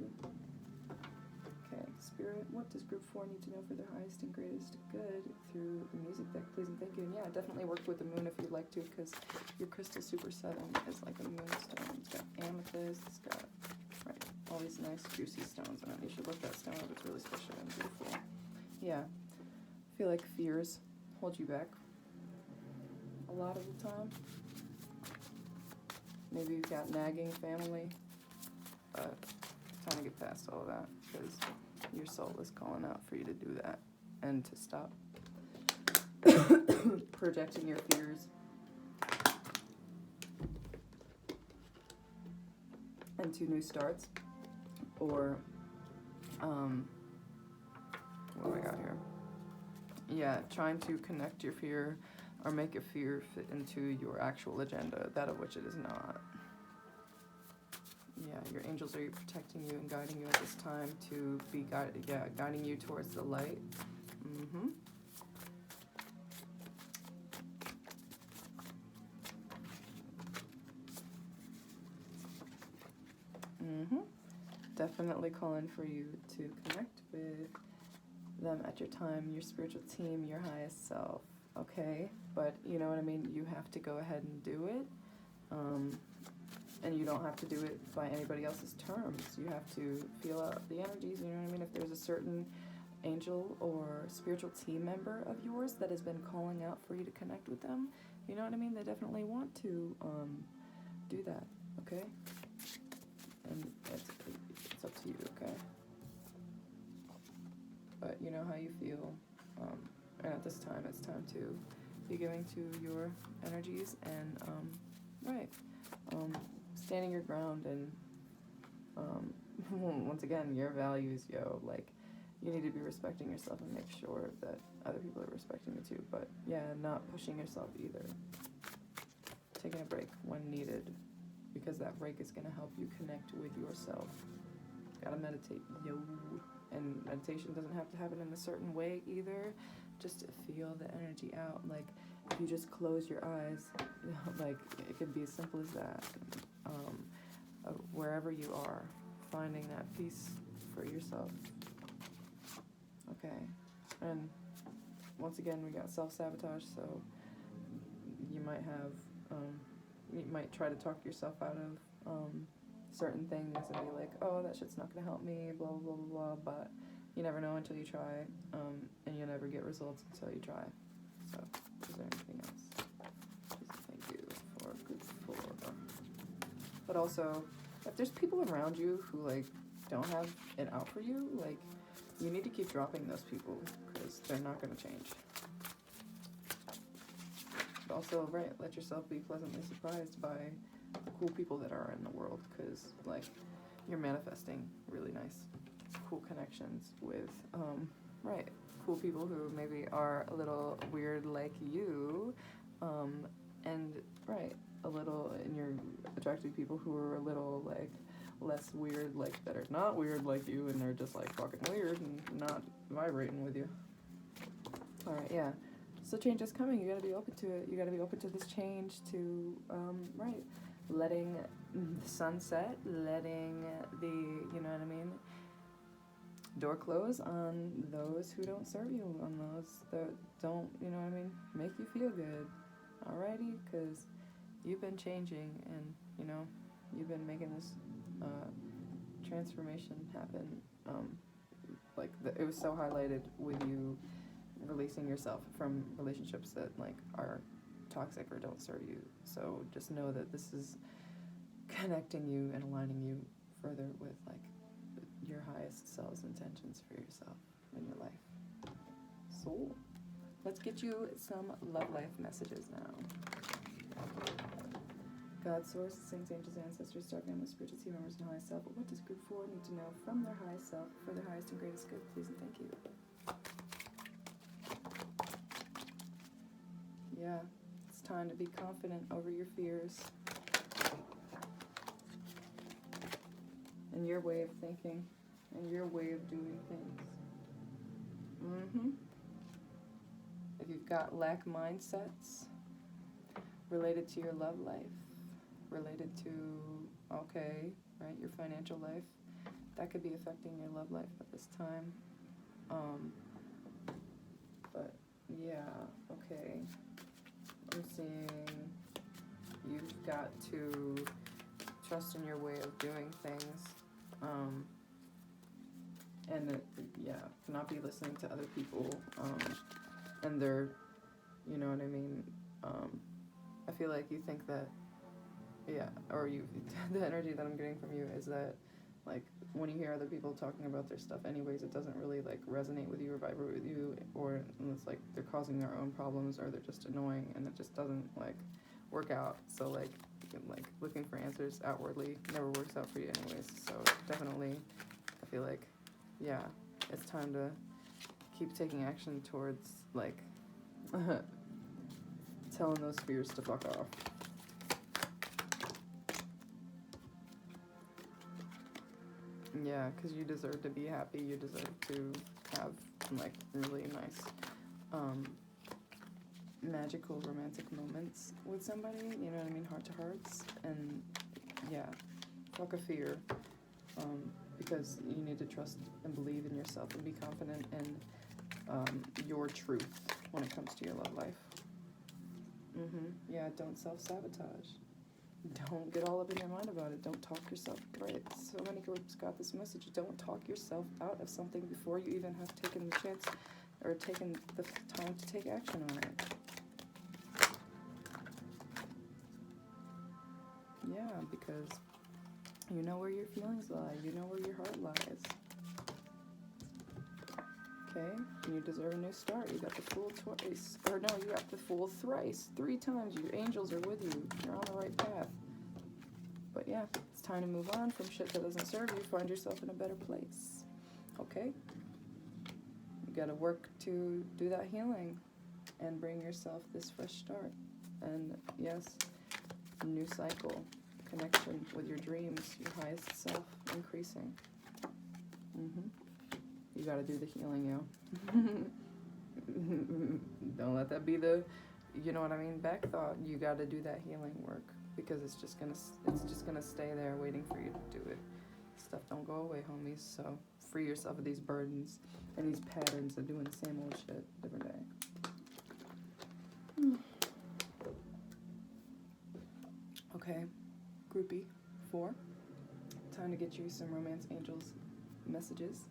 Okay, Spirit. Alright, what does group 4 need to know for their highest and greatest good through the music deck? Please and thank you. And yeah, definitely work with the moon if you'd like to, because your crystal super 7 is like a moonstone. It's got amethyst, it's got, right, all these nice juicy stones on it. You should look that stone up, it's really special and beautiful. Yeah, I feel like fears hold you back a lot of the time. Maybe you've got nagging family, but time to get past all of that, because your soul is calling out for you to do that and to stop projecting your fears into new starts, or what do I got here? Yeah, trying to connect your fear or make a fear fit into your actual agenda, that of which it is not. Yeah, your angels are protecting you and guiding you at this time to be guiding you towards the light. Definitely calling for you to connect with them at your time, your spiritual team, your highest self. Okay, but you know what I mean? You have to go ahead and do it. And you don't have to do it by anybody else's terms. You have to feel out the energies, you know what I mean? If there's a certain angel or spiritual team member of yours that has been calling out for you to connect with them, you know what I mean? They definitely want to do that, okay? And it's up to you, okay? But you know how you feel. And at this time, it's time to be giving to your energies and, standing your ground and, once again, your values, like, you need to be respecting yourself and make sure that other people are respecting you too. But yeah, not pushing yourself either. Taking a break when needed, because that break is going to help you connect with yourself. Gotta meditate, yo. And meditation doesn't have to happen in a certain way either. Just to feel the energy out. Like, if you just close your eyes, like, it could be as simple as that. Wherever you are, finding that peace for yourself. Okay. And once again, we got self-sabotage, so you might have, you might try to talk yourself out of certain things and be like, oh, that shit's not gonna help me, blah, blah, blah, blah, but you never know until you try, and you'll never get results until you try. So, is there anything else? Thank you for group 4. But also, if there's people around you who, like, don't have it out for you, like, you need to keep dropping those people, because they're not gonna change. But also, right, let yourself be pleasantly surprised by the cool people that are in the world, because, like, you're manifesting really nice, cool connections with, cool people who maybe are a little weird like you, and, and you're attracted to people who are a little, like, less weird, like, that are not weird like you, and they're just, like, fucking weird and not vibrating with you. Alright, yeah. So change is coming. You gotta be open to it. You gotta be open to this change, to, letting the sun set, letting the, you know what I mean, door close on those who don't serve you, on those that don't, you know what I mean, make you feel good. Alrighty? Because you've been changing, and, you know, you've been making this transformation happen. It was so highlighted with you releasing yourself from relationships that, like, are toxic or don't serve you. So just know that this is connecting you and aligning you further with, like, your highest self's intentions for yourself in your life. So let's get you some love life messages now. God, source, saints, angels, ancestors, dark family, spiritual team members, and highest self. What does group 4 need to know from their highest self for their highest and greatest good? Please and thank you. Yeah, it's time to be confident over your fears and your way of thinking and your way of doing things. If you've got lack mindsets related to your love life, related to, your financial life, that could be affecting your love life at this time. But yeah, okay. I'm seeing you've got to trust in your way of doing things. And not be listening to other people, and their, you know what I mean? I feel like you think that, or the energy that I'm getting from you is that, like, when you hear other people talking about their stuff anyways, it doesn't really, like, resonate with you or vibrate with you, or it's like they're causing their own problems, or they're just annoying, and it just doesn't, like, work out. So, like looking for answers outwardly never works out for you anyways. So definitely, I feel like, it's time to keep taking action towards, like, telling those fears to fuck off. Yeah, because you deserve to be happy. You deserve to have, like, really nice, magical romantic moments with somebody, you know what I mean, heart to hearts, and fuck a fear, because you need to trust and believe in yourself and be confident in your truth when it comes to your love life. Don't self-sabotage. Don't get all up in your mind about it. Don't talk yourself, right? So many groups got this message. Don't talk yourself out of something before you even have taken the chance or taken the time to take action on it. Yeah, because you know where your feelings lie. You know where your heart lies. Okay? And you deserve a new start. You got the fool twice. Or no, you got the fool thrice. 3 times. Your angels are with you. You're on the right path. But yeah, it's time to move on from shit that doesn't serve you. Find yourself in a better place. Okay? You gotta work to do that healing and bring yourself this fresh start. And yes, new cycle. Connection with your dreams, your highest self increasing. You gotta do the healing, yo. Don't let that be the, you know what I mean, back thought. You gotta do that healing work, because it's just gonna stay there waiting for you to do it. Stuff don't go away, homies. So free yourself of these burdens and these patterns of doing the same old shit every day. Okay, groupie 4. Time to get you some romance angels messages.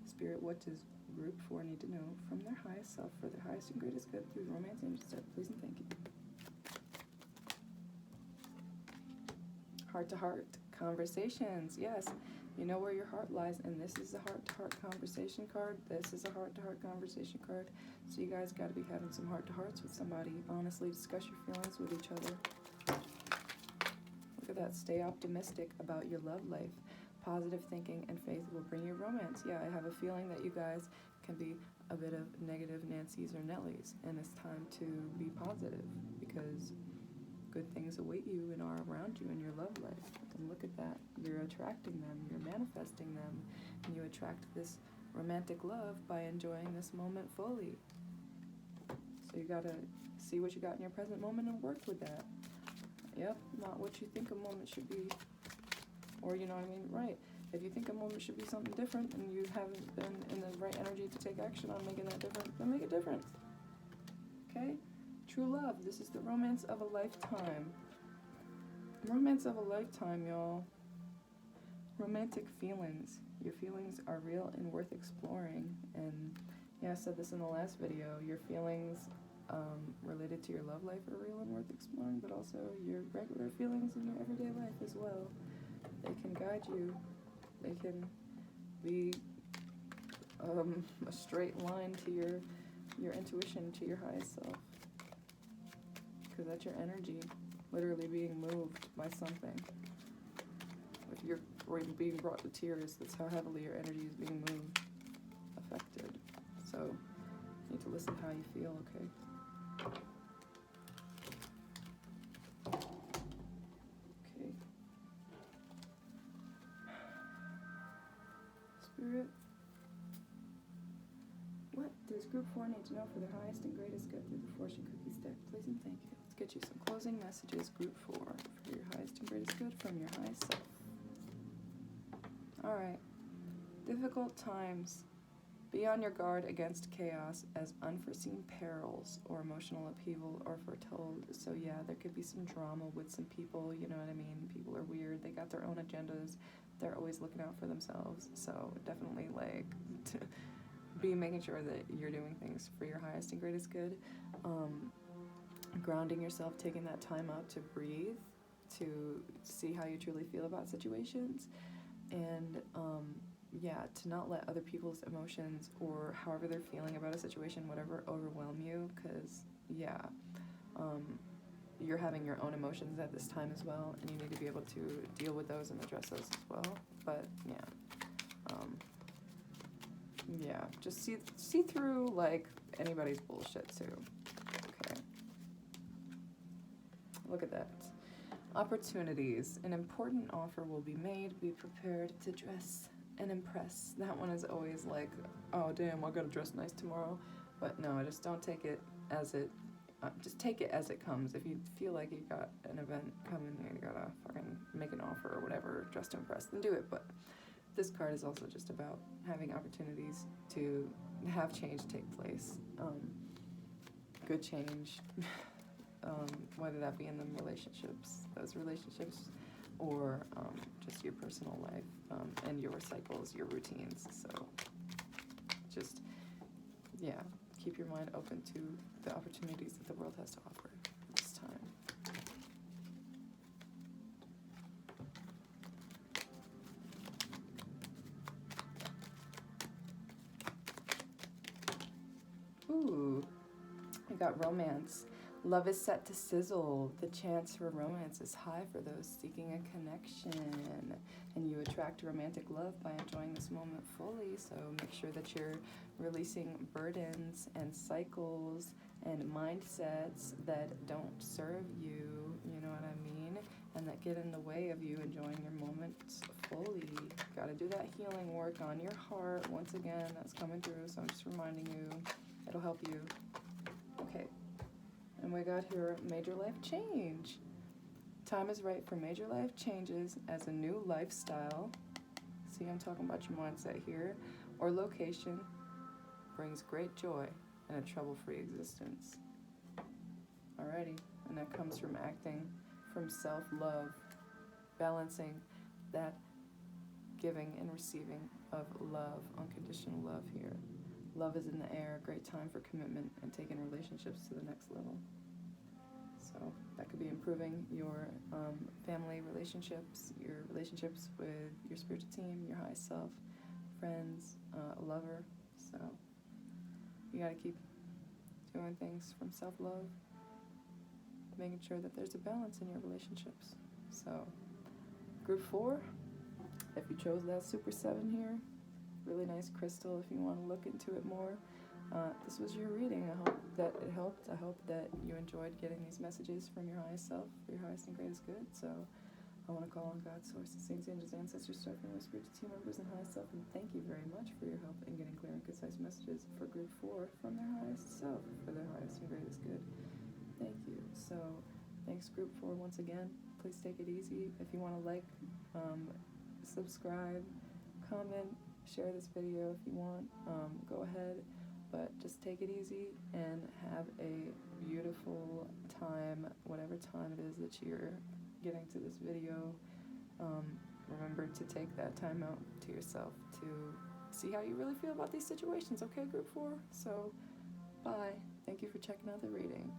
Spirit, what does group 4 need to know from their highest self for their highest and greatest good through the romance angels? Please and thank you. Heart-to-heart conversations. Yes, you know where your heart lies, and this is a heart-to-heart conversation card. This is a heart-to-heart conversation card. So you guys got to be having some heart-to-hearts with somebody. Honestly, discuss your feelings with each other. Look at that. Stay optimistic about your love life. Positive thinking and faith will bring you romance. Yeah, I have a feeling that you guys can be a bit of negative Nancy's or Nellies, and it's time to be positive, because good things await you and are around you in your love life. And look at that. You're attracting them. You're manifesting them. And you attract this romantic love by enjoying this moment fully. So you gotta see what you got in your present moment and work with that. Yep, not what you think a moment should be. Or, you know what I mean? Right. If you think a moment should be something different and you haven't been in the right energy to take action on making that different, then make it different. Okay? True love. This is the romance of a lifetime. Romance of a lifetime, y'all. Romantic feelings. Your feelings are real and worth exploring. And yeah, I said this in the last video. Your feelings related to your love life are real and worth exploring, but also your regular feelings in your everyday life as well. They can guide you. They can be a straight line to your intuition, to your highest self. Because that's your energy, literally being moved by something. If you're being brought to tears, that's how heavily your energy is being moved, affected. So you need to listen to how you feel, okay? Spirit, what does group 4 need to know for their highest and greatest good through the fortune cookies deck? Please and thank you. Let's get you some closing messages, group 4, for your highest and greatest good from your highest self. Alright. Difficult times Be on your guard against chaos as unforeseen perils or emotional upheaval are foretold. So yeah, there could be some drama with some people, you know what I mean? People are weird, they got their own agendas, they're always looking out for themselves. So definitely like be making sure that you're doing things for your highest and greatest good. Grounding yourself, taking that time out to breathe, to see how you truly feel about situations, and to not let other people's emotions or however they're feeling about a situation, whatever, overwhelm you, because you're having your own emotions at this time as well, and you need to be able to deal with those and address those as well. But just see through like anybody's bullshit too. Okay, look at that. Opportunities. An important offer will be made. Be prepared to dress and impress. That one is always like, oh damn, I gotta dress nice tomorrow. But no, just don't take it as it, just take it as it comes. If you feel like you got an event coming and you gotta fucking make an offer or whatever, dress to impress, then do it. But this card is also just about having opportunities to have change take place. Good change, whether that be in the those relationships, or just your personal life, and your cycles, your routines. So just, keep your mind open to the opportunities that the world has to offer at this time. Ooh, I got romance. Love is set to sizzle. The chance for romance is high for those seeking a connection. And you attract romantic love by enjoying this moment fully. So make sure that you're releasing burdens and cycles and mindsets that don't serve you, you know what I mean? And that get in the way of you enjoying your moments fully. Gotta do that healing work on your heart. Once again, that's coming through, so I'm just reminding you. It'll help you. Okay. And we got here major life change. Time is right for major life changes as a new lifestyle. See, I'm talking about your mindset here. Or location brings great joy and a trouble-free existence. Alrighty, and that comes from acting from self-love, balancing that giving and receiving of love, unconditional love here. Love is in the air, great time for commitment and taking relationships to the next level. So that could be improving your family relationships, your relationships with your spiritual team, your high self, friends, a lover. So you gotta keep doing things from self-love, making sure that there's a balance in your relationships. So group 4, if you chose that Super 7 here, really nice crystal if you want to look into it more. This was your reading. I hope that it helped. I hope that you enjoyed getting these messages from your highest self, for your highest and greatest good. So I want to call on God, source, the saints, angels, ancestors, star family, spiritual team members, and highest self, and thank you very much for your help in getting clear and concise messages for group 4 from their highest self, for their highest and greatest good. Thank you. So thanks group 4 once again. Please take it easy. If you want to like, subscribe, comment, share this video if you want, go ahead, but just take it easy and have a beautiful time, whatever time it is that you're getting to this video. Remember to take that time out to yourself to see how you really feel about these situations, okay, group 4? So bye. Thank you for checking out the reading.